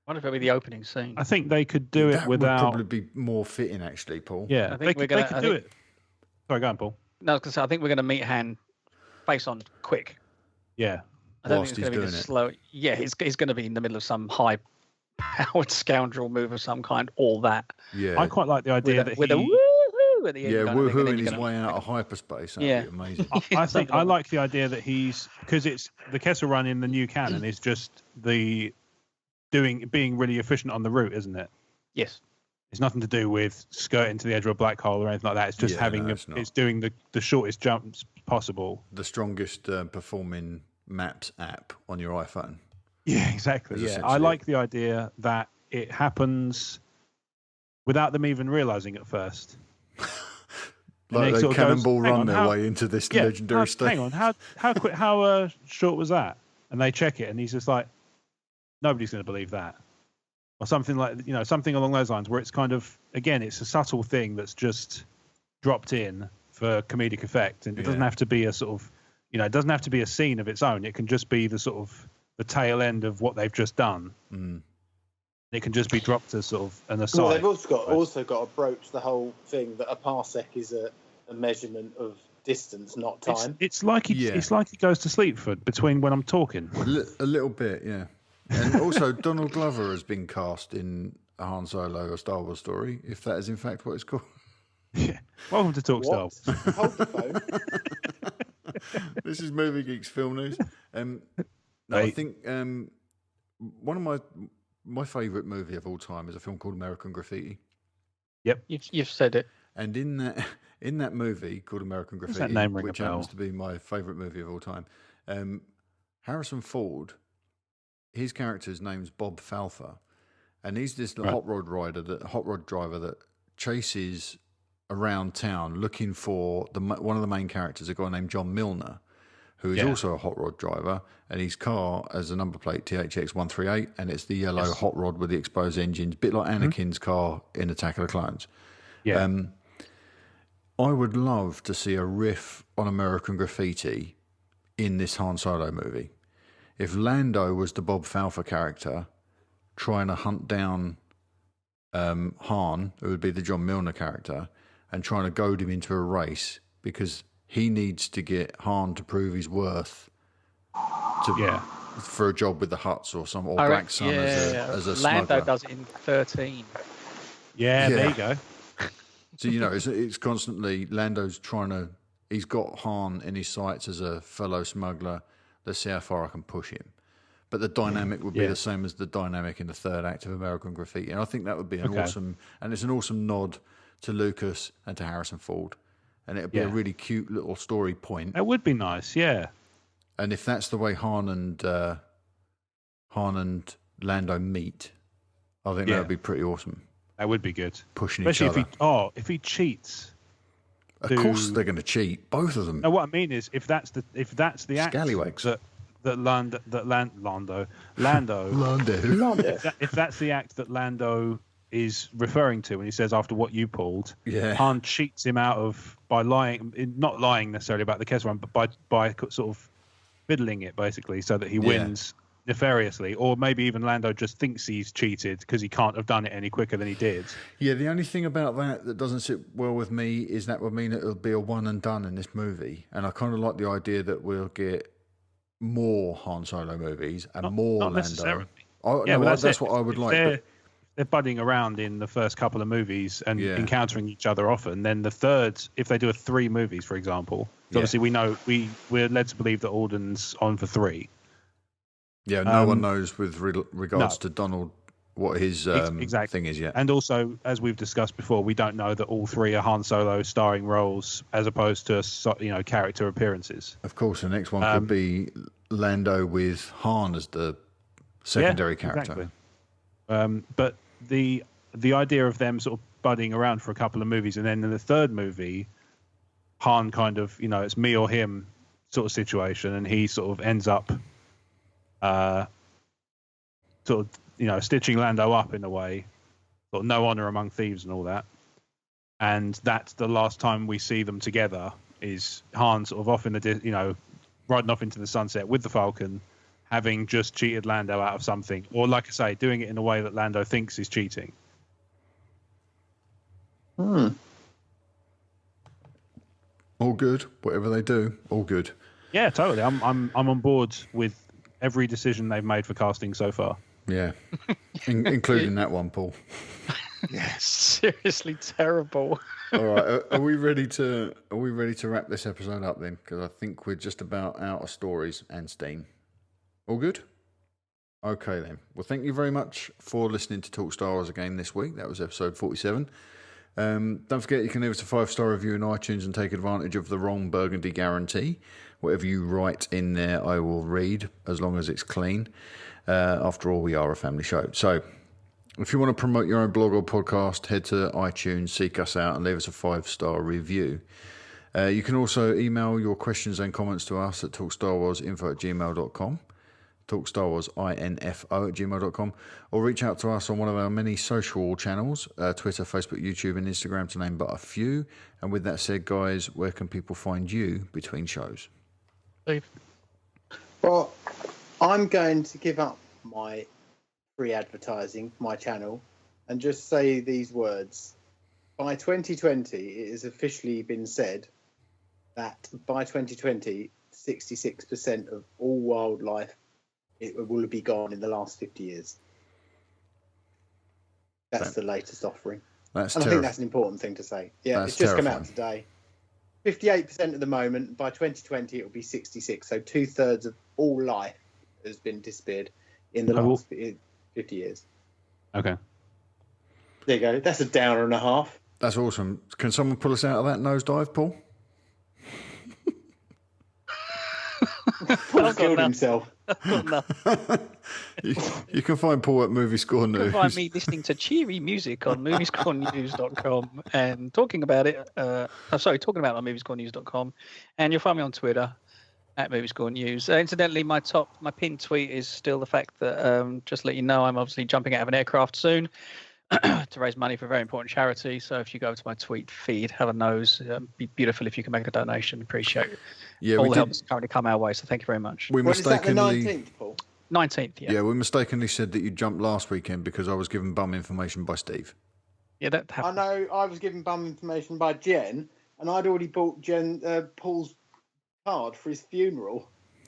I wonder if it'll be the opening scene. I think they could do it without. Would probably be more fitting, actually, Paul. Yeah, I think they could do it. Sorry, go on, Paul. No, I was going to say, I think we're going to meet Han face on quick. Yeah. I don't Whilst think it's going to be he's this slow. Yeah, he's going to be in the middle of some high-powered scoundrel move of some kind. All that. Yeah. I quite like the idea with a woohoo at the end. Yeah, kind of thing, and then woohooing you're his gonna- way out of hyperspace. That'd Yeah. be amazing. I think I like the idea that he's because it's the Kessel Run in the new canon is just being really efficient on the route, isn't it? Yes. It's nothing to do with skirting to the edge of a black hole or anything like that. It's just it's doing the shortest jumps possible. The strongest performing maps app on your iPhone. Yeah, exactly. Yeah, I like the idea that it happens without them even realizing it first. Like they cannonball run their way into this legendary state. Hang on, how short was that? And they check it, and he's just like, nobody's going to believe that, or something like something along those lines, where it's kind of it's a subtle thing that's just dropped in for comedic effect, and it doesn't have to be a sort of it doesn't have to be a scene of its own. It can just be the sort of the tail end of what they've just done. Mm. It can just be dropped as sort of an aside. Well, they've also got to broach the whole thing that a parsec is a measurement of distance, not time. It's like he goes to sleep for between when I'm talking. A little bit, yeah. And also, Donald Glover has been cast in a Han Solo, a Star Wars story, if that is in fact what it's called. Yeah. Welcome to Talk Star Wars. Hold the phone. This is Movie Geeks Film News. I think one of my favourite movie of all time is a film called American Graffiti. Yep, you've said it. And in that movie called American Graffiti, that name ring which a bell? happens to be my favourite movie of all time, Harrison Ford, his character's name's Bob Falfa, and he's this hot rod driver that chases around town looking for one of the main characters, a guy named John Milner, who is also a hot rod driver, and his car has a number plate THX 138, and it's the yellow hot rod with the exposed engines, a bit like Anakin's car in Attack of the Clones. Yeah. I would love to see a riff on American Graffiti in this Han Solo movie. If Lando was the Bob Falfa character trying to hunt down Han, who would be the John Milner character, and trying to goad him into a race because he needs to get Han to prove his worth for a job with the Hutts or Black Sun as a Lando smuggler. does it in 13. Yeah, there you go. So, it's constantly Lando's he's got Han in his sights as a fellow smuggler. Let's see how far I can push him. But the dynamic would be the same as the dynamic in the third act of American Graffiti. And I think that would be it's an awesome nod to Lucas and to Harrison Ford. And it would be a really cute little story point. That would be nice, yeah. And if that's the way Han and Lando meet, I think that would be pretty awesome. That would be good. Pushing especially each other. If he cheats. Of course they're going to cheat, both of them. No, what I mean is if that's the act Scallywags. that Lando if that's the act that Lando is referring to when he says after what you pulled, Han cheats him out of by not lying necessarily about the Kessel Run, but by sort of fiddling it basically so that he wins nefariously, or maybe even Lando just thinks he's cheated because he can't have done it any quicker than he did. Yeah, the only thing about that doesn't sit well with me is that would mean it'll be a one and done in this movie, and I kind of like the idea that we'll get more Han Solo movies and more not Lando. Necessarily. That's what I would like. They're budding around in the first couple of movies and encountering each other often. Then the third, if they do 3 movies, for example, obviously we're led to believe that Alden's on for 3. Yeah, no one knows with regards to Donald what his thing is yet. And also, as we've discussed before, we don't know that all 3 are Han Solo starring roles as opposed to character appearances. Of course, the next one could be Lando with Han as the secondary character. Exactly. But the idea of them sort of budding around for a couple of movies, and then in the third movie, Han kind of it's me or him sort of situation, and he sort of ends up stitching Lando up in a way, sort of no honor among thieves and all that. And that's the last time we see them together. Is Han sort of off in the riding off into the sunset with the Falcon, having just cheated Lando out of something, or like I say, doing it in a way that Lando thinks is cheating. All good. Whatever they do, all good. Yeah, totally. I'm on board with every decision they've made for casting so far. Yeah, including that one, Paul. Yeah, seriously terrible. All right, are we ready to wrap this episode up then? Because I think we're just about out of stories and steam. All good? Okay then. Well, thank you very much for listening to Talk Star Wars again this week. That was episode 47. Don't forget you can leave us a 5-star review in iTunes and take advantage of the Wrong Burgundy guarantee. Whatever you write in there, I will read as long as it's clean. After all, we are a family show. So if you want to promote your own blog or podcast, head to iTunes, seek us out, and leave us a 5-star review. You can also email your questions and comments to us at talkstarwarsinfo@gmail.com, talkstarwarsinfo@gmail.com, or reach out to us on one of our many social channels, Twitter, Facebook, YouTube, and Instagram, to name but a few. And with that said, guys, where can people find you between shows? Steve. Well, I'm going to give up my free advertising, my channel, and just say these words. By 2020, it has officially been said that by 2020, 66% of all wildlife will be gone in the last 50 years. That's the latest offering. I think that's an important thing to say. Yeah, That's it's just terrifying. come out today. 58% at the moment. By 2020, it will be 66. So 2/3 of all life has been disappeared in the last 50 years. Okay. There you go. That's a downer and a half. That's awesome. Can someone pull us out of that nosedive, Paul? Paul's killed himself. You can find Paul at Movie Score You News. can find me listening to cheery music on moviescorenews.com and talking about it. Talking about it on moviescorenews.com, and you'll find me on Twitter at moviescorenews. Incidentally, my pinned tweet is still the fact that just to let you know, I'm obviously jumping out of an aircraft soon to raise money for a very important charity. So if you go to my tweet feed, have a nose. It'd be beautiful if you can make a donation. Appreciate it. Yeah, all the help that's currently come our way. So thank you very much. We What is that, the mistakenly 19th, Paul? 19th, yeah. Yeah, we mistakenly said that you jumped last weekend because I was given bum information by Steve. Yeah, that I happened. know I was given bum information by Jen, and I'd already bought Paul's card for his funeral.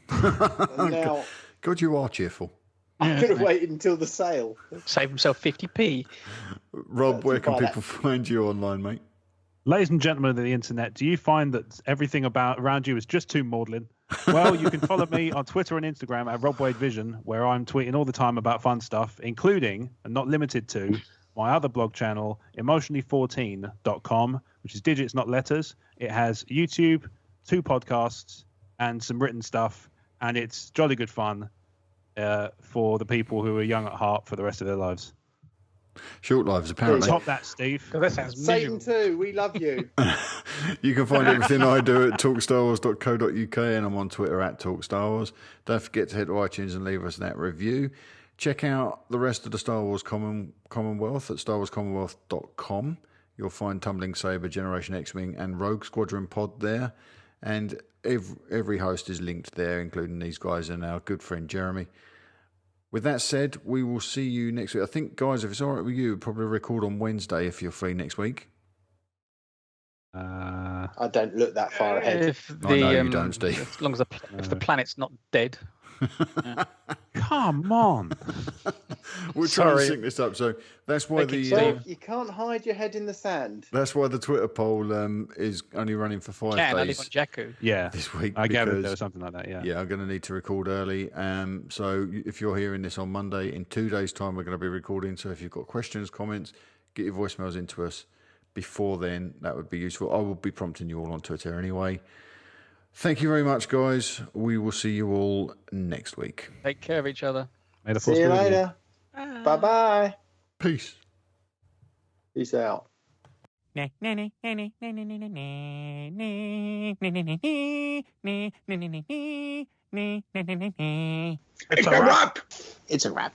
And now God, you are cheerful. I'm going to wait until the sale. Save himself 50p. Rob, where can buy that. people find you online, mate? Ladies and gentlemen of the internet, do you find that everything around you is just too maudlin? Well, you can follow me on Twitter and Instagram at RobWadeVision, where I'm tweeting all the time about fun stuff, including, and not limited to, my other blog channel, emotionally14.com, which is digits, not letters. It has YouTube, 2 podcasts, and some written stuff, and it's jolly good fun for the people who are young at heart for the rest of their lives. Short lives, apparently. Top that, Steve. That sounds Satan miserable. too, we love you. You can find everything I do at talkstarwars.co.uk, and I'm on Twitter at talkstarwars. Don't forget to head to iTunes and leave us that review. Check out the rest of the Star Wars Commonwealth at starwarscommonwealth.com. You'll find Tumbling Saber, Generation X-Wing, and Rogue Squadron pod there. And every host is linked there, including these guys and our good friend Jeremy. With that said, we will see you next week. I think, guys, if it's all right with you, we'll probably record on Wednesday if you're free next week. I don't look that far ahead. If I know you don't, Steve. As long as if the planet's not dead. Come on. We're trying to Sorry. sync this up. So that's why Thank you, Well, you can't hide your head in the sand. that's why the Twitter poll is only running for 5 I live days on Jakku. Yeah. this week. I gathered there because- was something like that, yeah. Yeah, I'm going to need to record early. So if you're hearing this on Monday, in 2 days' time, we're going to be recording. So if you've got questions, comments, get your voicemails into us before then. That would be useful. I will be prompting you all on Twitter anyway. Thank you very much, guys. We will see you all next week. Take care of each other. May the force See you be with later. Bye-bye. Peace. Peace out. It's a wrap. It's a wrap.